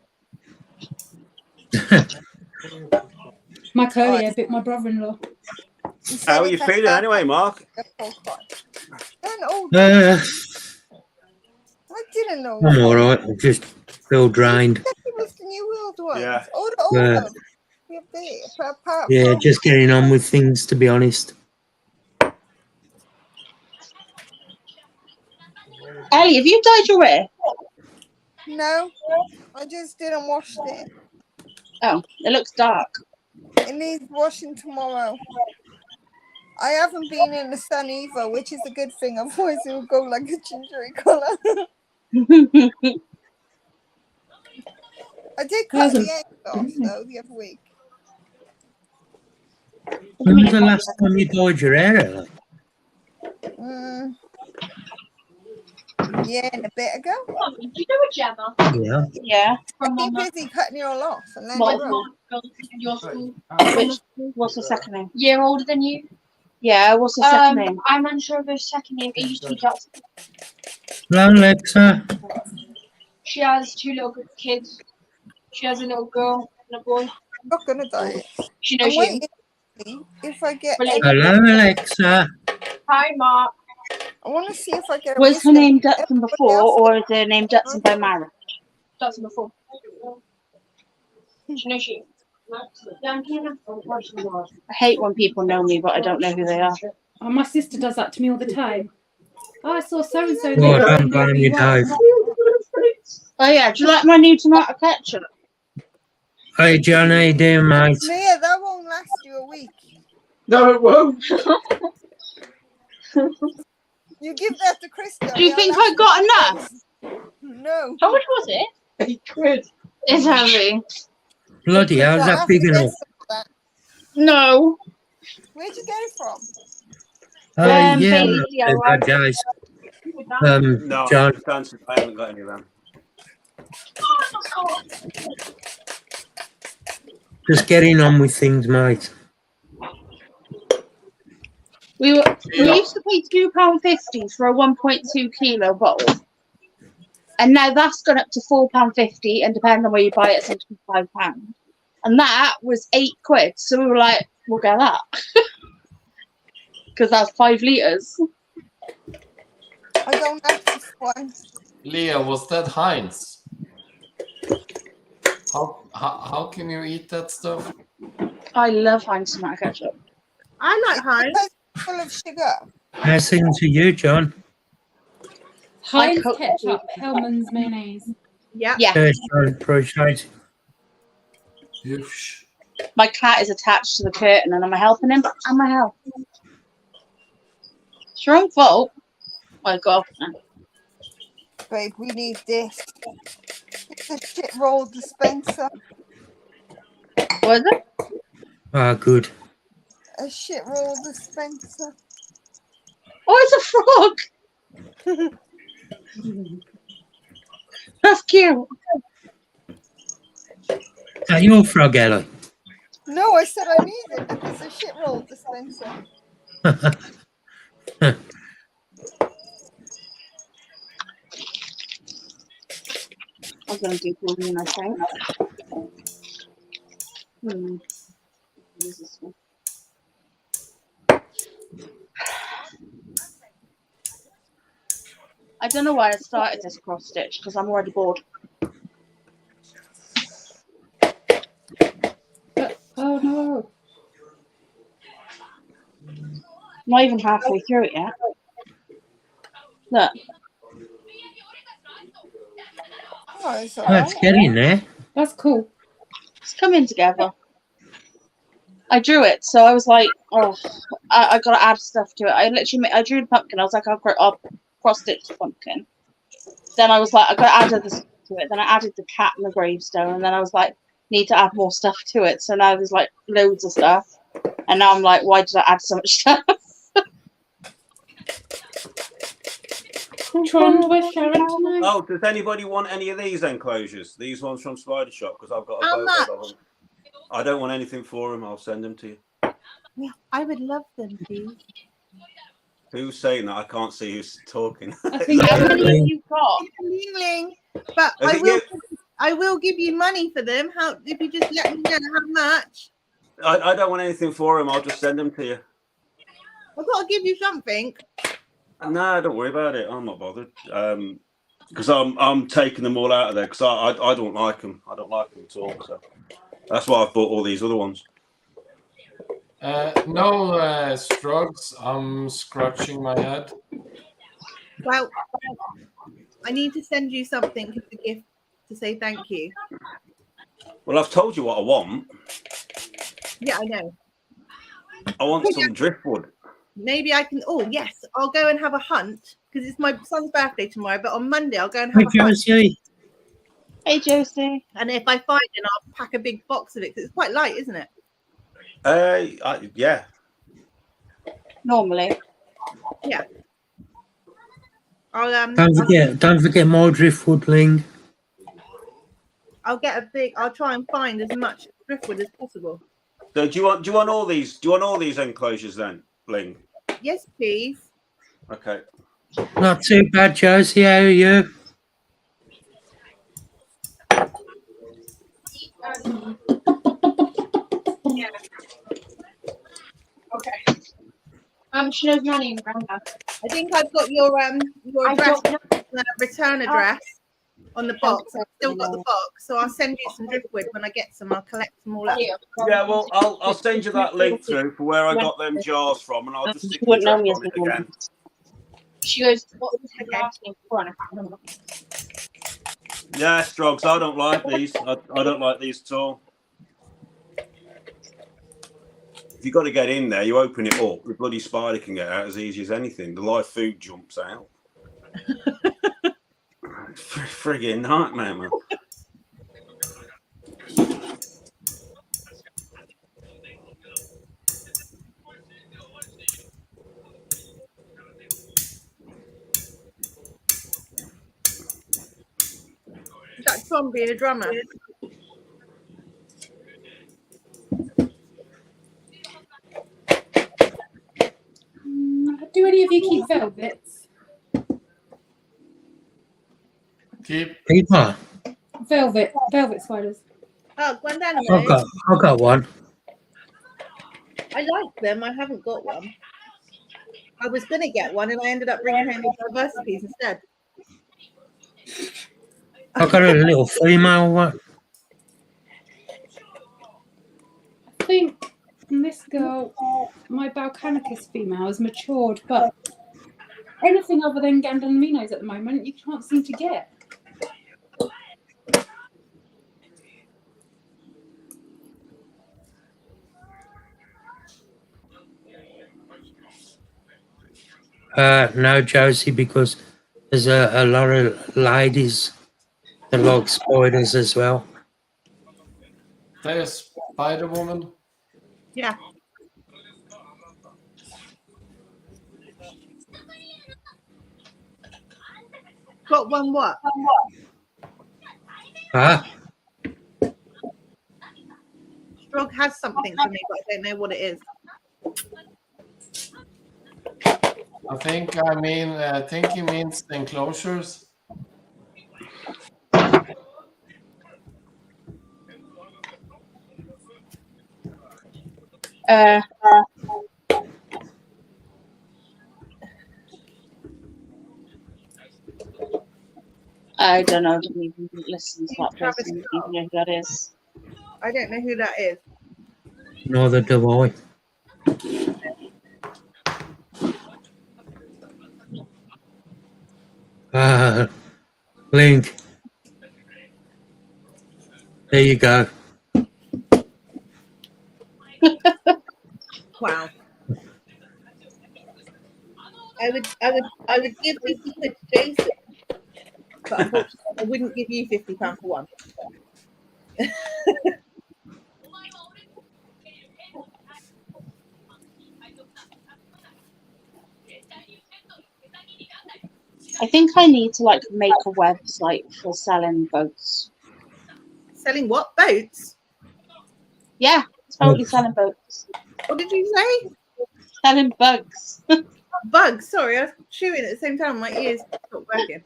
My courier bit my brother-in-law. How are you feeling anyway, Mark? I didn't know. I'm all right. I just feel drained. It was the New World ones. Yeah. Yeah, just getting on with things, to be honest. Ellie, have you dyed your hair? No, I just didn't wash it. Oh, it looks dark. It needs washing tomorrow. I haven't been in the sun either, which is a good thing. Otherwise, it would go like a gingery colour. I did cut the egg off though the other week. When was the last time you dyed your hair, Ellie? Yeah, and a bit ago. Do you know a Gemma? Yeah. Yeah. I've been busy cutting it all off, and then What? it wrote. Your school? What's the second name? Year older than you? Yeah, what's the second name? I'm unsure of her second name. It used to be Joffy. Hello, Alexa. She has 2 little kids. She has a little girl and a boy. I'm not gonna dye it. She I'm knows you. waiting to see if I get. Hello, Alexa. Hi, Mark. I want to see if I get. Was her name Dutton before, or is her name Dutton by marriage? That's before. She knows you. I hate when people know me, but I don't know who they are. Oh, my sister does that to me all the time. Oh, I saw so and so. Oh, don't blame you, Dave. Oh yeah, do you like my new tomato ketchup? Hey, John, how you doing, mate? Mia, that won't last you a week. No, it won't. You give that to Krista. Do you think I got enough? No. How much was it? £8. It's heavy. Bloody hell, is that big enough? No. Where'd you get it from? Yeah, Bailey, not yeah, too bad, guys. No, John. I haven't got any of them. Just getting on with things, mate. We used to pay £2.50 for a 1.2 kilo bottle, and now that's gone up to £4.50, and depending on where you buy it, it's £5. And that was £8. So we were like, we'll get that because that's 5 litres. I don't have this one. Leah, was that Heinz? How can you eat that stuff? I love Heinz tomato ketchup. I like Heinz. Full of sugar. How's things to you, John? Heinz ketchup, Hellman's mayonnaise. Yeah. Yes, John, appreciate it. My cat is attached to the curtain, and am I helping him? Am I helping him? It's your own fault. My God. Babe, we need this. It's a shit roll dispenser. Was it? Ah, good. A shit roll dispenser. Oh, it's a frog. That's cute. Is that your frog, Ellie? No, I said I need it. It's a shit roll dispenser. I'm going to do cleaning, I think. What is this one? I don't know why I started this cross stitch because I'm already bored. Oh no. Not even halfway through it yet. Look. Oh, it's all Let's right. get in there. That's cool. It's coming together. I drew it, so I was like, oh, I got to add stuff to it. I drew the pumpkin. I was like, I'll cross stitch the pumpkin. Then I was like, I got to add other stuff to it. Then I added the cat and the gravestone, and then I was like, need to add more stuff to it. So now there's like loads of stuff, and now I'm like, why did I add so much stuff? Tron, where's Sharon tonight? Oh, does anybody want any of these enclosures? These ones from Spider Shop? Because I've got a How boatload of much? them. I don't want anything for them. I'll send them to you. Yeah, I would love them, please. Who's saying that? I can't see who's talking. I think How many have you got? Ling, but Is it you? I will give you money for them. How if you just let me know how much? I don't want anything for them. I'll just send them to you. I've got to give you something. No, don't worry about it. I'm not bothered. Because I'm taking them all out of there because I don't like them. I don't like them at all. So that's why I've bought all these other ones. No strokes. I'm scratching my head. Well, I need to send you something as a gift to say thank you. Well, I've told you what I want. Yeah, I know. I want some driftwood. maybe I can. Oh yes, I'll go and have a hunt because it's my son's birthday tomorrow. But on Monday, I'll go and have Hey, a hunt. Josie. Hey, Josie. And if I find it, I'll pack a big box of it because it's quite light, isn't it? Yeah. Normally. Yeah. I'll Don't forget my driftwood, Ling. I'll get a big. I'll try and find as much driftwood as possible. So do you want all these? Do you want all these enclosures then, Ling? Yes, please. Okay. Not too bad, Josie. How are you? Yeah. Okay. She knows my name, Grandma. I think I've got your I address, don't know. return address on the box. I've still got the box, so I'll send you some driftwood when I get some. I'll collect them all up. Yeah, well, I'll send you that link through for where I got them jars from, and I'll just stick She the wouldn't know address me on as it my again. She goes, what was her last name before? And I can't remember. Yeah, Strogs, I don't like these. I don't like these at all. If you've got to get in there, you open it up. The bloody spider can get out as easy as anything. The live food jumps out. Friggin' nightmare, man. Is that Tom being a drummer? Do any of you keep velvets? Keep. Peter, Velvet spiders. Oh, Gwendana. I got one. I like them. I haven't got one. I was going to get one, and I ended up bringing home the diversities instead. I got a little female one. I think this girl, my Balcanicus female, has matured, but anything other than Gandaliminos at the moment, you can't seem to get. No, Josie, because there's a lot of ladies that like spiders as well. There's Spider-Woman. Yeah. Got one what? Huh? Strog has something for me, but I don't know what it is. I think he means the enclosures. I don't know. I didn't even listen to that person. I don't even know who that is. I don't know who that is. Neither do I. Link. There you go. Wow. I would give 50 quid to Jason, but unfortunately I wouldn't give you £50 for one. I think I need to like make a website for selling boats. Selling what? Boats? Yeah, totally selling boats. What did you say? Selling bugs. Bugs. Sorry, I was chewing at the same time. My ears stopped working.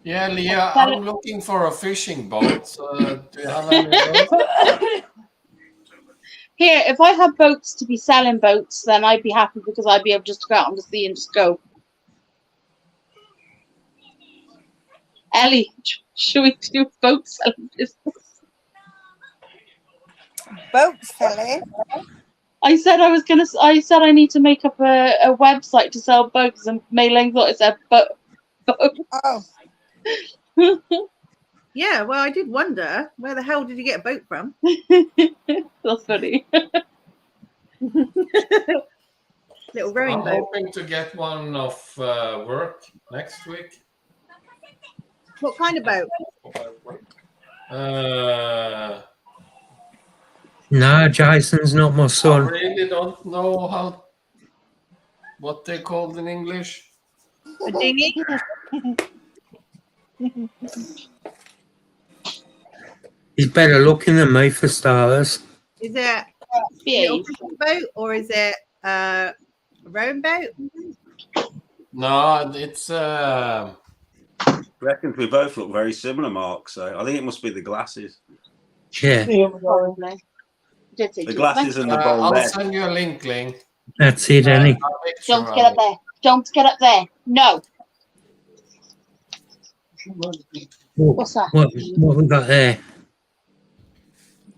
Yeah, Leah, I'm looking for a fishing boat. Do you have any of those? Here, if I had boats to be selling boats, then I'd be happy because I'd be able just to go out on the sea and just go. Ellie, should we do boat selling business? Boat selling? I said I need to make up a website to sell boats, and Mei Ling thought it said boat. Oh. Yeah, well, I did wonder, where the hell did you get a boat from? That's funny. little rowing I'm boat. hoping to get one off work next week. What kind of boat? No, Jason's not my I son. really don't know what they called in English. A dinghy? He's better looking than me for starters. Is it a little fishing boat or is it a rowing boat? No, it's I reckon we both look very similar, Mark. So I think it must be the glasses. Yeah. Probably. The glasses and the I'll bowl. send you a link. That's it, Annie. Don't get up there. Don't get up there. No. What's that? What we got there?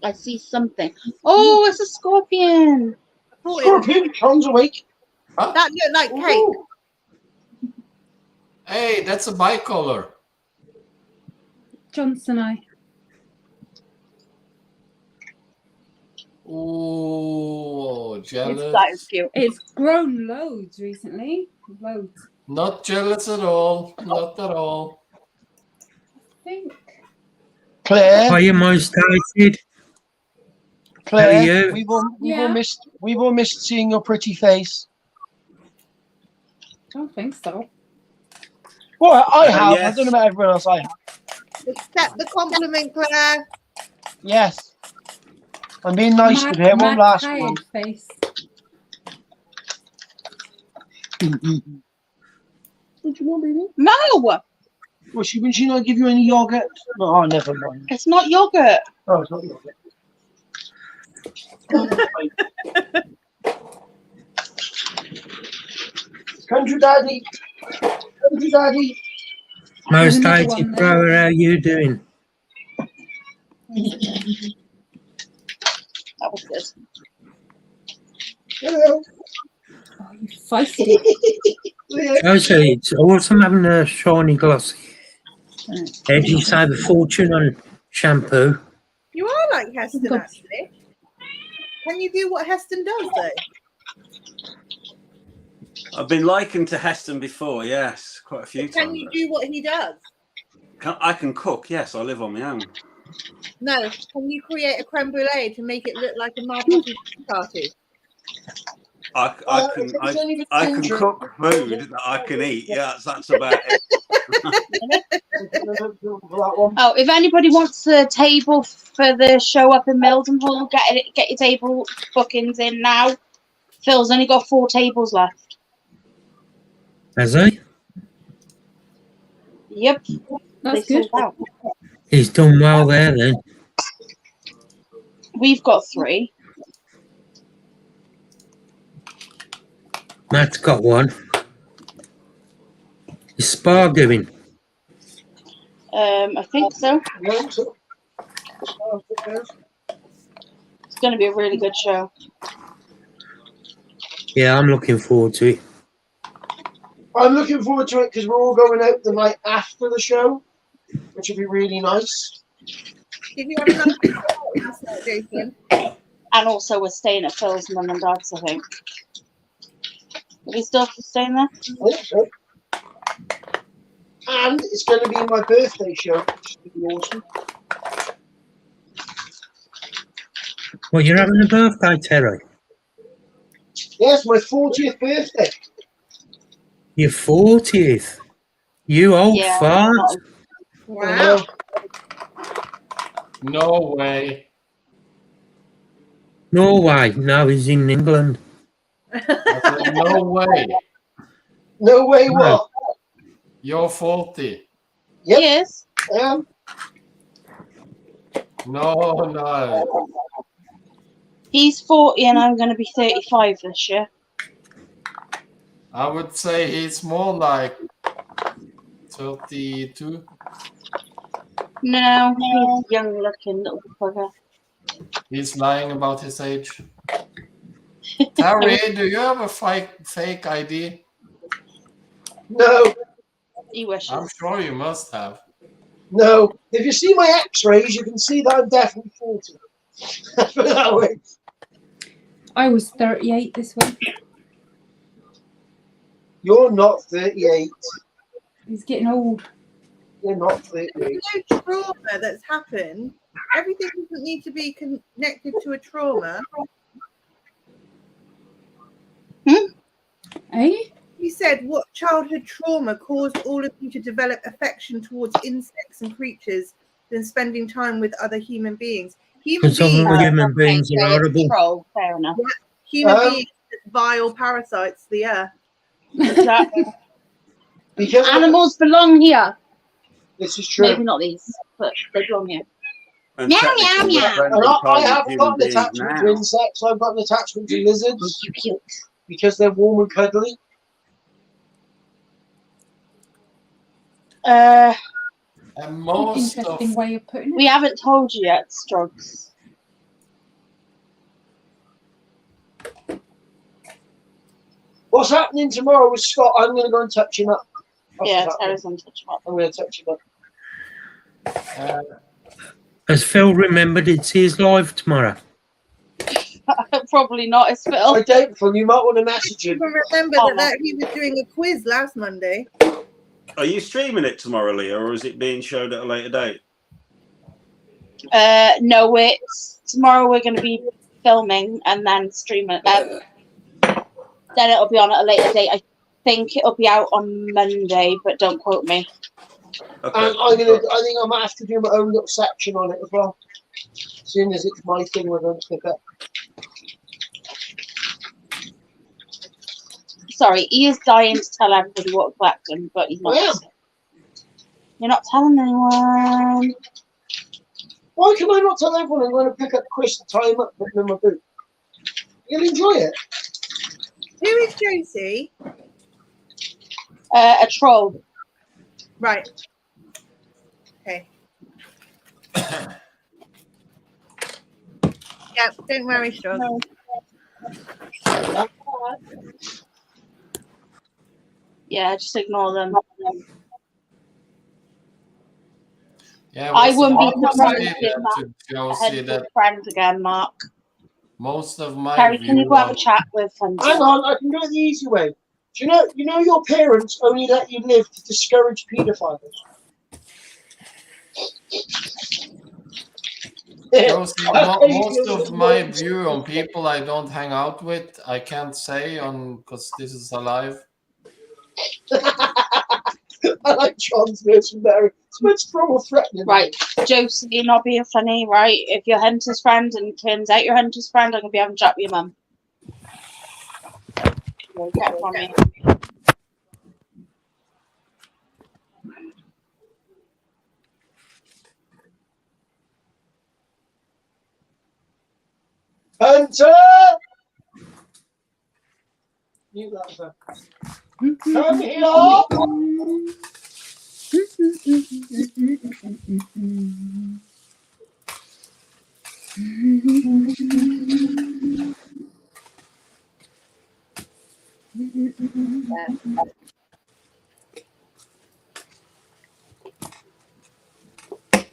I see something. Oh, it's a scorpion. Scorpion comes awake. Huh? That looked like cake. Hey, that's a bicolor. Johnsonite. Oh, jealous. That is cute. It's grown loads recently. Loads. Not jealous at all. Not at all. I think. Claire. Are you most excited? Claire, How are you? we've all missed seeing your pretty face. I don't think so. Well, I have. Yes. I don't know about everyone else. I have. Accept the compliment, Claire. Yes. I'm being nice to him. One last tired one. face. Don't you want, baby? No, Well, would she not give you any yogurt? No, oh, never mind. it's not yogurt. Oh, it's not yogurt. Country daddy. Country daddy. Most another excited, one there. brother. How you doing? That was good. Hello. Oh, you feisty. Josie, it's awesome having a shiny glossy. Did you save a fortune on shampoo? You are like Heston, God. actually. Can you do what Heston does, though? I've been likened to Heston before. Yes, quite a few Can times. you do what he does? I can cook. Yes, I live on my own. No. Can you create a creme brulee to make it look like a marble party? I can cook food that I can eat. Yeah, that's about it. Oh, if anybody wants a table for the show up in Mildenhall, get your table bookings in now. Phil's only got 4 tables left. Has he? Yep. That's They good. sold out. He's done well there then. We've got 3. Matt's got one. Is Spa going? I think so. It's going to be a really good show. Yeah, I'm looking forward to it. I'm looking forward to it because we're all going out the night after the show, which will be really nice. Did you have a nice day last night, Jason? And also we're staying at Phil's mum and dad's, I think. Are we still staying there? I think so. And it's going to be my birthday show, which is going to be awesome. Well, you're having a birthday, Terry? Yes, my 40th birthday. Your 40th? You old fart? Wow. No way. Norway. No, he's in England. I said, no way. No way, what? You're 40. Yep. Yes. I am. No. He's 40 and I'm going to be 35 this year. I would say he's more like 32. No, he's young looking little bugger. He's lying about his age. Terry, do you have a fake ID? No, He wishes. I'm sure you must have. no. If you see my x-rays, you can see that I'm definitely 40. Put it that way. I was 38 this week. You're not 38. He's getting old. You're not 38. There's no trauma that's happened. Everything doesn't need to be connected to a trauma. Eh? You said what childhood trauma caused all of you to develop affection towards insects and creatures than spending time with other human beings. Human Because some beings, human beings are horrible. Troll, fair enough. human beings are vile parasites to the earth. Exactly. Because Animals belong here. this is true. Maybe not these, but they belong here. And Meow, technically, meow, we're meow. spending And I time with haven't human got an beings attachment to now. insects. I've got an attachment to lizards You cute. because they're warm and cuddly. And An most interesting of way of putting it. We haven't told you yet, Strugs. What's happening tomorrow with Scott? I'm going to go and touch him up. Yeah, Tara's untouchable. I'm going to touch him up. Has Phil remembered it's his live tomorrow? Probably not, it's Phil. I don't, Phil. You might want to message him. But remember that he was doing a quiz last Monday. Are you streaming it tomorrow, Leah, or is it being showed at a later date? No, it's tomorrow we're going to be filming and then stream it. Then it'll be on at a later date. I think it'll be out on Monday, but don't quote me. Okay. And I think I might have to do my own little section on it as well. Seeing as it's my thing, we're going to pick up. Sorry, he is dying to tell everybody what blacked him, but he's not. I am. You're not telling anyone. Why can I not tell everyone I'm going to pick up Chris and tie him up, put him in my boot? You'll enjoy it. Who is Josie? A troll. Right. Okay. Yeah, don't worry, Strug. No. Yeah, just ignore them. yeah, I what's wouldn't be hard to surprised say if there to Josie Head that with friends again, Mark. most of my Carrie, can you view go have a on chat with Hunter? Hang on, I can do it the easy way. Do you know your parents only let you live to discourage paedophiles? Josie, most of my view on people I don't hang out with, I can't say on because this is alive. I like John's version better. It's much more threatening. Right, Josie, you're not being funny, right? If you're Hunter's friend and it turns out you're Hunter's friend, I'm going to be having a chat with your mum. Get it from me. Hunter! You that, sir. Come here!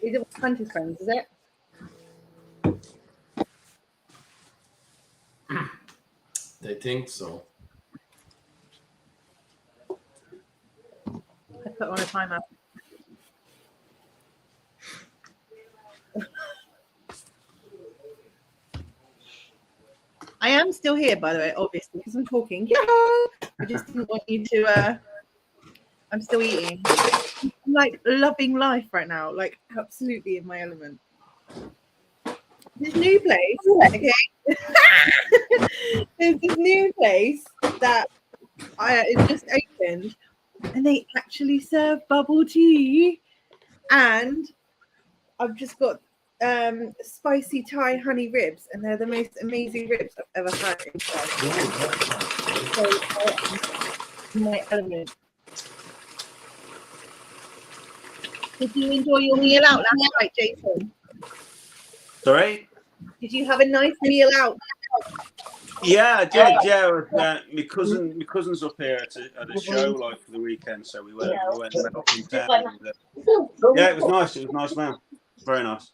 These are Hunter's friends, is it? They think so. I put on a timer. I am still here, by the way, obviously, because I'm talking. Yeah, I just didn't want you to. I'm still eating. I'm like loving life right now, like absolutely in my element. This new place, okay? There's this new place that is just opened, and they actually serve bubble tea, and I've just got spicy Thai honey ribs, and they're the most amazing ribs I've ever had in life. So in my element. Did you enjoy your meal out last night, Jason? Sorry? Did you have a nice meal out? Yeah, I did. Yeah, my cousin's up here at a show like for the weekend, so we went and met up in town. Yeah, it was nice. It was nice, man. Very nice.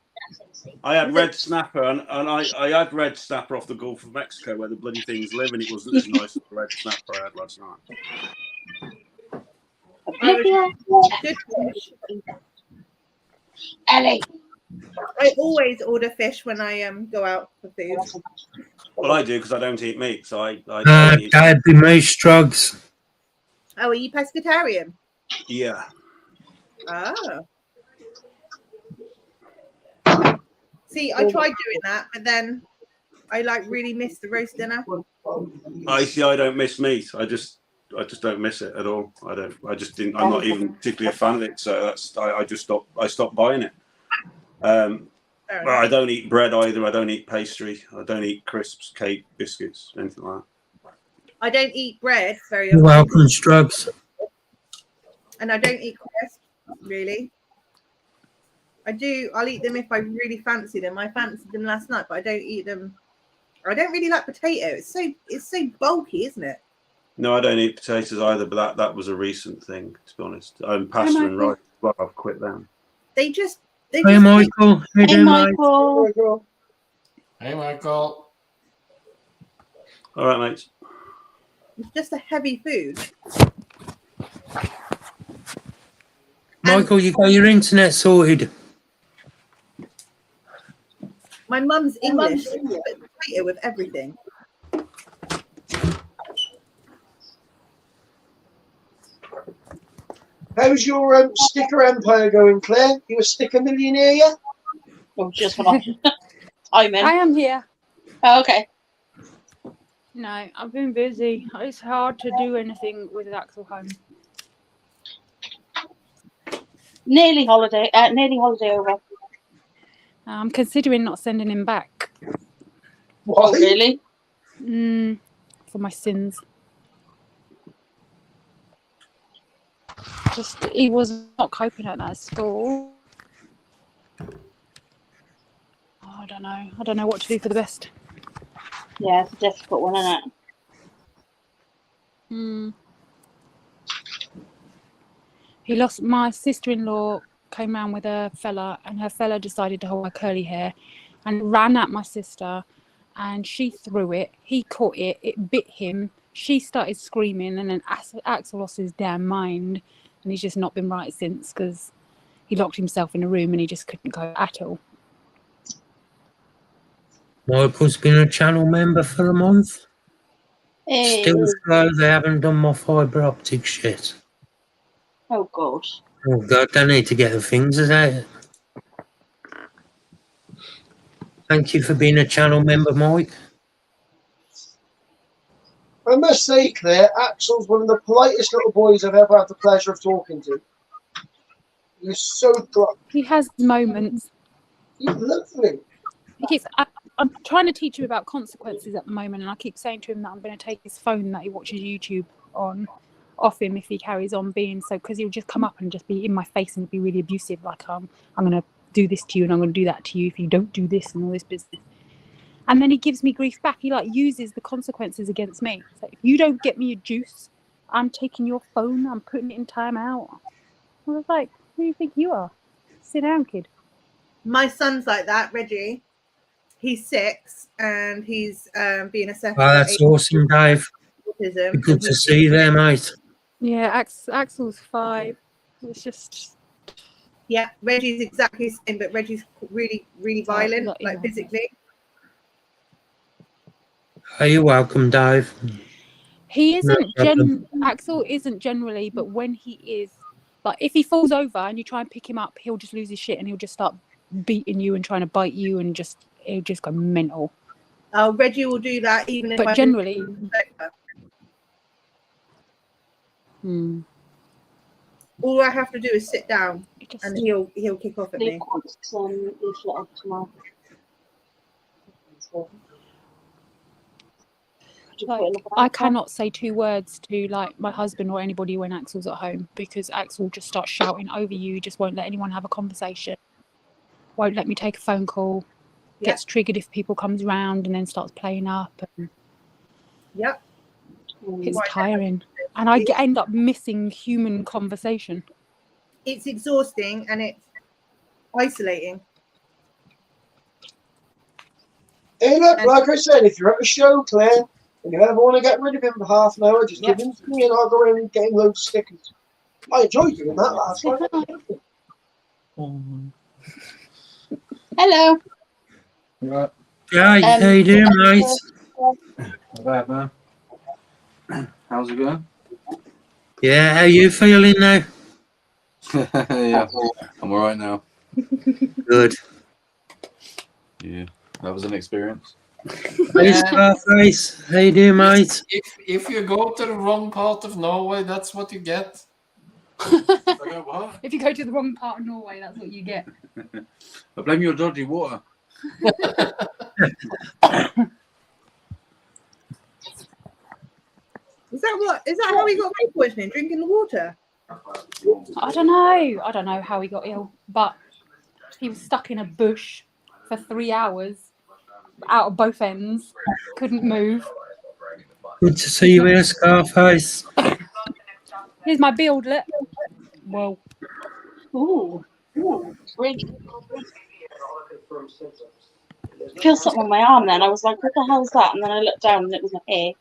I had red snapper, and I had red snapper off the Gulf of Mexico, where the bloody things live, and it wasn't as nice as the red snapper I had last night. Olivia. Good fish. Ellie. I always order fish when I go out for food. Well, I do because I don't eat meat, so I don't eat. That'd be me, Strugs. Oh, are you pescatarian? Yeah. Oh. See, I tried doing that, but then I like really missed the roast dinner. I see. I don't miss meat. I just don't miss it at all. I don't. I just didn't. I'm not even particularly a fan of it. So that's. I just stopped. I stopped buying it. But I don't eat bread either. I don't eat pastry. I don't eat crisps, cake, biscuits, anything like that. I don't eat bread very You're often. welcome, Strugs. And I don't eat crisps, really. I'll eat them if I really fancy them. I fancied them last night, but I don't eat them. I don't really like potato. It's so bulky, isn't it? No, I don't eat potatoes either. But that was a recent thing, to be honest. Pasta and rice. Well, I've quit them. They just. Hey, Michael. Hey, Michael. Hey, Michael. All right, mates. It's just a heavy food. Michael, you got your internet sorted. My mum's English. She puts potato with everything. How's your sticker empire going, Claire? You a sticker millionaire yet? Oh, just what I'm in. I am here. Oh, okay. No, I've been busy. It's hard to do anything with Axel home. Nearly holiday over. I'm considering not sending him back. Why? Really? For my sins. Just he was not coping at that school. I don't know. I don't know what to do for the best. Yeah, it's a difficult one, isn't it? He lost. My sister-in-law came round with a fella, and her fella decided to hold her curly hair, and ran at my sister, and she threw it. He caught it. It bit him. She started screaming, and then Axel lost his damn mind, and he's just not been right since because he locked himself in a room and he just couldn't go at all. Michael's been a channel member for a month. Hey. Still slow, they haven't done my fibre optic shit. Oh, God. Oh, God, they need to get the things out. Thank you for being a channel member, Mike. I must say, Claire, Axel's one of the politest little boys I've ever had the pleasure of talking to. He's so dry. He has moments. He's lovely. I'm trying to teach him about consequences at the moment, and I keep saying to him that I'm going to take his phone that he watches YouTube on off him if he carries on being so, because he'll just come up and just be in my face and be really abusive, like I'm going to do this to you and I'm going to do that to you if you don't do this and all this business. And then he gives me grief back. He uses the consequences against me. So if you don't get me a juice, I'm taking your phone, I'm putting it in timeout. I was like, who do you think you are? Sit down, kid. My son's like that, Reggie. He's 6 and he's being assessed. Oh, that's awesome, Dave. Autism. Good to see you there, mate. Yeah, Axel's 5. It's just... Yeah, Reggie's exactly the same, but Reggie's really, really violent, like physically. Are you welcome, Dave? He isn't Axel isn't generally, but when he is, like if he falls over and you try and pick him up, he'll just lose his shit and he'll just start beating you and trying to bite you and he'll just go mental. Oh, Reggie will do that even if. But generally, all I have to do is sit down and he'll kick off at me. Like, I cannot say 2 words to like my husband or anybody when Axel's at home because Axel just starts shouting over you, just won't let anyone have a conversation, won't let me take a phone call, gets triggered if people comes around and then starts playing up. And it's tiring. And I end up missing human conversation. It's exhausting and it's isolating. Hey, look, like I said, if you're at a show, Claire, and you ever want to get rid of him for half an hour, just give him to me and I'll go in and get him loads of stickers. I enjoyed doing that last night. Hello. Right. Hi, how you doing, mate? Not bad, man. How's it going? Yeah, how you feeling now? Yeah, I'm alright now. Good. Yeah, that was an experience. Hey, Scarface, how you doing, mate? If you go to the wrong part of Norway, that's what you get. What? If you go to the wrong part of Norway, that's what you get. I blame your dodgy water. Is that how he got food poisoning? Drinking the water? I don't know. I don't know how he got ill, but he was stuck in a bush for 3 hours, out of both ends, couldn't move. Good to see you here, Scarface. Here's my buildlet. Whoa. Ooh. Really. I feel something on my arm then. I was like, what the hell is that? And then I looked down and it was a hair.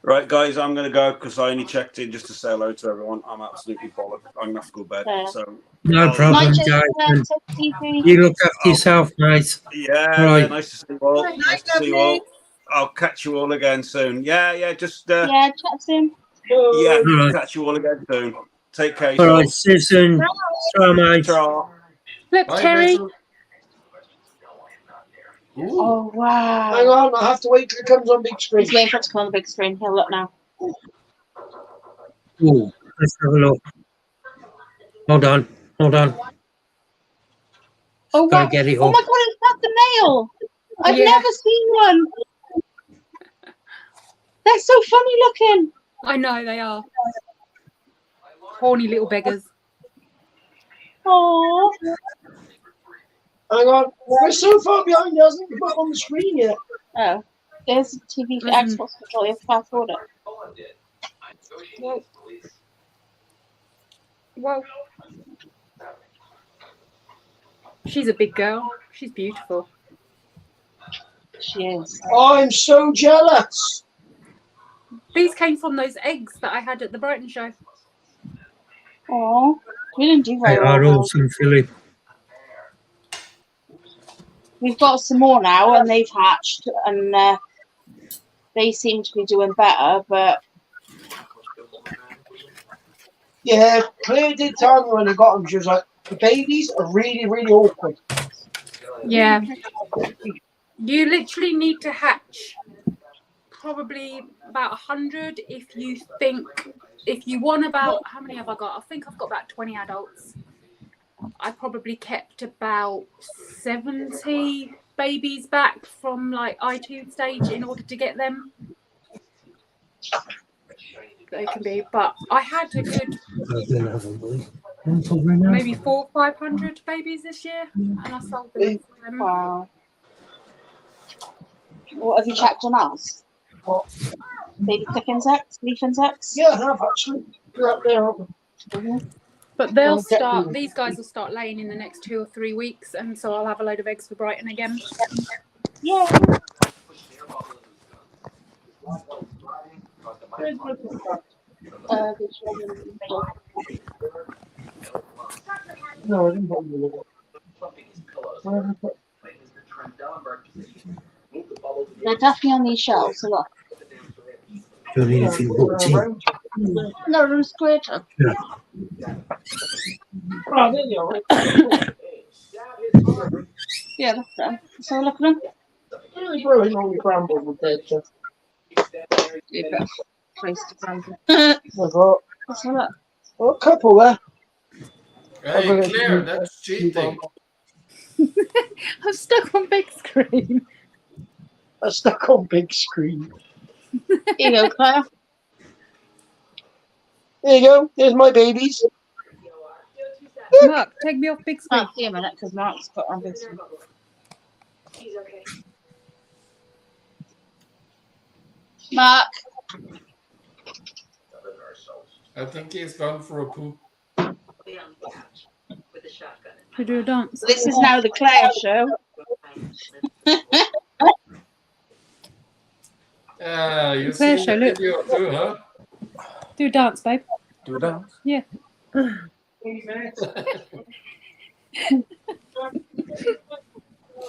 Right, guys, I'm going to go because I only checked in just to say hello to everyone. I'm absolutely bothered. I'm going to have to go to bed. So No problem, Jason. You look after yourself, mate. Yeah, Right. yeah, nice to see you all. Nice to see you all. I'll catch you all again soon. Yeah, just yeah, chat soon. yeah, Right. catch you all again soon. Take care. All right, see you soon. Ciao, mate. Look, Bye, Terry. Jason. Oh, wow. Hang on, I have to wait till it comes on big screen. He's waiting for it to come on the big screen. He'll look now. Ooh, let's have a look. Hold on. Oh, Gotta wow. get it Oh, up. my God, it's not the male. I've Yeah. never seen one. They're so funny looking. I know they are. Horny little beggars. Oh. Hang on, we're so far behind, it hasn't come up on the screen yet. Oh. There's a TV for Listen. Xbox control. You have to fast forward it. Whoa. She's a big girl. She's beautiful. She is. I'm so jealous. These came from those eggs that I had at the Brighton show. Oh. We didn't do They very are well. awesome, Philip. We've got some more now, and they've hatched, and they seem to be doing better. But Yeah, Claire did tell me when I got them, she was like, the babies are really, really awkward. Yeah. You literally need to hatch probably about 100 if you want about, how many have I got? I think I've got about 20 adults. I probably kept about 70 babies back from like I2 stage in order to get them. They can be, but I had a good maybe 400 or 500 babies this year, and I sold them. wow. What have you checked on us? What? Baby stick insects, leaf insects? Yeah, I have actually. They're up there, aren't they? But they'll start. These guys will start laying in the next 2 or 3 weeks, and so I'll have a load of eggs for Brighton again. Yeah. No, I didn't put them in the middle. Where did I put? They're definitely on these shelves, so look. Don't need anything hooked in. No, they're squared. Yeah. Oh, there they are. Yeah, look at them. So look at them. Really brewing all the brambles with dead stuff. Yeah, but place to bramble. I've got Let's have a look. a couple there. Hey, Claire, that's cheating. I'm stuck on big screen. I'm stuck on big screen. Here you go, Claire. There you go. There's my babies. Mark, take me off big screen. Oh, see a minute, because Mark's put on big screen. He's okay. Mark. I think he's gone for a poop. To do a dance. This is now the Claire show. You Claire see show, the look. video too, huh? Do a dance, babe. Do a dance? Yeah.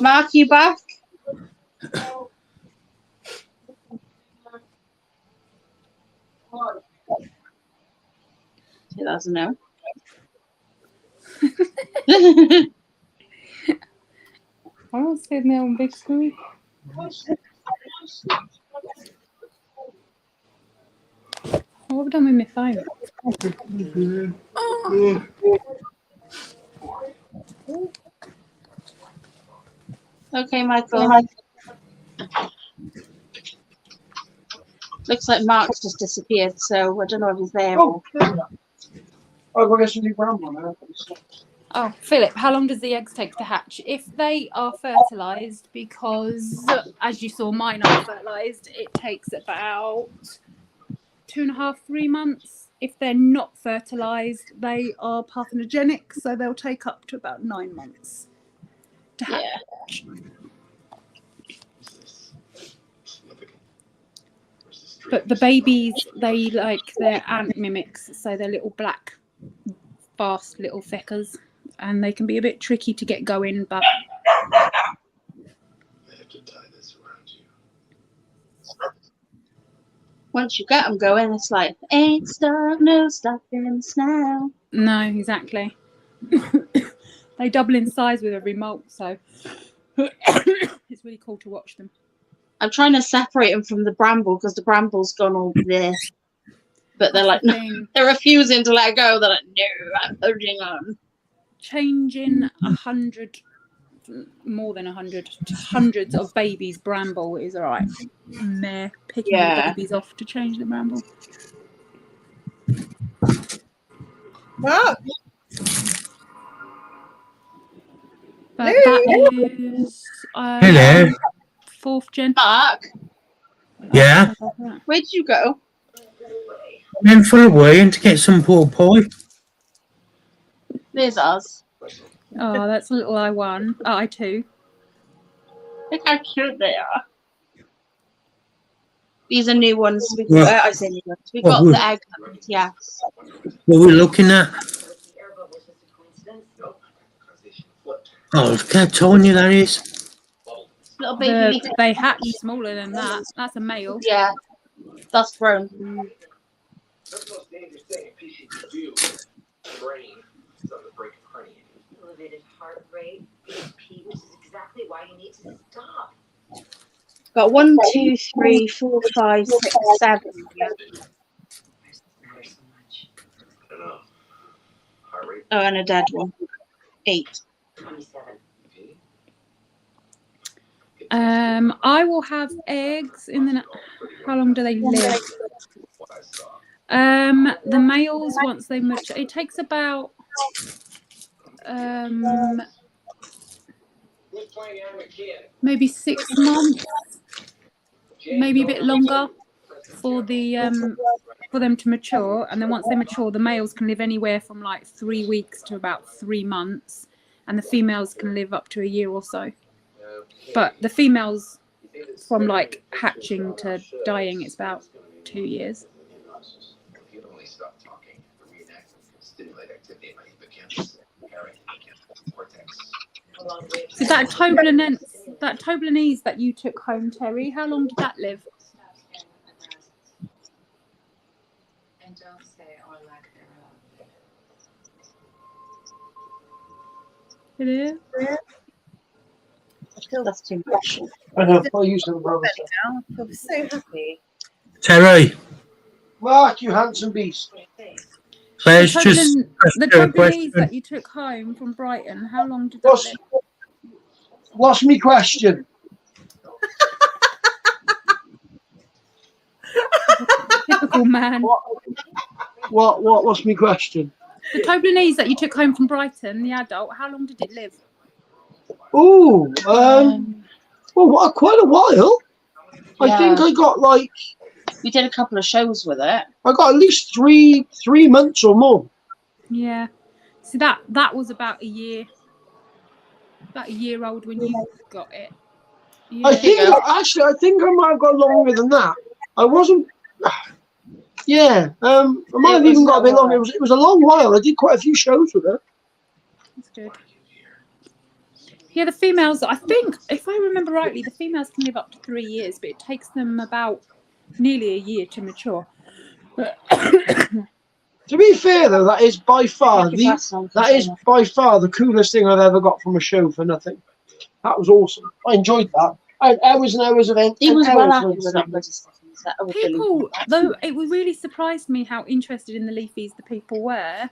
Mark, you back? He doesn't know. I don't see it now on big screen. What have I done with my phone? Oh. Okay, Michael. Looks like Mark's just disappeared, so I don't know if he's there. Oh, I guess we need Bramble now. Oh, Philip, how long does the eggs take to hatch? If they are fertilised, because as you saw, mine are fertilised, it takes about 2.5, 3 months. If they're not fertilised, they are parthenogenic, so they'll take up to about 9 months to hatch. But the babies, they're ant mimics, so they're little black, fast little feckers, and they can be a bit tricky to get going, but once you get them going, it's like, ain't stuck, no stopping us now. no, exactly. They double in size with every molt, so it's really cool to watch them. I'm trying to separate them from the bramble because the bramble's gone over there. But they're like, no, they're refusing to let go. They're like, no, I'm holding on. Changing 100, more than 100, to hundreds of babies bramble is all right. Meh, picking the babies off to change the bramble. Wow. But that is Hello. 4th gen. Mark, Yeah. where'd you go? Went for a wee and to get some pork pie. There's us. Oh, that's a little I1. Oh, I2. Look how cute they are. These are new ones. I say new ones. We've got the egg. Yes. What are we looking at? Oh, look how tiny that is. Little baby. They hatch smaller than that. That's a male. Yeah. That's grown. That's the most dangerous thing a PC can do. Brain is on the brink of hernia. Elevated heart rate, BP, which is exactly why you need to stop. Got 1, 2, 3, 4, 5, 6, 7. Yeah. Oh, and a dead one. 8. 27. I will have eggs in the. How long do they live? The males, once they mature, it takes about maybe 6 months, maybe a bit longer for the for them to mature. And then once they mature, the males can live anywhere from like 3 weeks to about 3 months, and the females can live up to a year or so. But the females, from like hatching to dying, it's about 2 years. So that Toblerone that you took home, Terry, how long did that live? And don't say or lack thereof. It is. I feel that's too much. I know. I use them for I'm so happy. Terry, Mark, you handsome beast. let's just The Toblerone that you took home from Brighton, how long did that live? What's my question? Typical man. What's my question? The Toblerone that you took home from Brighton, the adult, how long did it live? Oh, well, quite a while. I think I got like. We did a couple of shows with it. I got at least three months or more. Yeah. So that was about a year. About a year old when you got it. Yeah. I think I might have got longer than that. I wasn't. Yeah, I might have even got a bit longer. It was a long while. I did quite a few shows with her. That's good. Yeah, the females, I think, if I remember rightly, the females can live up to 3 years, but it takes them about nearly a year to mature. To be fair, though, that is by far the coolest thing I've ever got from a show for nothing. That was awesome. I enjoyed that. I had hours and hours of it. He was well happy with that bloody stickings. People, though, it really surprised me how interested in the leafies the people were.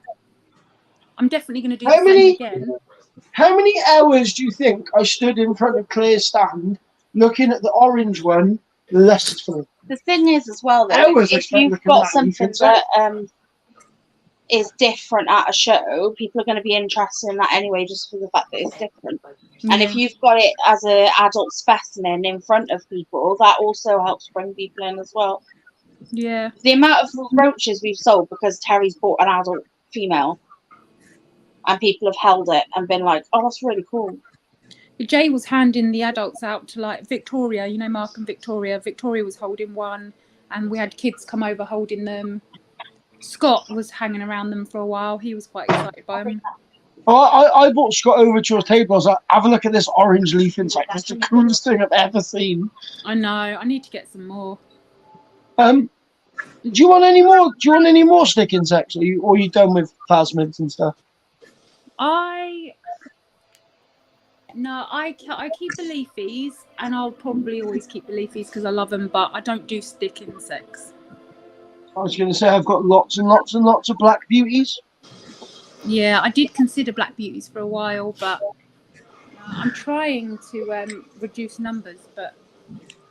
I'm definitely going to do the same again. How many hours do you think I stood in front of Claire's stand looking at the orange one lustfully? The thing is, as well, though, if you've got something that is different at a show, people are going to be interested in that anyway, just for the fact that it's different. Yeah. And if you've got it as an adult specimen in front of people, that also helps bring people in as well. Yeah. The amount of roaches we've sold because Terry's bought an adult female, and people have held it and been like, "Oh, that's really cool." Jay was handing the adults out to like Victoria, you know, Mark and Victoria. Victoria was holding one, and we had kids come over holding them. Scott was hanging around them for a while. He was quite excited by them. I brought Scott over to your table. I was like, have a look at this orange leaf inside. That's the coolest thing I've ever seen. I know. I need to get some more. Do you want any more? Do you want any more stick insects? Or are you done with plasmids and stuff? I keep the leafies, and I'll probably always keep the leafies because I love them. But I don't do stick insects. I was going to say I've got lots and lots and lots of black beauties. Yeah, I did consider black beauties for a while, but I'm trying to reduce numbers, but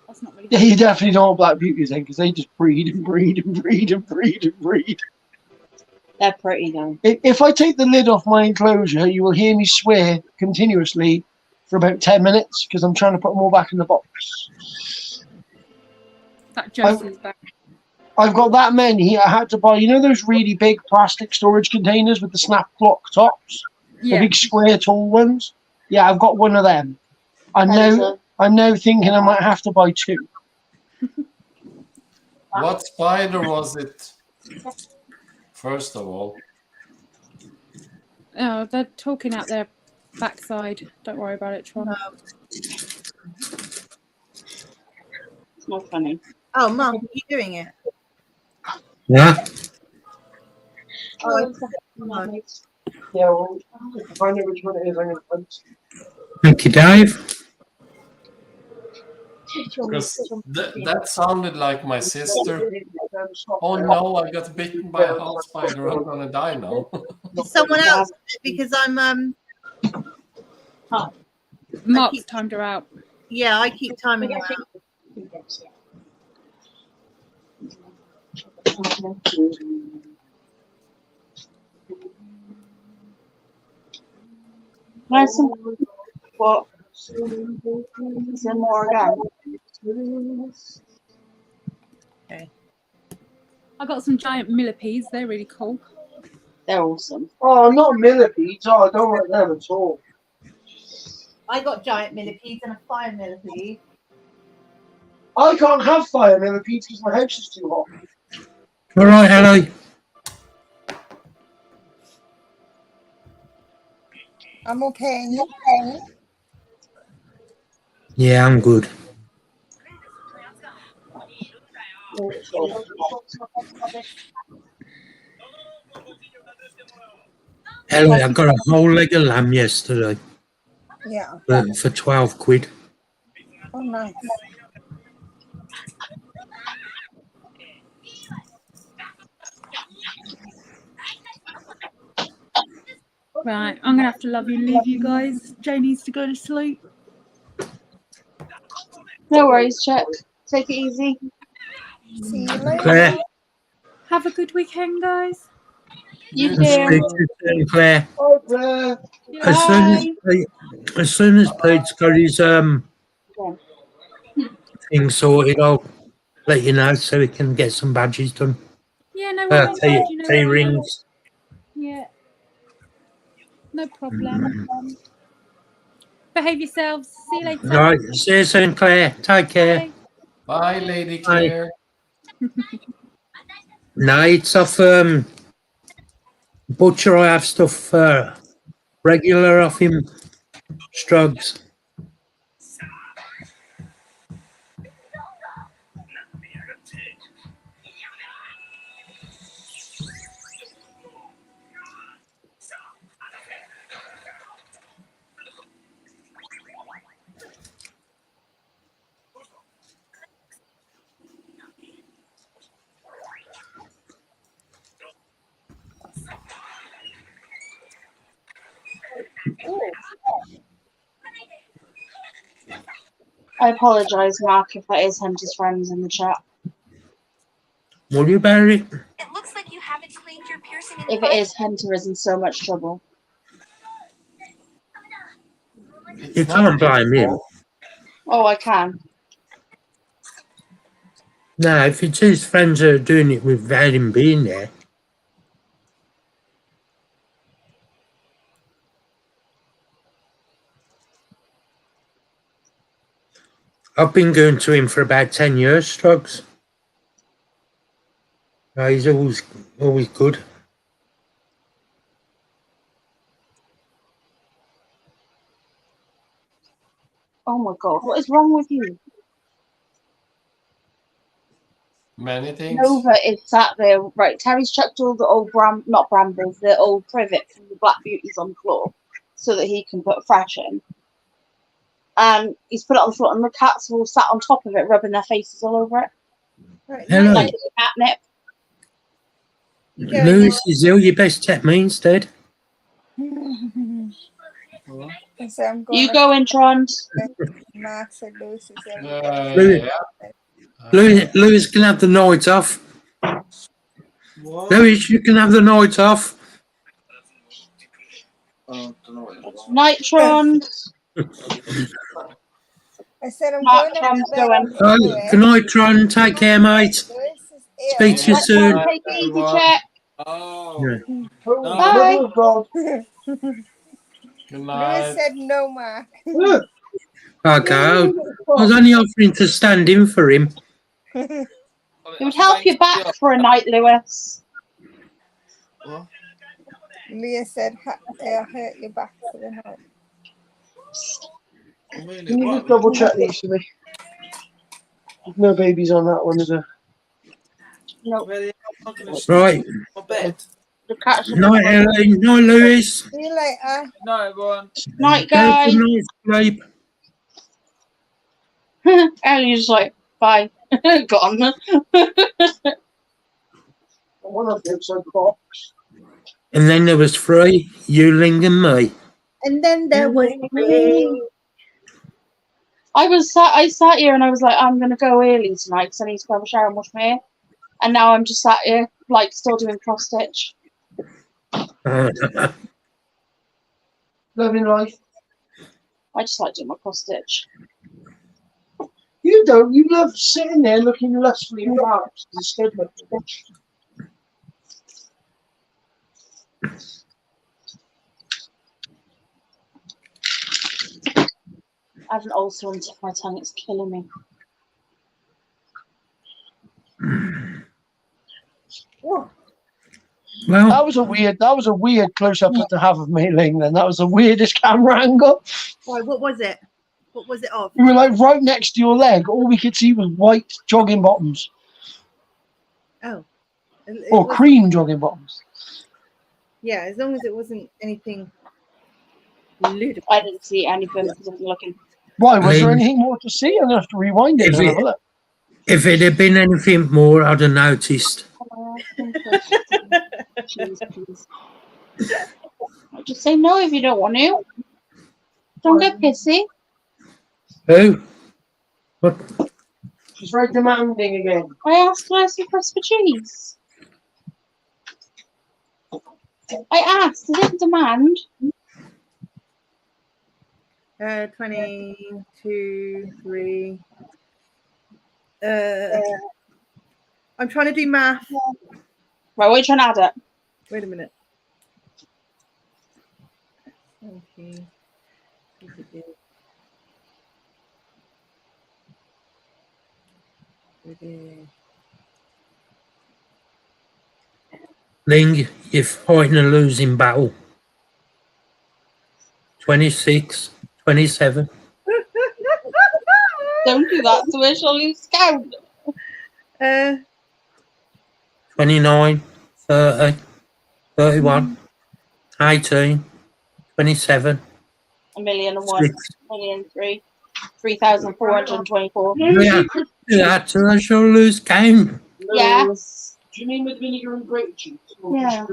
that's not really. Yeah, you definitely don't want black beauties then, because they just breed and breed and breed and breed and breed. They're pretty though. If I take the lid off my enclosure, you will hear me swear continuously for about 10 minutes because I'm trying to put them all back in the box. That Josie's back. I've got that many. I had to buy, you know, those really big plastic storage containers with the snap clock tops, the big square tall ones. Yeah, I've got one of them. I'm now thinking I might have to buy 2. What spider was it? First of all. Oh, they're talking out their backside. Don't worry about it, Tron. It's not funny. Oh, Mum, are you doing it? Yeah. Oh, yeah, well, if I know which one it is, I'm going to post. Thank you, Dave. Because that sounded like my sister. Oh no, I got bitten by a house spider. I'm gonna die now. Someone else, because I'm Mark's timed her out. Yeah, I keep timing her out. Where's some what? Is there more again? Okay. I got some giant millipedes. They're really cool. They're awesome. Oh, not millipedes. Oh, I don't like them at all. I got giant millipedes and a fire millipede. I can't have fire millipedes because my house is too hot. All right, Ellie. I'm okay. You okay? Yeah, I'm good. Ellie, I got a whole leg of lamb yesterday. Yeah. For 12 quid. Oh, nice. Right, I'm gonna have to love you and leave you guys. Jay needs to go to sleep. No worries, Chuck. Take it easy. See you later. Claire. Have a good weekend, guys. You Speak to too. you soon, Claire. Oh, Claire. As soon as Pete's got his thing sorted, I'll let you know so we can get some badges done. Yeah, no worries. Tea rings. Yeah. No problem. Behave yourselves. See you later. All right. See you soon, Claire. Take care. Bye. Bye, Lady Claire. No, it's off Butcher. I have stuff regular off him. Strugs. I apologise, Mark, if that is Hunter's friends in the chat. Will you, Barry? It looks like you haven't cleaned your piercing in If it is, Hunter is in so much trouble. You can't blame him. Oh, I can. No, if it's his friends that are doing it without him being there. I've been going to him for about 10 years, Strugs. He's always good. Oh my god, what is wrong with you? Many things. Nova is sat there, right? Terry's chucked all the old not brambles, the old privet from the Black Beauties on the floor so that he can put fresh in. And he's put it on the floor, and the cats all sat on top of it, rubbing their faces all over it. Right, Hello. Like it's catnip. Lewis is ill. You best take me instead. So I'm going You go in, Trond. Mark said Lewis is Lewis, Lewis can have the night off. What? Lewis, you can have the night off. Night, Trond. I said I'm Mark, going Trond's to bed. going. Good night, Tron. Take care, mate. Lewis is ill. Speak to you soon. Take it easy, check. Yeah. Bye. Good Lewis night. said no, Mark. Okay, I was only offering to stand in for him. It would help your back for a night, Lewis. Leah said it'll hurt your back for the night. Can you just double check these for me? There's no babies on that one, is there? No. Right. The cat's Night, Ellie. Night, Lewis. See you later. No, everyone. Night, Go guys. for night sleep. Ellie's just like, bye. Gone. One of them's a box. And then there was three, Yuling and me. And then there was me. I sat here and I was like, I'm gonna go early tonight because I need to grab a shower and wash my hair. And now I'm just sat here, like, still doing cross stitch. Loving life. I just like doing my cross stitch. You don't. You love sitting there looking lustfully at marks instead of. I have an ulcer on the tip of my tongue. It's killing me. Well, Well, that was a weird close up to have of Mei Ling. Then that was the weirdest camera angle. Why? What was it? What was it of? We were like right next to your leg. All we could see was white jogging bottoms Oh. It or was- cream jogging bottoms. Yeah, as long as it wasn't anything ludicrous. I didn't see anything because I was looking. Why? Was there mean- anything more to see? I'm gonna have to rewind it. If And it- have a look. if it had been anything more, I'd have noticed. Please, please. Just say no if you don't want to. Don't get pissy. Who? What? She's very demanding again. I asked nicely for cheese. I asked, I didn't demand. 22, 3. I'm trying to do math. Right, what are you trying to add it? Wait a minute. Okay. Ling, you're fighting a losing battle. 26, 27. Don't do that to her, she'll lose count. 29, 30, 31, 18, 27. 1,000,001, 6. 1,003, 3,424. Yeah, that's her, she'll lose count. Yes. Do you mean with vinegar and grape juice? Yeah.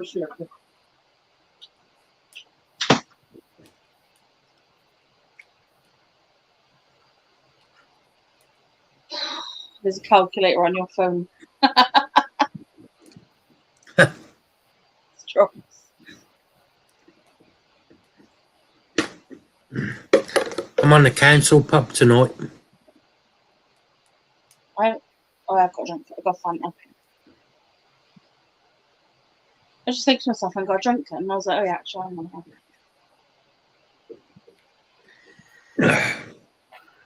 There's a calculator on your phone. Strokes. I'm on the council pub tonight. I've got drunk. I've got Fanta. I just think to myself, I've got a drink, and I was like, oh yeah, actually, I'm gonna have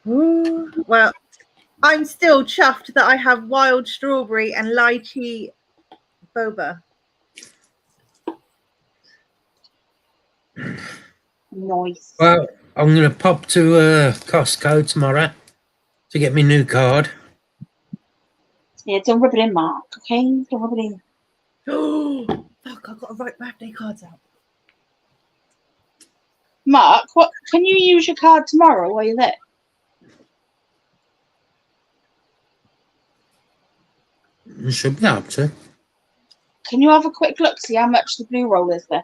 it. Ooh, well, I'm still chuffed that I have wild strawberry and lychee boba. Nice. Well, I'm going to pop to Costco tomorrow to get my new card. Yeah, don't rub it in, Mark, okay? Don't rub it in. Oh, fuck, I've got to write birthday cards out. Mark, what? Can you use your card tomorrow while you're there? You should be able to. Can you have a quick look, see how much the blue roll is there?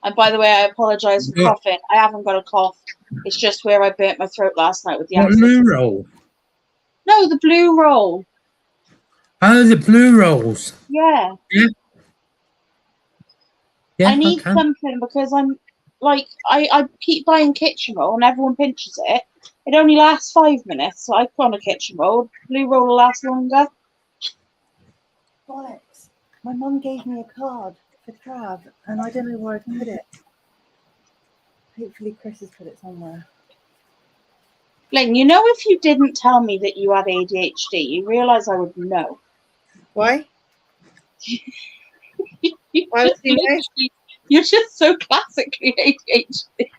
And by the way, I apologise for coughing. I haven't got a cough. It's just where I burnt my throat last night with the What acid. blue roll? No, the blue roll. Oh, the blue rolls. Yeah. Yeah. Yeah, I need okay. something because I'm like I keep buying kitchen roll and everyone pinches it. It only lasts 5 minutes, so I put on a kitchen roll. Blue roll will last longer. Bollocks. My mum gave me a card for Trav, and I don't know where I've put it. Hopefully Chris has put it somewhere. Ling, you know if you didn't tell me that you had ADHD, you realise I would know. Why? Why would you know? You're just so classically ADHD.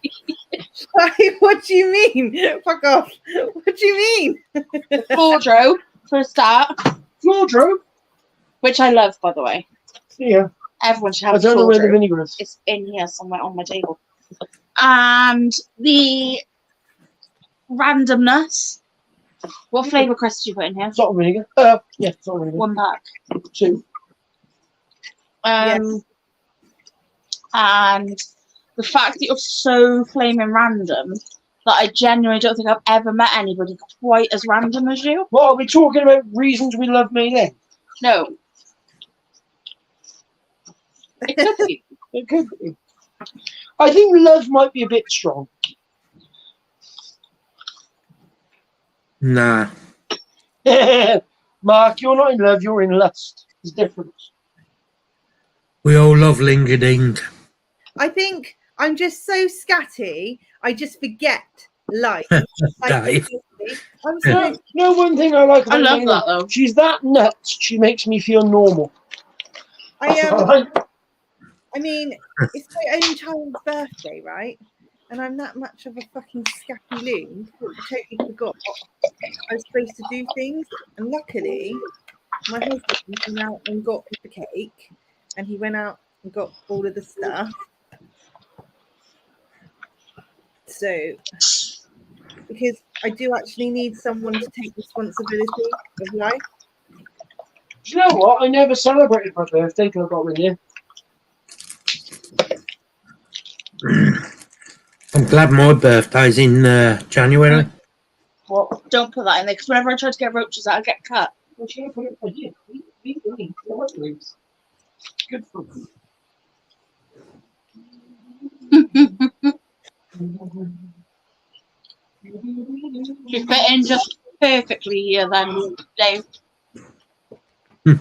What do you mean? Fuck off. What do you mean? Floordro, for a start. Floordro? Which I love, by the way. Yeah. Everyone should have I don't know where the Floordro. vinegar is. It's in here somewhere on my table. And the randomness. What flavour crust did you put in here? Salt and vinegar. Yeah, salt and vinegar. 1 pack. 2. And the fact that you're so flaming random that I genuinely don't think I've ever met anybody quite as random as you. What, are we talking about reasons we love me then? No. It could be. It could be. I think love might be a bit strong. Nah. Mark, you're not in love, you're in lust. There's a difference. We all love Ling-a-ding. I think I'm just so scatty, I just forget life. Dave. I'm so No, one thing I like about I love Ling, that, though. she's that nuts, she makes me feel normal. I mean, it's my own child's birthday, right? And I'm that much of a fucking scatty loon. I totally forgot I was supposed to do things. And luckily, my husband went out and got the cake, and he went out and got all of the stuff. So, because I do actually need someone to take responsibility of life. Do you know what? I never celebrated my birthday till I got with you. I'm glad my birthday's in January. What? Don't put that in there because whenever I try to get roaches out, I get cut. Well, she put it for you. Good for you. You fit in just perfectly here then, Dave. Come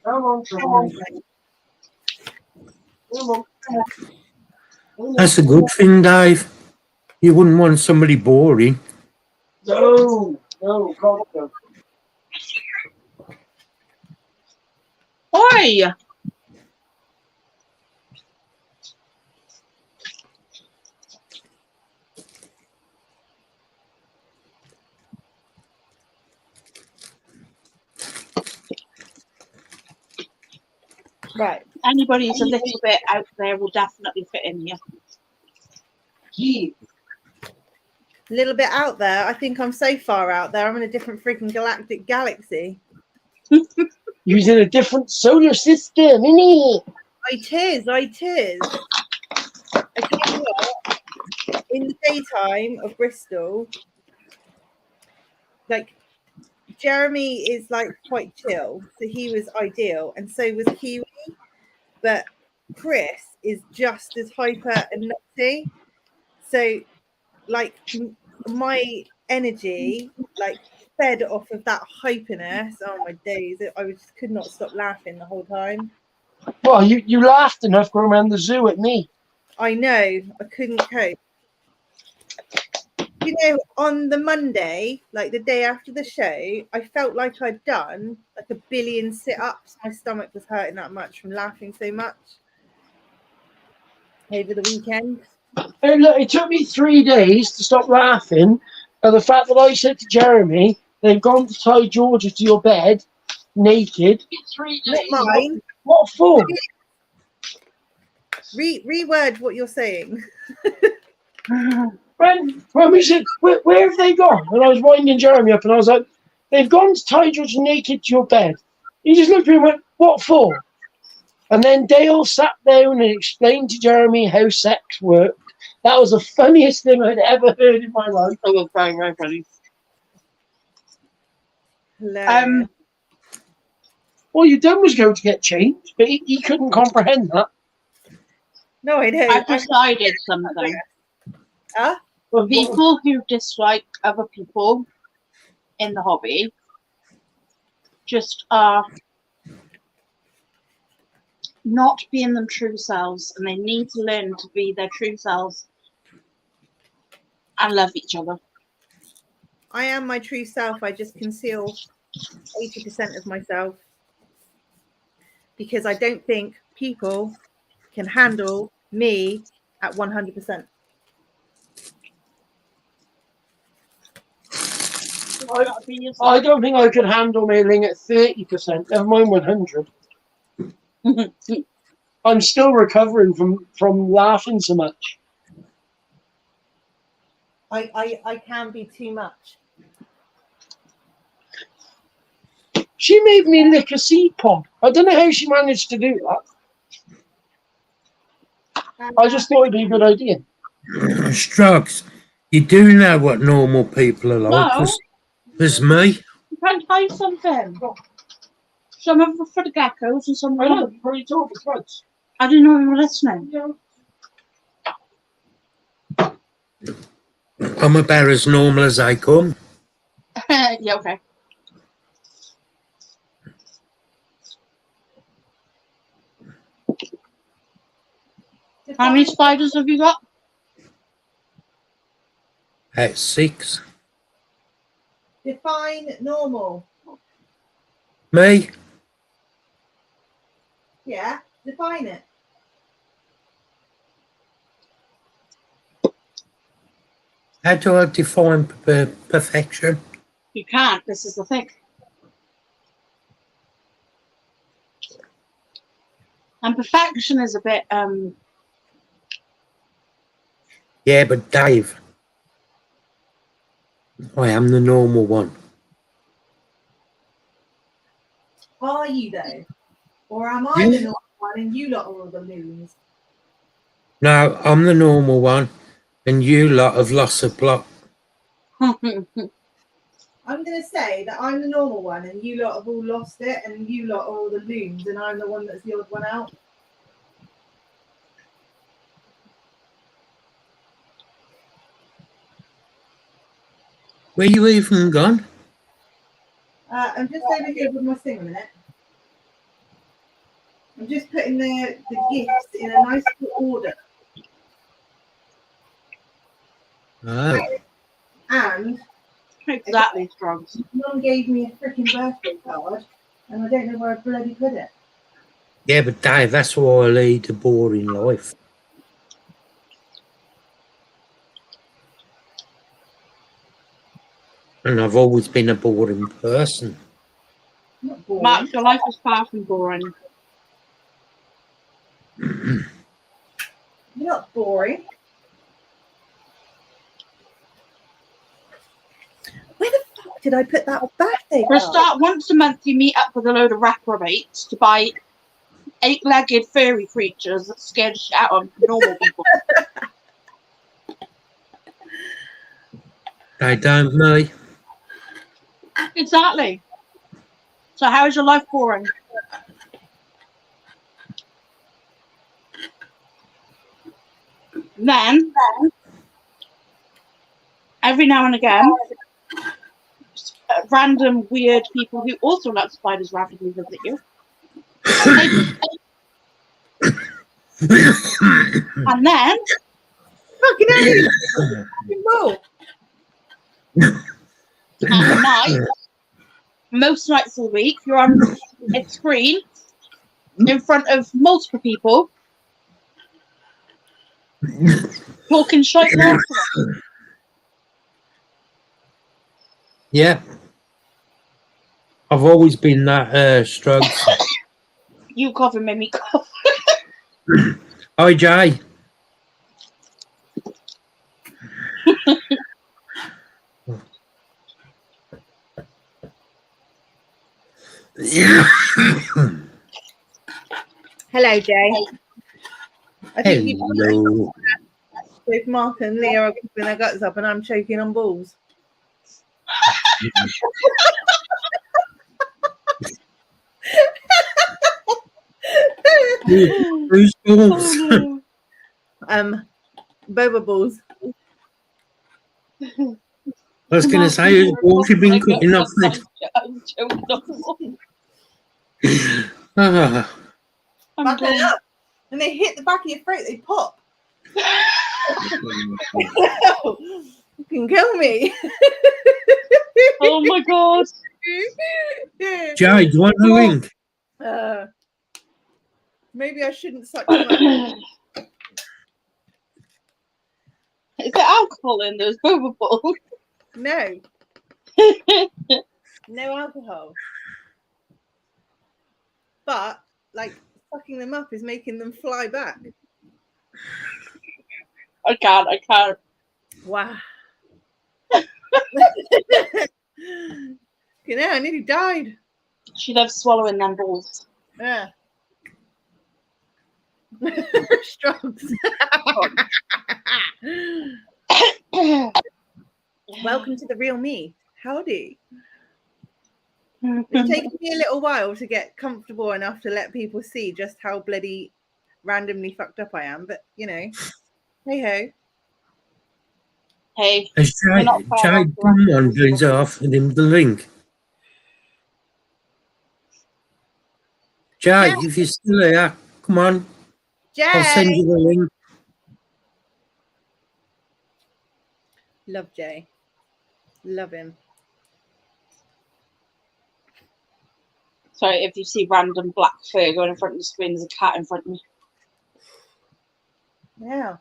on, come on. Come on. That's a good thing, Dave. You wouldn't want somebody boring. No, God, no. Oi! Right. Anybody who's a little bit out there will definitely fit in here. A little bit out there. I think I'm so far out there. I'm in a different freaking galactic galaxy. Using a different solar system, innit? It is. I tell you what, in the daytime of Bristol, like Jeremy is like quite chill, so he was ideal, and so was Kiwi. But Chris is just as hyper and nutty. So, like my energy, like fed off of that hyperness. Oh my days! I just could not stop laughing the whole time. Well, you laughed enough going around the zoo at me. I know, I couldn't cope. You know, on the Monday, like the day after the show, I felt like I'd done like 1 billion sit-ups. My stomach was hurting that much from laughing so much over the weekend. Hey, look, it took me 3 days to stop laughing at the fact that I said to Jeremy, they've gone to tie Georgia to your bed, naked. 3 days. Not mine. What for? Reword what you're saying. When we said, where have they gone? And I was winding Jeremy up and I was like, they've gone to tie Georgia naked to your bed. He just looked at me and went, what for? And then Dale sat down and explained to Jeremy how sex worked. That was the funniest thing I'd ever heard in my life. I was bang, right, buddy. All you done was go to get changed, but he couldn't comprehend that. No, I don't. I've decided something. Huh? People who dislike other people in the hobby just are not being them true selves, and they need to learn to be their true selves and love each other. I am my true self. I just conceal 80% of myself because I don't think people can handle me at 100%. I don't think I could handle mailing at 30%, never mind 100. I'm still recovering from laughing so much. I can be too much. She made me lick a seed pod. I don't know how she managed to do that. I just thought it'd be a good idea. Strugs, you do know what normal people are like. No. There's me. You can't hide something. Some of them for the geckos and some I know, of them. you've already told us once. I didn't know you were listening. I'm about as normal as I come. Yeah, okay. How many spiders have you got? At 6. Define normal. Me? Yeah, define it. How do I define perfection? You can't. This is the thing. And perfection is a bit, Yeah, but Dave, I am the normal one. Are you though? Or am I the normal one and you lot are all the loons? No, I'm the normal one, and you lot have lost the plot. I'm going to say that I'm the normal one and you lot have all lost it and you lot are all the loons and I'm the one that's the odd one out. Where you even gone? I'm just over here with my thing a minute. I'm just putting the gifts in a nice order. Oh. And Exactly, drugs. Mum gave me a freaking birthday card, and I don't know where I bloody put it. Yeah, but Dave, that's why I lead a boring life. And I've always been a boring person. Not boring. Mark, your life is far from boring. You're not boring. Where the fuck did I put that birthday For a card? start, once a month you meet up with a load of reprobates to buy 8-legged furry creatures that scare the shit out of normal people. They don't, me. Exactly. So how is your life boring? Then, every now and again, random weird people who also like spiders rapidly visit you. And then, fucking at night, most nights of the week, you're on a screen in front of multiple people talking shite nonsense. Yeah. I've always been that Strokes. You cover made me cough. Hi, Jay. Hello, Jay. I think you Hello. with Mark and Leah are keeping their guts up, and I'm choking on balls. Who's balls? Boba balls. I was going to say, whose balls you been cutting off it? I'm choking on Ah. Back it up. And they hit the back of your throat, they pop. You can kill me. Oh my god. Jay, do you want a ring? Maybe I shouldn't suck too much. Is there alcohol in those boba balls? No. No alcohol. But, like, fucking them up is making them fly back. I can't. Wow. You know, I nearly died. She loves swallowing them balls. Yeah. Strokes. Welcome to the real me. Howdy. It's taken me a little while to get comfortable enough to let people see just how bloody randomly fucked up I am, but you know, hey ho. Hey. Has Jay someone brings offered him the link? Jay, if you're still here, come on. Jay. I'll send you the link. Love Jay. Love him. Sorry, if you see random black fur going in front of the screen, there's a cat in front of me. Yeah.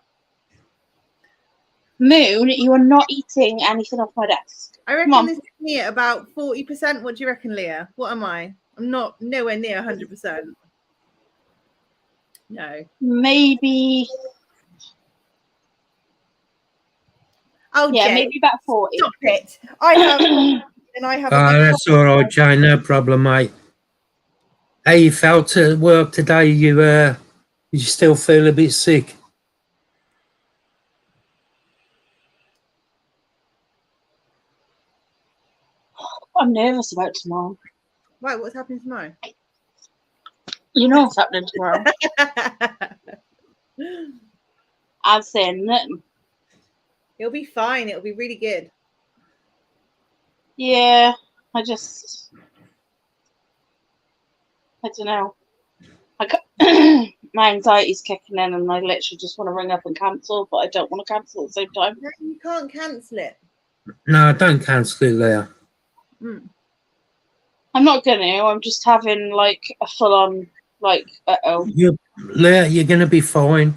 Moon, you are not eating anything off my desk. I reckon this is me at about 40%. What do you reckon, Leah? What am I? I'm not nowhere near 100%. No. Maybe. Oh, yeah, Jay, maybe about 40. Stop it. I have. And I have. That's all right, Jay. No problem, mate. How you felt at work today? You still feel a bit sick? I'm nervous about tomorrow. Right, what's happening tomorrow? You know what's happening tomorrow. I've said nothing. It'll be fine. It'll be really good. Yeah, I don't know. my anxiety's kicking in, and I literally just want to ring up and cancel, but I don't want to cancel at the same time. No, you can't cancel it. No, don't cancel it, Leah. I'm not gonna. I'm just having like a full-on like Leah, you're going to be fine.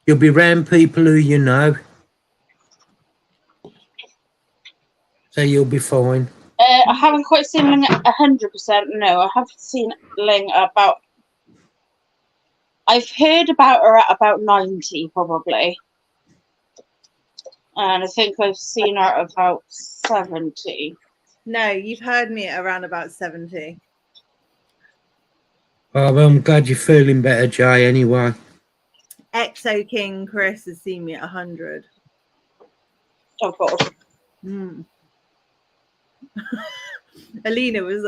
You'll be around people who you know. So you'll be fine. I haven't quite seen Ling at 100%. No, I have seen Ling about. I've heard about her at about 90, probably. And I think I've seen her at about 70. No, you've heard me at around about 70. Oh, well, I'm glad you're feeling better, Jay, anyway. Exo King Chris has seen me at 100. Oh, God. Alina was...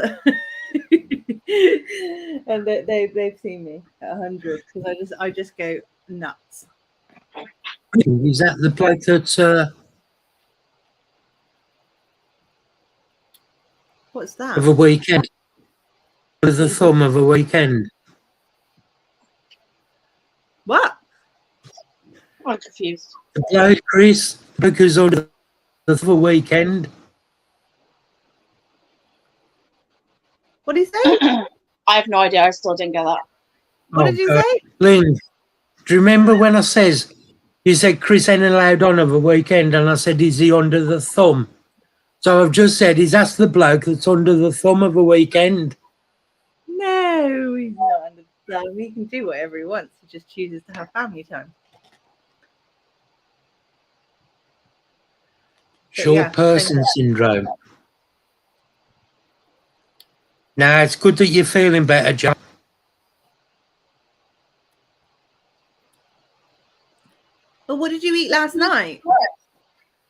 and they've seen me at 100 because I just go nuts. Is that the bloke that's... What's that? of a weekend? With the thumb of a weekend? What? I'm confused. The bloke, Chris, because on the weekend. What did he say? I have no idea. I still didn't get that. What did you say? Lynn, do you remember when I says, you said Chris ain't allowed on of a weekend, and I said, is he under the thumb? So I've just said, is that the bloke that's under the thumb of a weekend? No, he's not under the thumb. He can do whatever he wants. He just chooses to have family time. Short person syndrome. Now, it's good that you're feeling better, John. But what did you eat last night?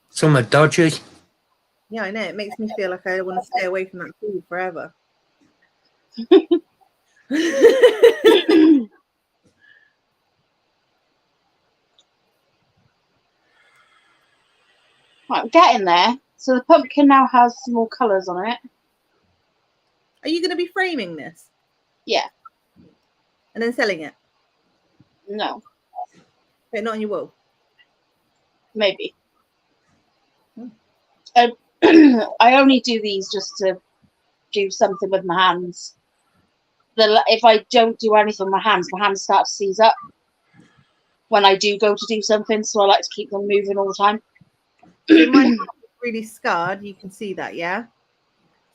Something dodgy. Yeah, I know. It makes me feel like I want to stay away from that food forever. Right, I'm getting there. So the pumpkin now has some more colours on it. Are you going to be framing this? Yeah. And then selling it? No. But not on your wall? Maybe. I only do these just to do something with my hands. If I don't do anything with my hands start to seize up when I do go to do something, so I like to keep them moving all the time. My hand is really scarred. You can see that, yeah?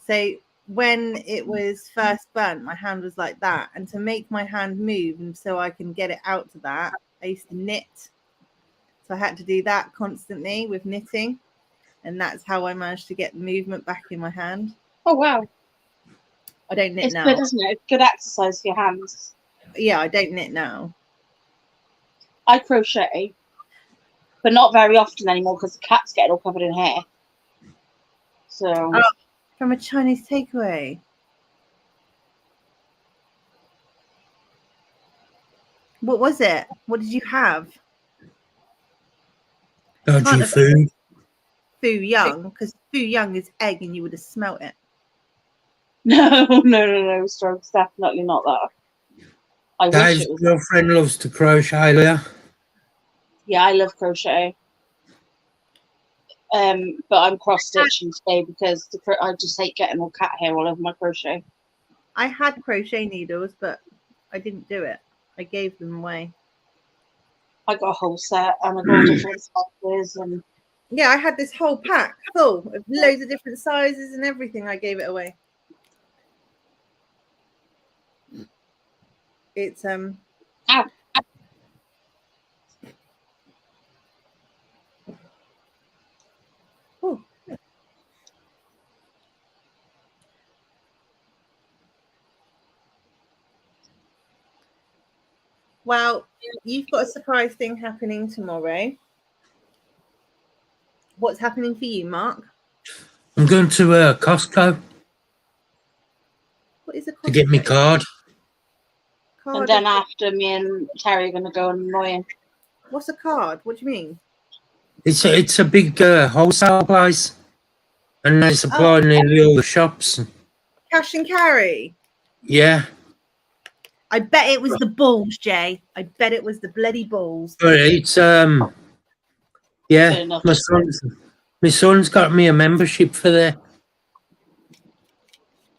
So when it was first burnt, my hand was like that. And to make my hand move and so I can get it out to that, I used to knit. So I had to do that constantly with knitting. And that's how I managed to get the movement back in my hand. Oh, wow. I don't knit now. It's good, isn't it? Good exercise for your hands. Yeah, I don't knit now. I crochet, but not very often anymore because the cat's getting all covered in hair. So... Oh, from a Chinese takeaway. What was it? What did you have? Dodgy food. Foo Young, because Foo Young is egg and you would have smelt it. No, Strokes, definitely not that. I Dave's wish it was. girlfriend loves to crochet, Leah. Yeah, I love crochet. But I'm cross-stitching today because I just hate getting all cat hair all over my crochet. I had crochet needles, but I didn't do it. I gave them away. I got a whole set and I got different sizes and... Yeah, I had this whole pack full of loads of different sizes and everything. I gave it away. It's Ow. Ooh. Well, you've got a surprise thing happening tomorrow. What's happening for you, Mark? I'm going to Costco. What is a Costco? To get me card. And then after, me and Terry are going to go and annoy him. What's a card? What do you mean? It's a big wholesale place. And they supply nearly all the shops. Cash and carry? Yeah. I bet it was the balls, Jay. I bet it was the bloody balls. But it's yeah, my son's got me a membership for there.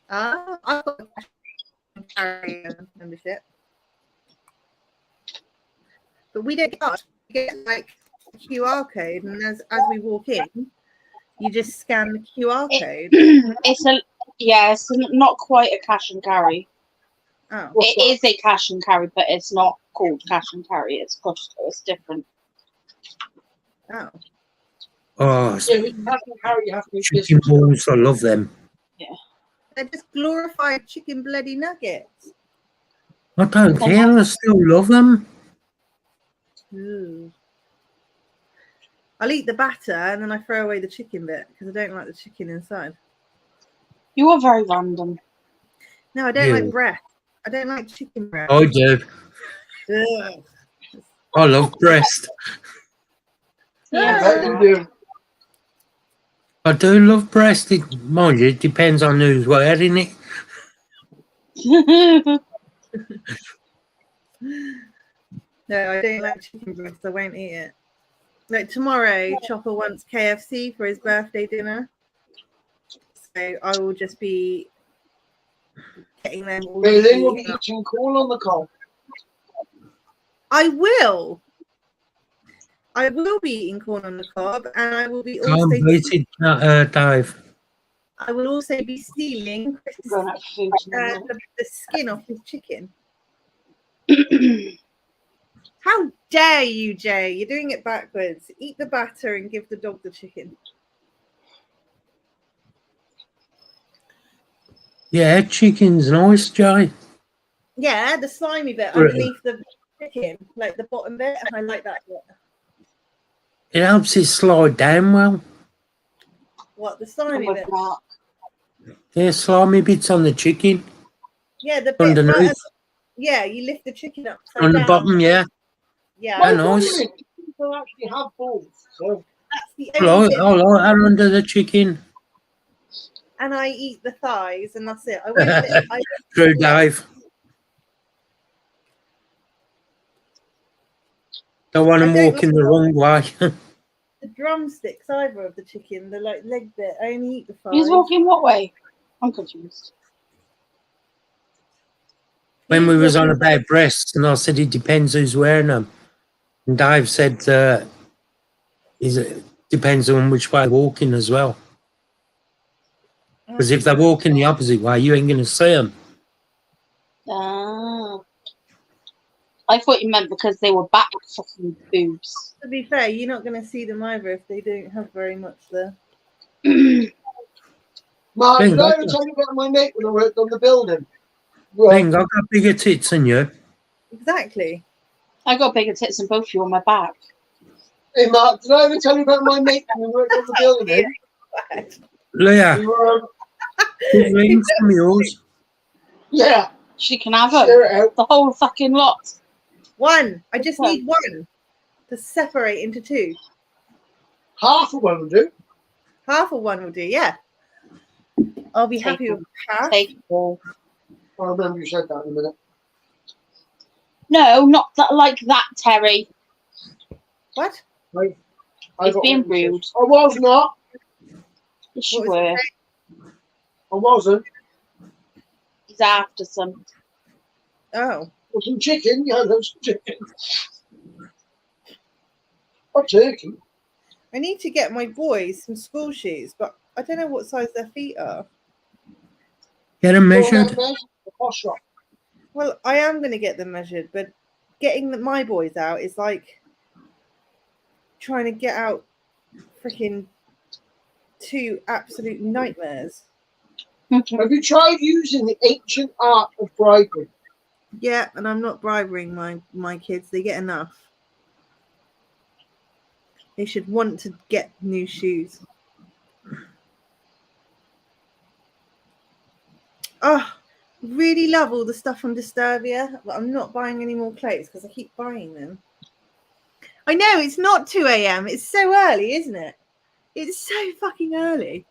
I've got a carrier membership. But we don't get like a QR code, and as we walk in, you just scan the QR code. It's not quite a cash and carry. Oh. It is a cash and carry, but it's not called cash and carry. It's Costco. It's different. Oh. Oh, Yeah, with cash and carry, you have to chicken balls, I love them. Yeah. They're just glorified chicken bloody nuggets. I don't care, I still love them. Ooh. I'll eat the batter and then I throw away the chicken bit because I don't like the chicken inside. You are very random. No, I don't like breast. I don't like chicken breast. I do. Ugh. I love breast. Yeah. I do love breast. Mind you, it depends on who's wearing it. No, I don't like chicken breast. I won't eat it. Like tomorrow, Chopper wants KFC for his birthday dinner. So I will just be getting them all. Lynn will be eating corn on the cob. I will. I will be eating corn on the cob, and I will be Can't beat it, Dave. I will also be stealing the skin off his chicken. How dare you, Jay? You're doing it backwards. Eat the batter and give the dog the chicken. Yeah, chicken's nice, Jay. Yeah, the slimy bit underneath the chicken, like the bottom bit. I like that bit. It helps it slide down well. What, the slimy bit? Yeah, slimy bits on the chicken. Yeah, the bit underneath. right yeah, you lift the chicken up On the bottom, yeah. Yeah. They're nice. People actually have balls, so that's the I like that under the chicken. And I eat the thighs, and that's it. I won't. True, Dave. Don't want them walking the wrong way. The drumsticks either of the chicken, the like leg bit. I only eat the thighs. He's walking what way? I'm confused. When we was on about breasts, and I said it depends who's wearing them, and Dave said it depends on which way they're walking as well. Because if they're walking the opposite way, you ain't going to see them. Ah. I thought you meant because they were back fucking boobs. To be fair, you're not going to see them either if they don't have very much there. Mark, did I ever tell you about my mate when I worked on the building? Well, I've got bigger tits than you. Exactly. I got bigger tits than both of you on my back. Hey, Mark, did I ever tell you about my mate when we worked on the building? Leah, We were, rings from yours. yeah. She can have them. Sure. The whole fucking lot. One. I just need one to separate into two. Half of one will do. Half of one will do, yeah. I'll be happy with half. Take all. I remember you said that in a minute. No, not that, like that, Terry. What? Right. He's being rude. I was not. Yes, you were. I wasn't. He's after some. Oh. Well, some chicken. Yeah, there's some chicken. Or turkey. I need to get my boys some school shoes, but I don't know what size their feet are. Get them measured. Well, I am going to get them measured, but getting my boys out is like trying to get out freaking two absolute nightmares. Have you tried using the ancient art of bribery? Yeah, and I'm not bribing my kids. They get enough. They should want to get new shoes. Oh, really love all the stuff from Disturbia, but I'm not buying any more clothes because I keep buying them. I know, it's not 2 a.m. It's so early, isn't it? It's so fucking early.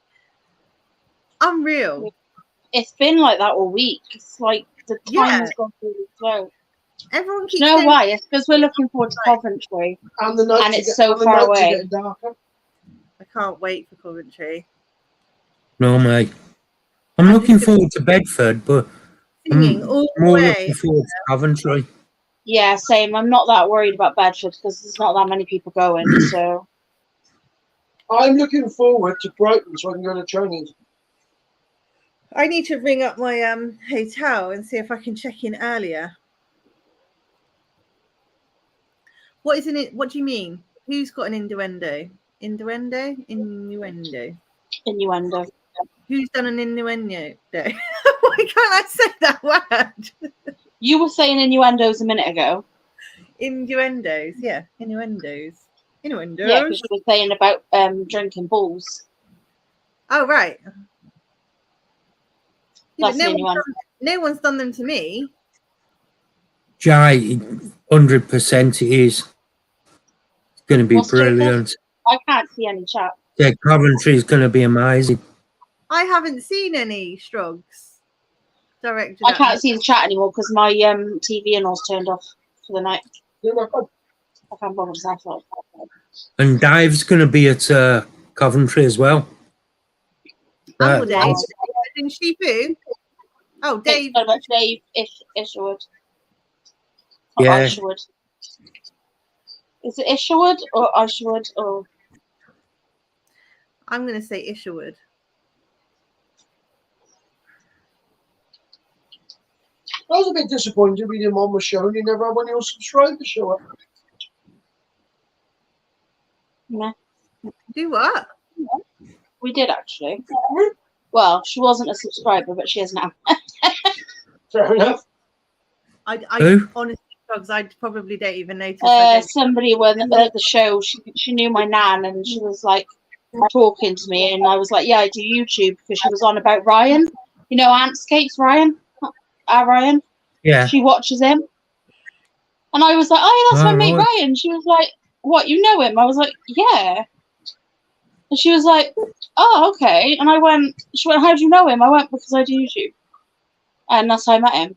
Unreal. It's been like that all week. It's like The Yeah. time's gone really slow. Everyone Do keeps you know saying, why? It's because we're looking forward to Coventry, And the nights and are it's get- so and the far nights are away. getting darker. I can't wait for Coventry. No, mate. I'm looking forward to Bedford, but Singing I'm all the more way. looking forward to Coventry. Yeah, same. I'm not that worried about Bedford because there's not that many people going. So I'm looking forward to Brighton so I can go to Chinese. I need to ring up my hotel and see if I can check in earlier. What is in it? What do you mean? Who's got an innuendo? Innuendo? Innuendo. Innuendo. Who's done an innuendo? Why can't I say that word? You were saying innuendos a minute ago. Innuendos, yeah, innuendos. Innuendos. Yeah, because you were saying about drinking bulls. Oh right. Yeah, That's but an innuendo. no one's done them to me. Jai, 100% it is. It's going to be What's Jacob? brilliant. I can't see any chat. Yeah, Coventry is going to be amazing. I haven't seen any Strogs directed. I at can't me. see the chat anymore because my TV and all's turned off for the night. I can't bother with that. And Dave's going to be at Coventry as well. Uncle That- Dave. In Shifu. Oh, Dave. Dave Isherwood. Yeah. Isherwood. Is it Isherwood or Isherwood or? I'm going to say Isherwood. I was a bit disappointed with your mum was showing you never had one of your subscribers show up. No. Do what? We did actually. Well, she wasn't a subscriber, but she is now. Fair enough. I Who? honestly, Strogs, I probably don't even notice. Somebody when at the show, she knew my nan, and she was like talking to me, and I was like, "Yeah, I do YouTube," because she was on about Ryan. You know, Antscapes Ryan. Our Ryan. Yeah. She watches him, and I was like, "Oh, that's my mate right. Ryan." She was like, "What? You know him?" I was like, "Yeah." And she was like, "Oh, okay." And I went, she went, "How do you know him?" I went, "Because I do YouTube." And that's how I met him.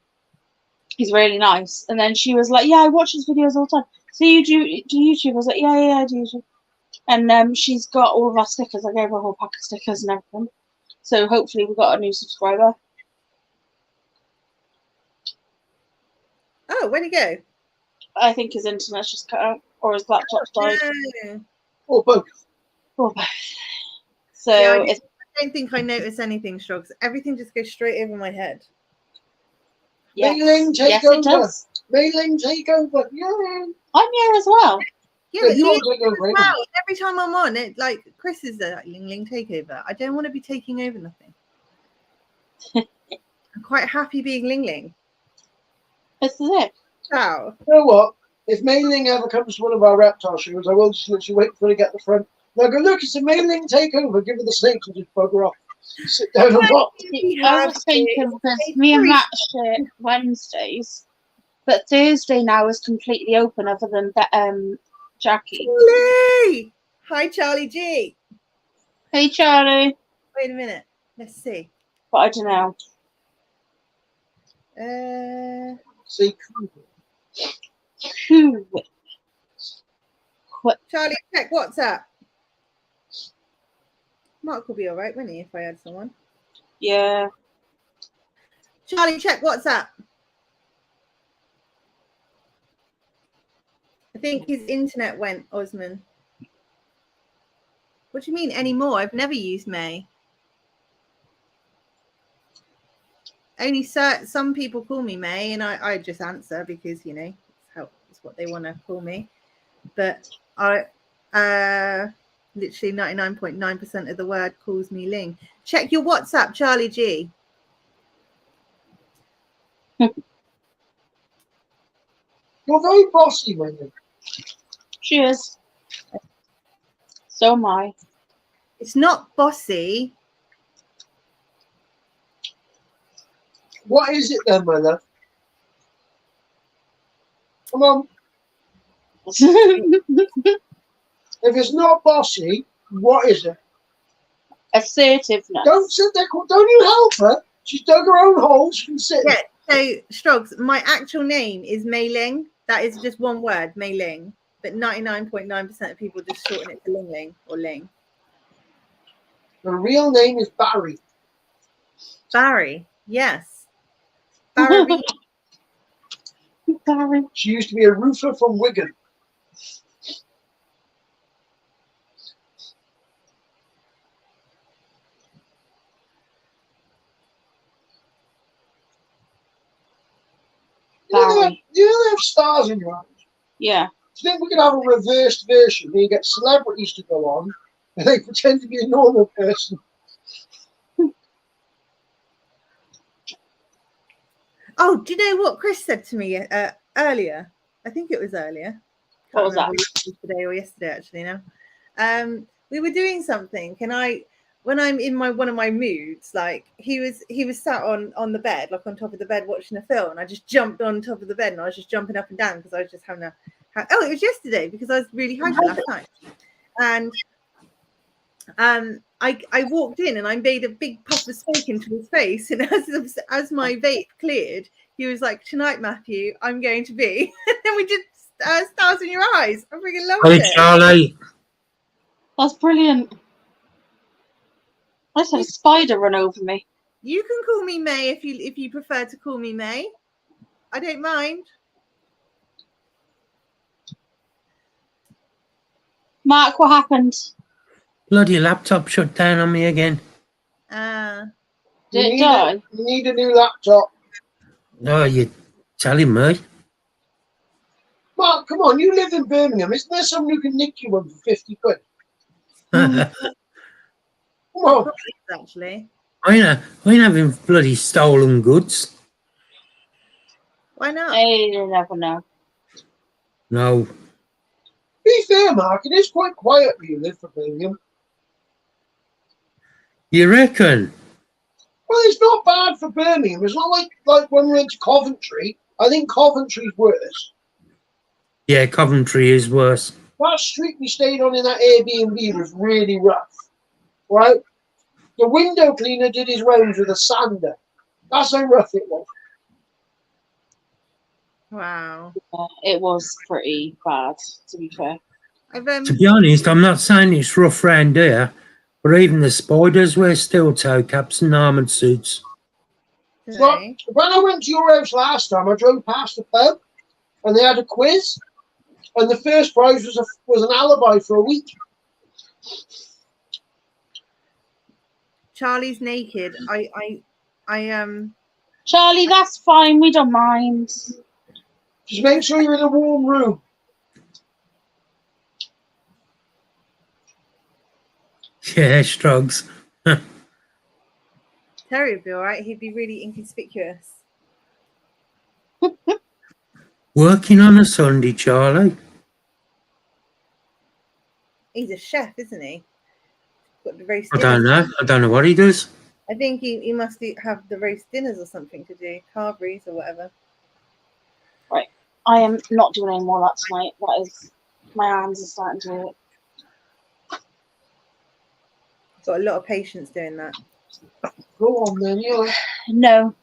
He's really nice. And then she was like, "Yeah, I watch his videos all the time." So you do YouTube? I was like, "Yeah, I do YouTube." And she's got all of our stickers. I gave her a whole pack of stickers and everything. So hopefully we got a new subscriber. Oh, where'd he go? I think his internet's just cut out, or his laptop's died. No. Or both. Or both. So Yeah, it's I don't think I notice anything, Strogs. Everything just goes straight over my head. yes. Mailing Yes, takeover. it does. Mailing takeover. Yeah. I'm here as well. Yeah, Yeah, but you you want to take over as well. Every time I'm on it, like Chris is like Ling Ling takeover. I don't want to be taking over nothing. I'm quite happy being Ling Ling. This is it. Wow. You know what? If Mailing ever comes to one of our reptile shows, I will just literally wait for her to get the front. And I'll go, look, it's a Mailing takeover. Give her the snakes and just bugger off. Sit down and watch. I was thinking because me and Matt share Wednesdays, but Thursday now is completely open other than Jackie. Charlie! Hi, Charlie G. Hey, Charlie. Wait a minute. Let's see. But I don't know. See, Who? Charlie, check WhatsApp. Mark will be all right, won't he, if I had someone? Yeah. Charlie, check WhatsApp. I think his internet went, Osman. What do you mean anymore? I've never used May. Only some people call me May, and I just answer because, you know, it's what they want to call me. But I literally 99.9% of the word calls me Ling. Check your WhatsApp, Charlie G. you're very bossy, Wendy. She is. So am I. It's not bossy. What is it then, my love? Come on. If it's not bossy, what is it? Assertiveness. Don't sit there. Don't you help her. She's dug her own hole. She can sit. Yeah, So, Strogs, my actual name is Mei Ling. That is just one word, Mei Ling. But 99.9% of people just shorten it to Ling Ling or Ling. Her real name is Barry. Barry, yes. Barry. Barry. She used to be a roofer from Wigan. Barry. Do you have stars in your eyes? Yeah. Do you think we could have a reversed version where you get celebrities to go on and they pretend to be a normal person? Oh, do you know what Chris said to me earlier? I think it was earlier. What was that? Today or yesterday, actually. Now, we were doing something, and when I'm in one of my moods, like he was sat on the bed, like on top of the bed, watching a film, and I just jumped on top of the bed, and I was just jumping up and down because I was just having it was yesterday because I was really hyper last night, and I walked in and I made a big puff of smoke into his face, and as my vape cleared, he was like, "Tonight, Matthew, I'm going to be." And then we did Stars in Your Eyes. I freaking loved Hey, it. Charlie. That's brilliant. I just had a spider run over me. You can call me May if you prefer to call me May. I don't mind. Mark, what happened? Bloody laptop shut down on me again. Did it die? You need a new laptop. No, you're telling me. Mark, come on, you live in Birmingham. Isn't there someone who can nick you one for 50 quid? Come on. Actually. I ain't having bloody stolen goods. Why not? You never know. No. Be fair, Mark, it is quite quiet where you live for Birmingham. You reckon? Well, it's not bad for Birmingham. It's not like when we went to Coventry. I think Coventry's worse. Yeah, Coventry is worse. That street we stayed on in that Airbnb was really rough, right? The window cleaner did his rounds with a sander. That's how rough it was. Wow. It was pretty bad, to be fair. To be honest, I'm not saying it's rough round here, but even the spiders wear steel toe caps and armoured suits. Well, when I went to your house last time, I drove past the pub and they had a quiz, and the first prize was an alibi for a week. Charlie's naked. Charlie, that's fine. We don't mind. Just make sure you're in a warm room. Yeah, Strugs. Terry would be all right. He'd be really inconspicuous. Working on a Sunday, Charlie. He's a chef, isn't he? Got the roast I don't dinners. know. I don't know what he does. I think he must have the roast dinners or something to do, carveries or whatever. Right. I am not doing any more of that tonight. That is, my hands are starting to hurt. Got a lot of patience doing that. Go on then, yeah. No.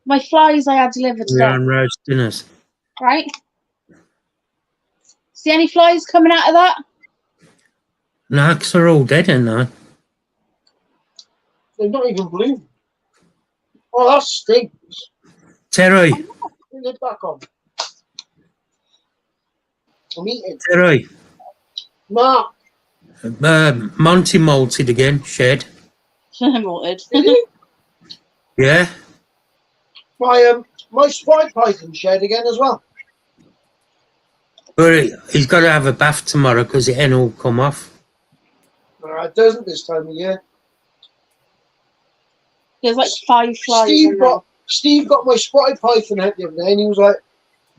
My flies I had delivered today. Yeah, and roast dinners. Right? See any flies coming out of that? No, 'cause they're all dead, aren't they? They're not even blue. Oh, that stinks. Terry. Bring it back on. I'm eating. Terry. Mark. Monty molted again, shed. Molted. Yeah. My spy python shed again as well. But he's got to have a bath tomorrow because the hen will come off. It doesn't this time of year. There's like 5 flies. Steve got my spotted python out the other day and he was like,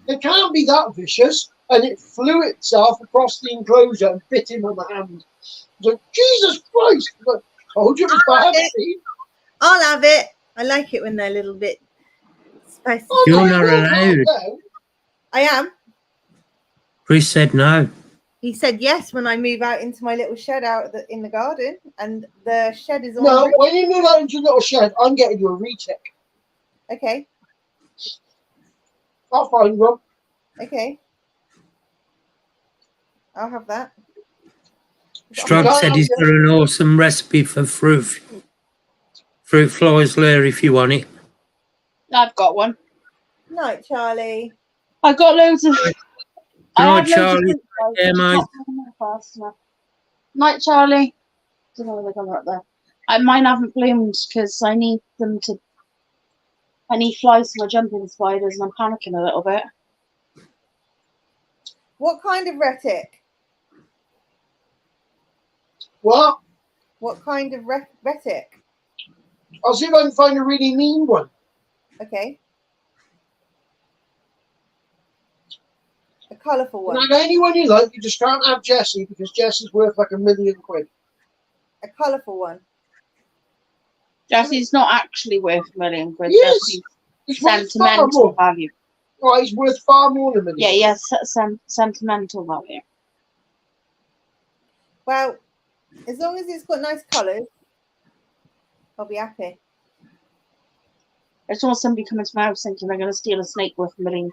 it can't be that vicious. And it flew itself across the enclosure and bit him on the hand. I was like, Jesus Christ! I was like, told you it was bad, Steve. I'll have it. I like it when they're a little bit spicy. You're not allowed. I am. Chris said no. He said yes when I move out into my little shed in the garden, and the shed is on. No, when you move out into your little shed, I'm getting you a retic. Okay. I'll find one. Okay. I'll have that. Strug said he's got an awesome recipe for fruit flies there if you want it. I've got one. Night, Charlie. I got loads of. I Night, had loads Charlie. of fruit flies, Yeah, but mate. not moving fast enough. Night, Charlie. Don't know where they're going up there. Mine haven't bloomed because I need them to. I need flies for my jumping spiders, and I'm panicking a little bit. What kind of retic? What? What kind of retic? I'll see if I can find a really mean one. Okay. A colourful one. Like anyone you like, you just can't have Jessie because Jessie's worth like £1 million. A colourful one. Jessie's not actually worth £1 million. Yes, Jessie's sentimental value. Oh, he's worth far more than $1 million. Yeah, yes, sentimental value. Well, as long as it's got nice colours, I'll be happy. I just want somebody coming to my house thinking they're going to steal a snake worth £1 million.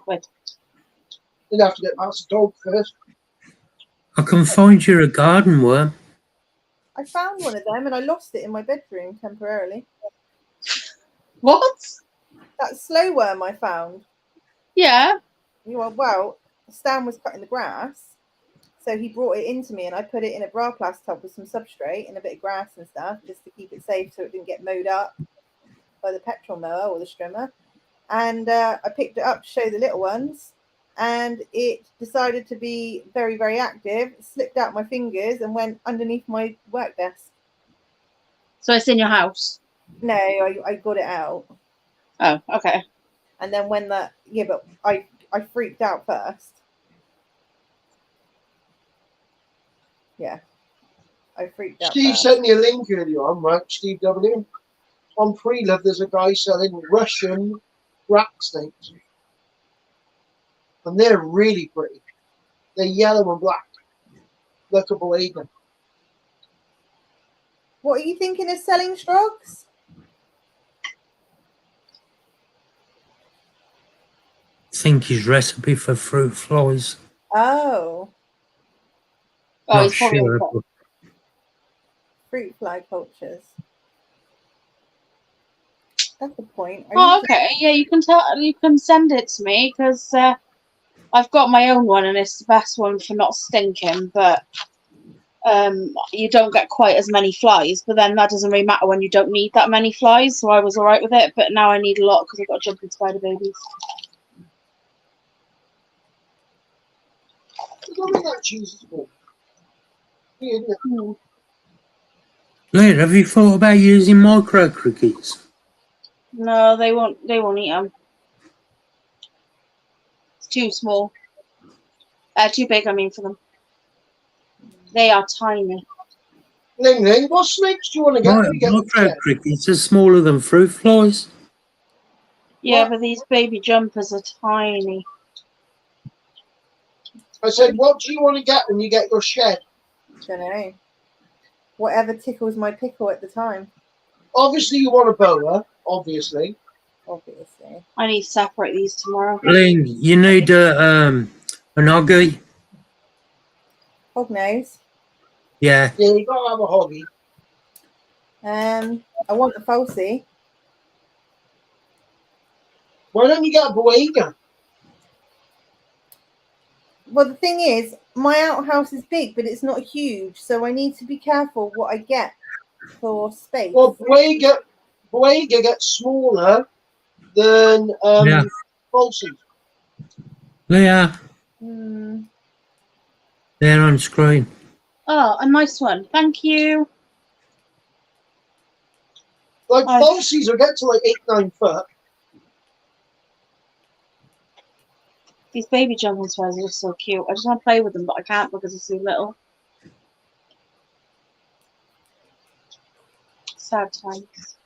You'd have to get past the dog first. I can find you a garden worm. I found one of them and I lost it in my bedroom temporarily. What? That slow worm I found. Yeah. Well, Stan was cutting the grass, so he brought it into me and I put it in a Braplas tub with some substrate and a bit of grass and stuff just to keep it safe so it didn't get mowed up by the petrol mower or the strimmer. And I picked it up to show the little ones, and it decided to be very, very active, slipped out my fingers and went underneath my work desk. So it's in your house? No, I got it out. Oh, okay. And then when but I freaked out first. Yeah. I freaked out Steve first. sent me a link earlier on, right? Steve W. On Freelove, there's a guy selling Russian rat snakes. And they're really pretty. They're yellow and black. Like a Boega. What are you thinking of selling, Strogs? I think his recipe for fruit flies. Oh. Not He's probably sure. okay. But Fruit fly cultures. That's the point. Oh, okay. Yeah, you can send it to me because I've got my own one and it's the best one for not stinking, but you don't get quite as many flies, but then that doesn't really matter when you don't need that many flies, so I was all right with it, but now I need a lot because I've got jumping spider babies. Len, have you thought about using micro crickets? No, they won't eat them. It's too small. Too big, I mean, for them. They are tiny. Ling, what snakes do you want to get? Micro crickets are smaller than fruit flies. Yeah, but these baby jumpers are tiny. I said, what do you want to get when you get your shed? Don't know. Whatever tickles my pickle at the time. Obviously, you want a boa. Obviously. I need to separate these tomorrow. Ling, you need an oggy. Hog nose. Yeah. Yeah, you gotta have a hoggy. I want a falsie. Why don't you get a Boega? Well, the thing is, my outhouse is big, but it's not huge, so I need to be careful what I get for space. Well, Boega gets smaller than falsies. Yeah. They're on screen. Oh, a nice one. Thank you. Like falsies will get to like 8-9 foot. These baby jumping spiders are so cute. I just want to play with them, but I can't because they're so little. Sad times.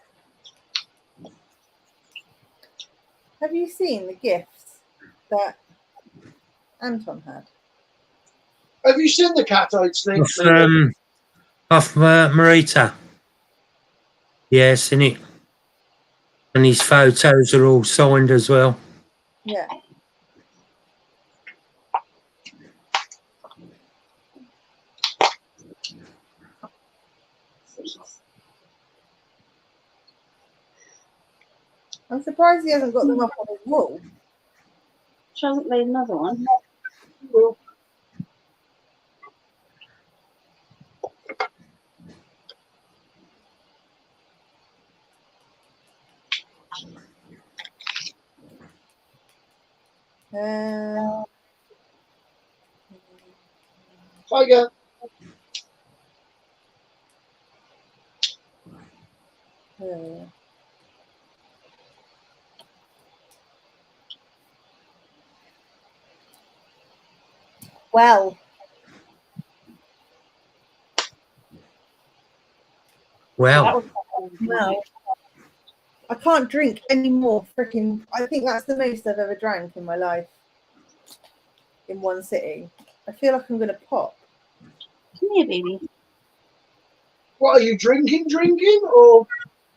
Have you seen the gifts that Anton had? Have you seen the cat-eyed snake? Off Marita. Yes, in it. And his photos are all signed as well. Yeah. I'm surprised he hasn't got them up on his wall. She hasn't made another one. Tiger. Well. Well. Well. I can't drink any more freaking. I think that's the most I've ever drank in my life. In one sitting. I feel like I'm going to pop. Come here, baby. What are you drinking? Or?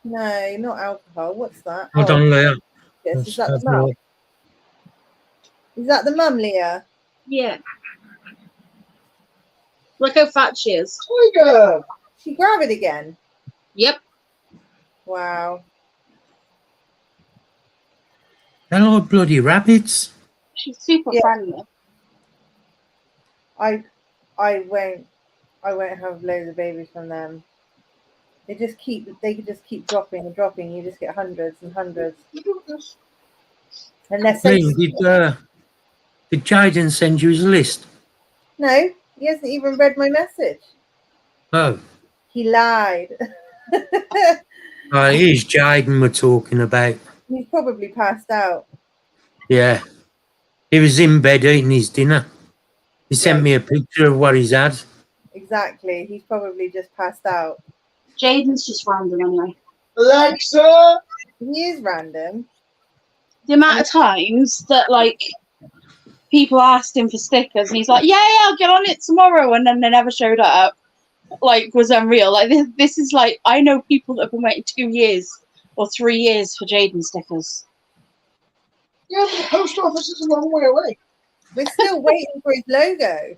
No, not alcohol. What's that? Hold on, Leah. Yes, is that the mum? Is that the mum, Leah? Yeah. Look how fat she is. Tiger! She grab it again? Yep. Wow. Hello, bloody rabbits. She's super friendly. I won't have loads of babies from them. They could just keep dropping and dropping. You just get hundreds and hundreds. And they're so did Jaden send you his list? No, he hasn't even read my message. Oh. He lied. It is Jaden we're talking about. He's probably passed out. Yeah. He was in bed eating his dinner. He sent me a picture of what he's had. Exactly. He's probably just passed out. Jaden's just random anyway. Alexa! He is random. The amount of times that, like, people asked him for stickers and he's like, yeah, I'll get on it tomorrow, and then they never showed up, like, was unreal. Like, this is like, I know people that have been waiting 2 years or 3 years for Jaden stickers. Yeah, but the post office is a long way away. We're still waiting for his logo.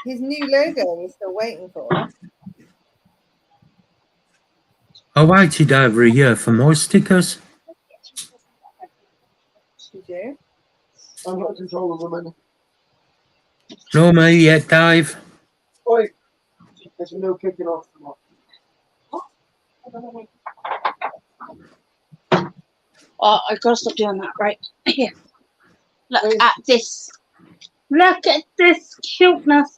His new logo we're still waiting for. I waited over a year for my stickers. Did you? I'm not in control of the money. No, me yet, Dave. Oi, there's no kicking off tomorrow. Oh, I've got to stop doing that, right? Here. Look at this. Look at this cuteness.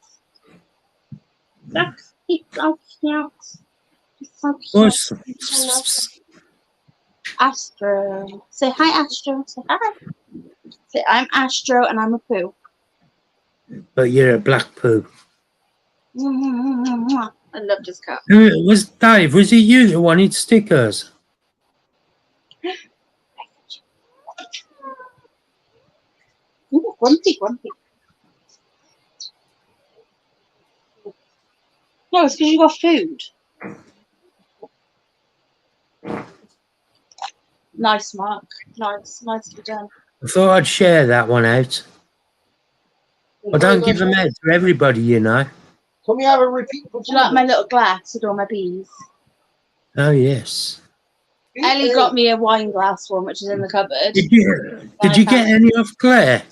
Look, he's so cute. He's so cute. Astro. Say hi, Astro. Say hi. Say, I'm Astro and I'm a poo. But you're a black poo. I love this cat. Was Dave, was it you that wanted stickers? Grumpy. No, it's because you got food. Nice, Mark. Nicely done. I thought I'd share that one out. I don't give them out to everybody, you know. Can we have a repeat? Do you like my little glass with all my bees? Oh, yes. Ellie got me a wine glass one, which is in the cupboard. Did you get any off Claire?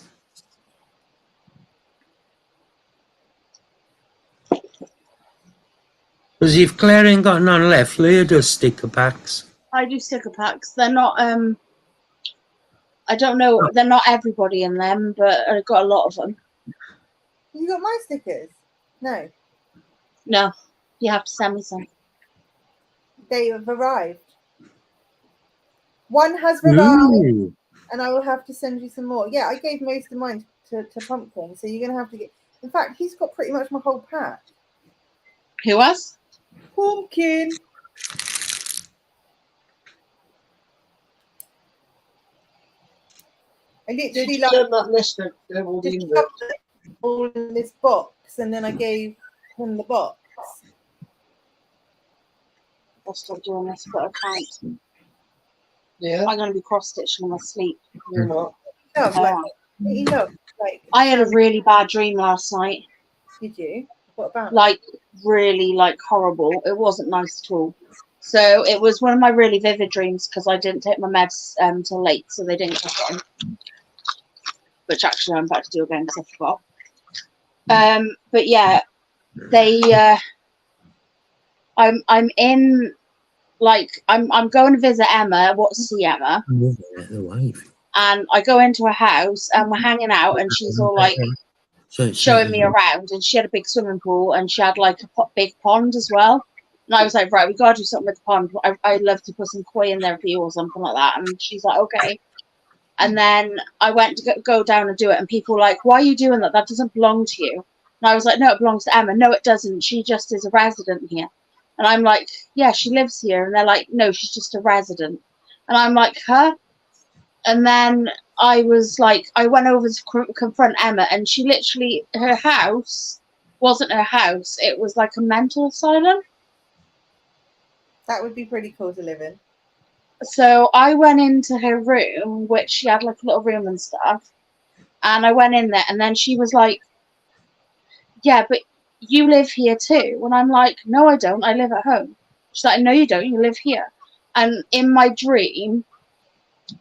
Because if Claire ain't got none left, Leah does sticker packs. I do sticker packs. They're not, I don't know, they're not everybody in them, but I've got a lot of them. You got my stickers? No. No, you have to send me some. They have arrived. One has arrived, and I will have to send you some more. Yeah, I gave most of mine to Pumpkin, so you're going to have to get... In fact, he's got pretty much my whole pack. Who was? Pumpkin. I literally like... that list of all the inverts. all in this box, and then I gave him the box. I'll stop doing this, but I can't. Yeah. I'm going to be cross-stitching in my sleep. Look, like I had a really bad dream last night. Did you? What about? Like, really, like, horrible. It wasn't nice at all. So it was one of my really vivid dreams because I didn't take my meds till late, so they didn't kick in. Which actually I'm about to do again because I forgot. But yeah, they. I'm in. Like I'm going to visit Emma. See Emma. And I go into her house and we're hanging out, and she's all like showing me around. And she had a big swimming pool, and she had like a big pond as well. And I was like, right, we gotta do something with the pond. I'd love to put some koi in there for you or something like that. And she's like, okay. And then I went to go down and do it, and people were like, why are you doing that? That doesn't belong to you. And I was like, no, it belongs to Emma. No, it doesn't. She just is a resident here. And I'm like, yeah, she lives here. And they're like, no, she's just a resident. And I'm like, huh? And then I was like, I went over to confront Emma, and she literally, her house wasn't her house. It was like a mental asylum. That would be pretty cool to live in. So I went into her room, which she had like a little room and stuff. And I went in there, and then she was like, yeah, but you live here too. And I'm like, no, I don't. I live at home. She's like, no, you don't. You live here. And in my dream,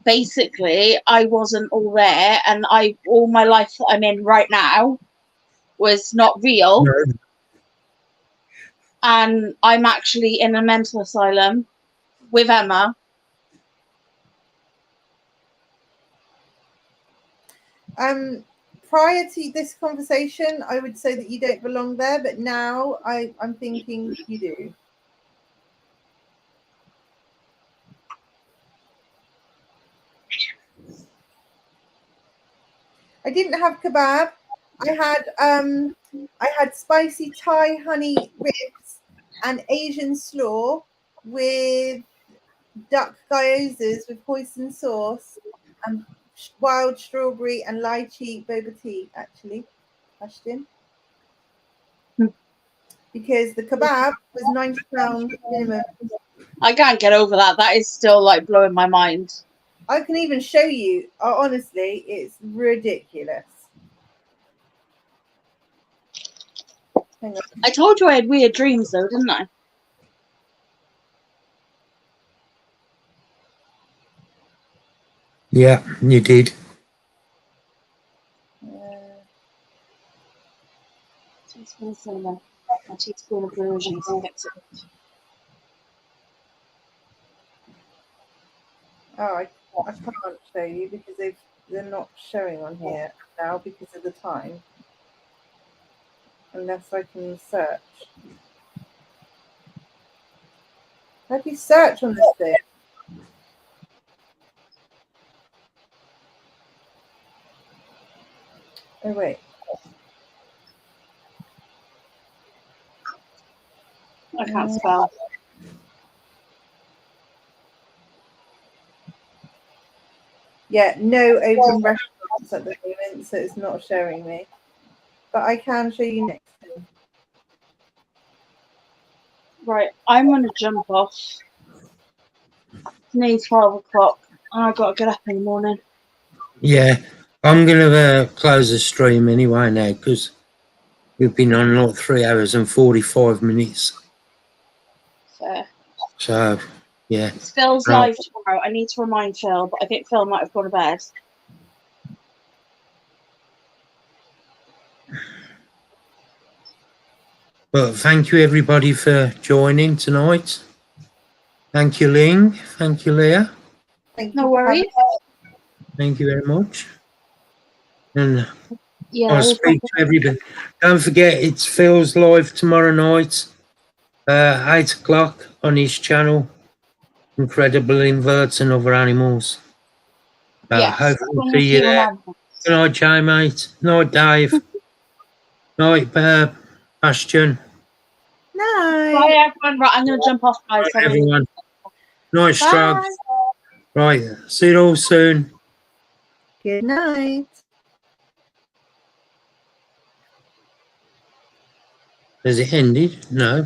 basically, I wasn't all there, and all my life that I'm in right now was not real. No. And I'm actually in a mental asylum with Emma. Prior to this conversation, I would say that you don't belong there, but now I'm thinking you do. I didn't have kebab. I had spicy Thai honey ribs and Asian slaw with duck gyozas with hoisin sauce and wild strawberry and lychee boba tea, actually, Ashton. Because the kebab was £90 minimum. I can't get over that. That is still like blowing my mind. I can even show you. Honestly, it's ridiculous. Hang on. I told you I had weird dreams, though, didn't I? Yeah, you did. Teaspoon a teaspoon of versions and mix it. Oh, I can't show you because they're not showing on here now because of the time. Unless I can search. How do you search on this thing? Oh, wait. I can't spell. Yeah, no open restaurants at the moment, so it's not showing me. But I can show you next time. Right, I'm going to jump off. It's nearly 12 o'clock. I've got to get up in the morning. Yeah, I'm going to close the stream anyway now because we've been on like 3 hours and 45 minutes. Fair. So, yeah. It's Phil's live tomorrow. I need to remind Phil, but I think Phil might have gone to bed. Well, thank you everybody for joining tonight. Thank you, Ling. Thank you, Leah. No worries. Thank you very much. And yeah, I'll speak to everybody. Don't forget, it's Phil's live tomorrow night, 8 o'clock on his channel. Incredible Inverts and Other Animals. Yes. Hopefully see you there. Good night, Jay, mate. Night, Dave. Night, Bastion. Night. Bye, everyone. Right, I'm going to jump off, guys. Night, everyone. Night, Strubs. Right, see you all soon. Good night. Has it ended? No.